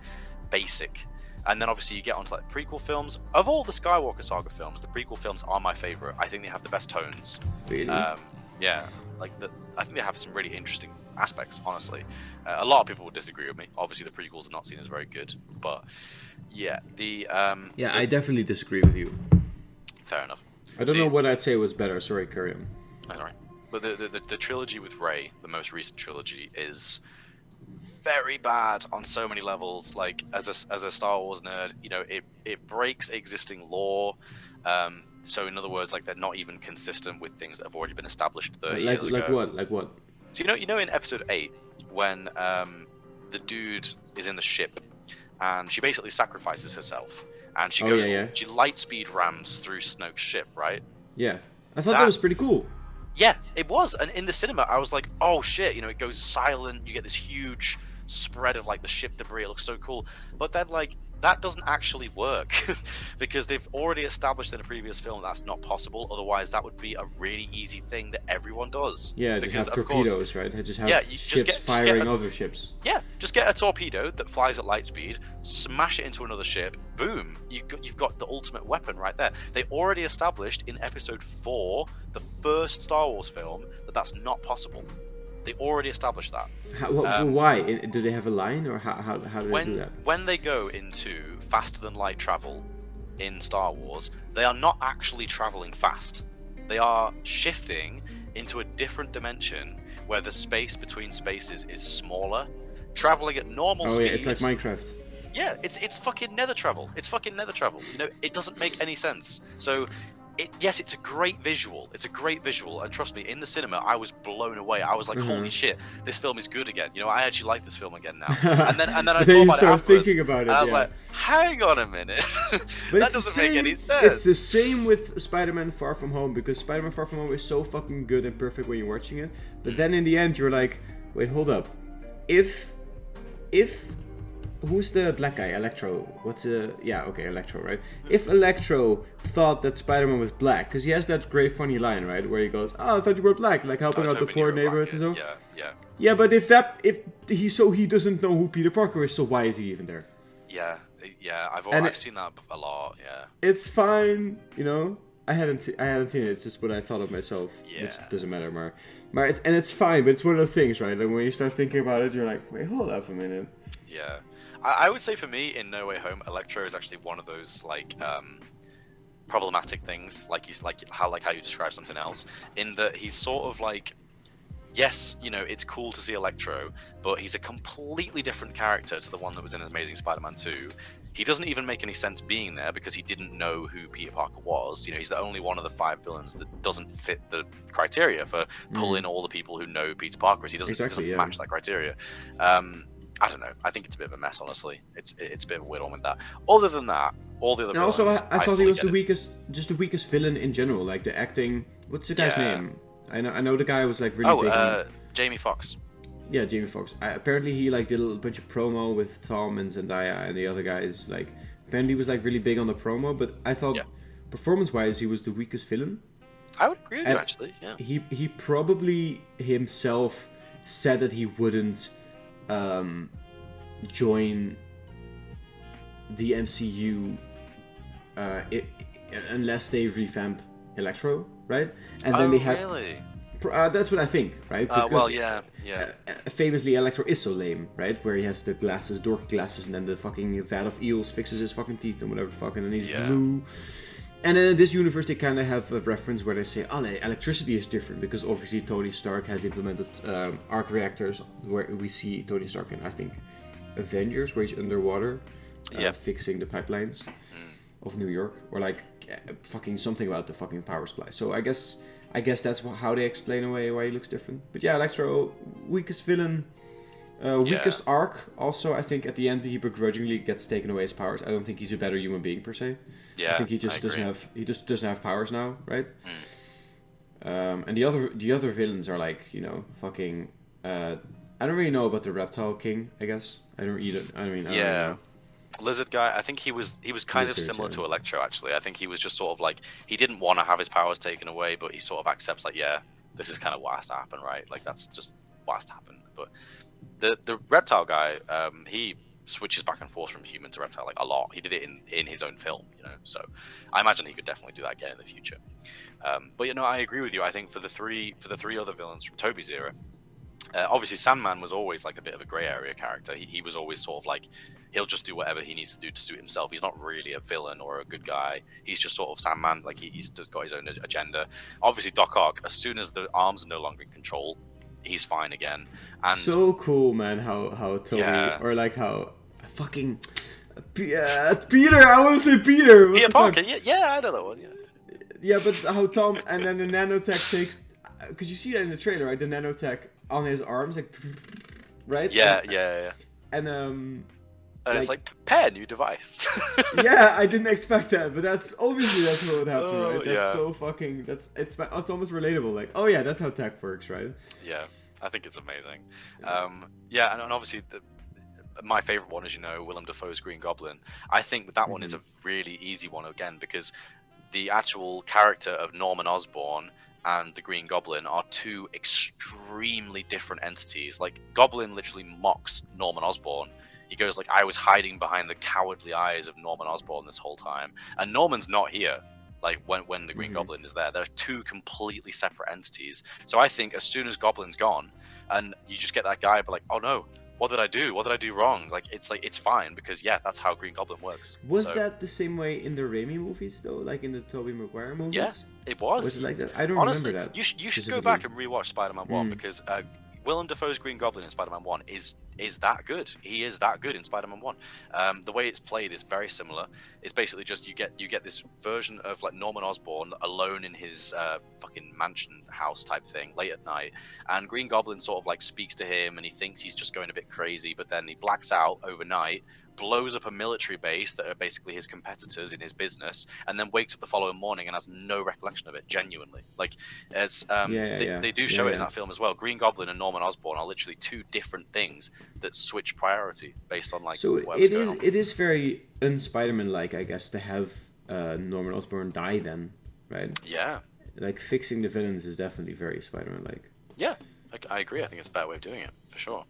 basic. And then obviously you get onto like prequel films. Of all the Skywalker saga films, the prequel films are my favorite. I think they have the best tones. Really? Yeah, like I think they have some really interesting aspects, honestly. A lot of people would disagree with me. Obviously the prequels are not seen as very good, but yeah, I definitely disagree with you. fair enough. I don't know what I'd say was better. Sorry, carry on. All right. But the trilogy with Rey, the most recent trilogy, is very bad on so many levels. Like as a Star Wars nerd, you know, it breaks existing lore. So in other words, like they're not even consistent with things that have already been established 30 years ago. Like what? So you know in episode 8 when the dude is in the ship and she basically sacrifices herself and she she light speed rams through Snoke's ship, right? Yeah, I thought that was pretty cool. Yeah, it was. And in the cinema, I was like, oh shit, you know, it goes silent. You get this huge spread of like the ship debris. It looks so cool. But then like that doesn't actually work because they've already established in a previous film that's not possible. Otherwise, that would be a really easy thing that everyone does. Yeah, because just have torpedoes, right? They just have ships firing other ships. Yeah, just get a torpedo that flies at light speed, smash it into another ship, boom, you've got the ultimate weapon right there. They already established in episode 4, the first Star Wars film, that that's not possible. They already established that. Why? Do they have a line, or how do they do that? When they go into faster than light travel in Star Wars, they are not actually traveling fast. They are shifting into a different dimension where the space between spaces is smaller, traveling at normal speed. Oh yeah, it's like Minecraft. Yeah, it's fucking nether travel. It's fucking nether travel. You know, it doesn't make any sense. So, yes, it's a great visual. It's a great visual, and trust me, in the cinema, I was blown away. I was like, holy shit, this film is good again. You know, I actually like this film again now. And then I thought about it afterwards. Thinking about it. And I was like, hang on a minute, that doesn't make any sense. It's the same with Spider-Man Far From Home, because Spider-Man Far From Home is so fucking good and perfect when you're watching it. But then in the end, you're like, wait, hold up. If who's the black guy? Electro. Electro, right? If Electro thought that Spider-Man was black, because he has that great funny line, right, where he goes, "Oh, I thought you were black," like helping out the poor neighborhoods and so. Yeah. Yeah, but if he doesn't know who Peter Parker is, so why is he even there? Yeah. I've seen that a lot. Yeah. It's fine, you know. I hadn't seen it. It's just what I thought of myself, Yeah. which doesn't matter, Mar. And it's fine, but it's one of those things, right? Like when you start thinking about it, you're like, wait, hold up a minute. Yeah, I would say for me, in No Way Home, Electro is actually one of those like problematic things, like how you describe something else, in that he's sort of like, yes, you know, it's cool to see Electro, but he's a completely different character to the one that was in Amazing Spider-Man 2. He doesn't even make any sense being there because he didn't know who Peter Parker was. You know, he's the only one of the 5 villains that doesn't fit the criteria for pulling all the people who know who Peter Parker is. He doesn't match that criteria. I don't know. I think it's a bit of a mess, honestly. It's a bit of a weird one with that. Other than that, all the other villains, also, I thought he was the weakest weakest villain in general. Like the acting. What's the guy's name? I know the guy was like really big. Jamie Foxx. Yeah, Jamie Foxx. Apparently he like did a bunch of promo with Tom and Zendaya and the other guys. Like apparently he was like really big on the promo, but I thought performance-wise he was the weakest villain. I would agree with you, actually. Yeah. He probably himself said that he wouldn't join the MCU unless they revamp Electro, right? And then they had. Really? That's what I think, right? Because, well, yeah. Famously, Electro is so lame, right? Where he has the glasses, dorky glasses, and then the fucking vat of eels fixes his fucking teeth and whatever fucking, and he's blue. And then in this universe, they kind of have a reference where they say, oh, electricity is different, because obviously Tony Stark has implemented arc reactors, where we see Tony Stark in, I think, Avengers, where he's underwater, fixing the pipelines of New York, or like fucking something about the fucking power supply. So I guess that's how they explain away why he looks different. But yeah, Electro, weakest villain, weakest arc. Also, I think at the end he begrudgingly gets taken away his powers. I don't think he's a better human being per se. Yeah, I think he just doesn't have powers now, right? And the other villains are like, you know, fucking. I don't really know about the Reptile King. I guess I don't either. I don't know. Lizard guy, I think he was kind of similar to Electro, actually. I think he was just sort of like, he didn't want to have his powers taken away, but he sort of accepts like, yeah, this is kind of what has to happen, right? Like that's just what has to happen. But the reptile guy, he switches back and forth from human to reptile like a lot. He did it in his own film, you know, so I imagine he could definitely do that again in the future. But you know, I agree with you. I think for the three other villains from Tobey's era, obviously Sandman was always like a bit of a grey area character. He was always sort of like, he'll just do whatever he needs to do to suit himself. He's not really a villain or a good guy. He's just sort of Sandman, like he's just got his own agenda. Obviously Doc Ock, as soon as the arms are no longer in control, he's fine again. And so cool, man, how Tony, or like how fucking Peter, I want to say Peter. Peter Parker, yeah, I know that one, Yeah, but how Tom, and then the nanotech takes, because you see that in the trailer, right? The nanotech on his arms, like, right? Yeah. And and it's like, prepare new device. Yeah, I didn't expect that, but that's what would happen, right? That's so fucking, it's almost relatable. Like, oh yeah, that's how tech works, right? Yeah, I think it's amazing. And obviously my favorite one, as you know, Willem Dafoe's Green Goblin. I think that one is a really easy one again, because the actual character of Norman Osborn and the Green Goblin are two extremely different entities. Like, Goblin literally mocks Norman Osborn. He goes like, I was hiding behind the cowardly eyes of Norman Osborn this whole time. And Norman's not here, like, when the Green Goblin is there. They're two completely separate entities. So I think as soon as Goblin's gone, and you just get that guy, but like, oh no, what did I do? What did I do wrong? Like, it's fine, because that's how Green Goblin works. Was that the same way in the Raimi movies though? Like in the Tobey Maguire movies? Yeah, it was. Was it like that? I don't Honestly, remember that. You should go back and rewatch Spider-Man 1, because Willem Dafoe's Green Goblin in Spider-Man 1 is that good. He is that good in Spider-Man 1. The way it's played is very similar. It's basically just you get this version of like Norman Osborn alone in his fucking mansion house type thing late at night, and Green Goblin sort of like speaks to him, and he thinks he's just going a bit crazy, but then he blacks out overnight, blows up a military base that are basically his competitors in his business, and then wakes up the following morning and has no recollection of it, genuinely. Like, as they do show it in that film as well. Green Goblin and Norman Osborn are literally two different things that switch priority based on like whatever's going on. It is very un-Spider-Man like, I guess, to have Norman Osborn die then, right? Yeah. Like, fixing the villains is definitely very Spider-Man like. Yeah, I agree. I think it's a better way of doing it, for sure.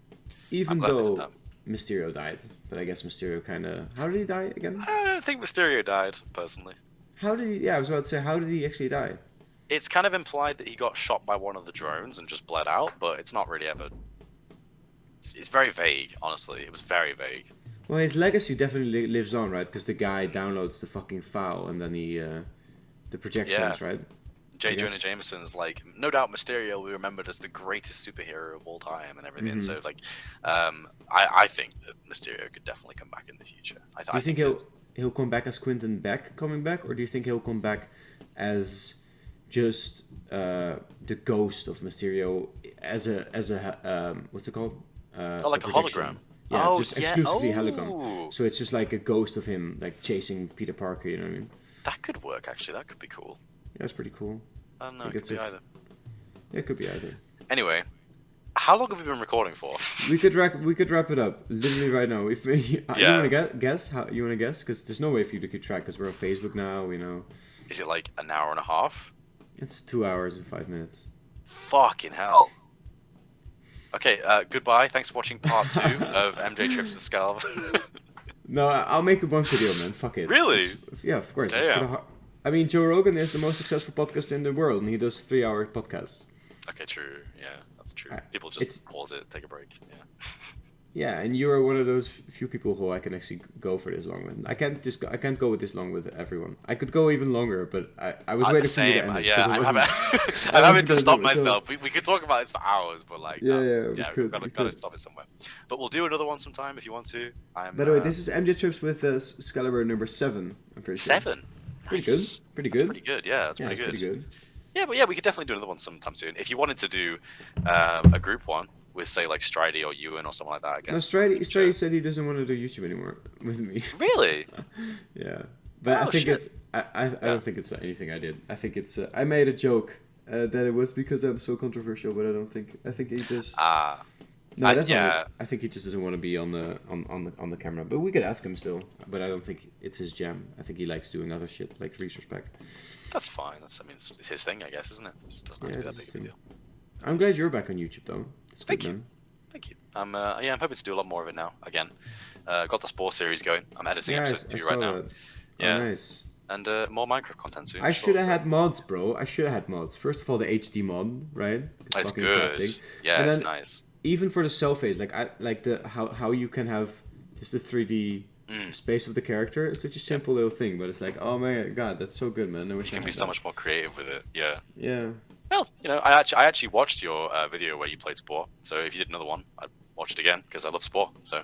Even though Mysterio died, but I guess Mysterio kind of... How did he die again? I don't think Mysterio died, personally. How did he? Yeah, I was about to say, how did he actually die? It's kind of implied that he got shot by one of the drones and just bled out, but it's not really ever. It's very vague, honestly. It was very vague. Well, his legacy definitely lives on, right? Because the guy downloads the fucking file and then he, the projections, right? J. Jonah Jameson's like, no doubt Mysterio will be remembered as the greatest superhero of all time and everything. So like, I think that Mysterio could definitely come back in the future. Do you think he'll come back as Quentin Beck coming back, or do you think he'll come back as just the ghost of Mysterio as a what's it called? Like a hologram. Yeah, just exclusively hologram. So it's just like a ghost of him, like chasing Peter Parker. You know what I mean? That could work, actually. That could be cool. Yeah, it's pretty cool. I don't know. It could be either. Yeah, it could be either. Anyway, how long have we been recording for? We could wrap it up literally right now. If you want to guess, how you want to guess? Because there's no way for you to keep track. Because we're on Facebook now. You know. Is it like an hour and a half? It's 2 hours and 5 minutes. Fucking hell. Okay, goodbye. Thanks for watching part 2 of MJ Trips to Skaliber. No, I'll make one video, man. Fuck it. Really? Yeah, of course. Damn. I mean, Joe Rogan is the most successful podcast in the world, and he does 3-hour podcasts. Okay, true. Yeah, that's true. People just pause it, take a break. Yeah. Yeah, and you are one of those few people who I can actually go for this long with. I can't go with this long with everyone. I could go even longer, but I was waiting for you to end it. Yeah, I'm having to stop myself. We could talk about this for hours, but like, we've got to stop it somewhere. But we'll do another one sometime if you want to. By the way, this is MJ Trips with Skaliber number 7. I'm pretty sure. 7. Pretty Nice. good. Pretty good. That's pretty good. Yeah, that's pretty good. Yeah, but we could definitely do another one sometime soon. If you wanted to do a group one with, say, like Stridey or Ewan or something like that, I guess. No, Stridey said he doesn't want to do YouTube anymore with me. Really? Yeah, but I think it's. I don't think it's anything I did. I think it's. I made a joke that it was because I'm so controversial, but I don't think. I think he just. No, that's not. I think he just doesn't want to be on the camera. But we could ask him still. But I don't think it's his jam. I think he likes doing other shit like Reese Respect. That's fine. It's his thing, I guess, isn't it? It just doesn't have to be that big of a deal. I'm glad you're back on YouTube, though. Thank you. I'm hoping to do a lot more of it now. Again, got the Spore series going. I'm editing episode 2 right now. That. Yeah. Oh, nice. And more Minecraft content soon. I should have had mods, bro. I should have had mods. First of all, the HD mod, right? That's good. Classic. Yeah, it's nice. Even for the cell phase, like I like how you can have just the 3D space of the character. It's such a simple little thing, but it's like, oh my god, that's so good, man. I wish you can be so much more creative with it. Yeah. Yeah. Well, I actually watched your video where you played Spore. So if you did another one, I'd watch it again because I love Spore. So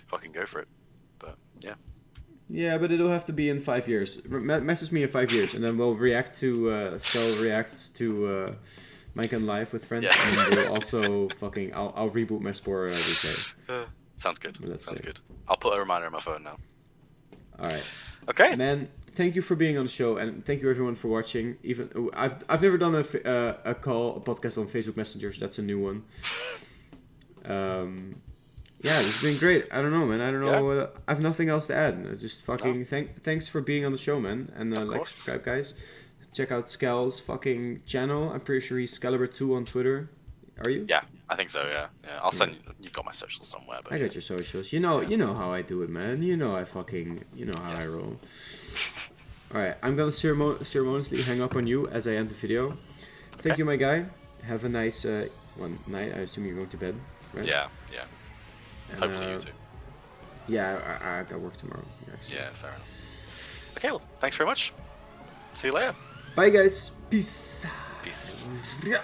fucking go for it. But yeah. Yeah, but it'll have to be in 5 years. Message me in 5 years, and then we'll react to Skull reacts to Mike and Live with friends, and we'll also fucking I'll reboot my Spore every day. Sounds good. Sounds good. I'll put a reminder on my phone now. All right. Okay. Man, thank you for being on the show, and thank you everyone for watching. Even I've never done a podcast on Facebook Messenger, so that's a new one. Yeah, it's been great. I don't know, man. I don't know. I have nothing else to add. Just fucking thanks for being on the show, man. And like, subscribe, guys. Check out Skal's fucking channel. I'm pretty sure he's Skaliber2 on Twitter. Are you? Yeah, I think so. Yeah. I'll send you. You've got my socials somewhere. But I got your socials. You know how I do it, man. You know how I roll. All right, I'm gonna ceremoniously hang up on you as I end the video. Thank you, my guy. Have a nice night. I assume you're going to bed, right? Yeah. And, hopefully you too. Yeah, I got work tomorrow. Yeah, fair enough. Okay, well, thanks very much. See you later. Bye, guys. Peace. Peace. Yeah.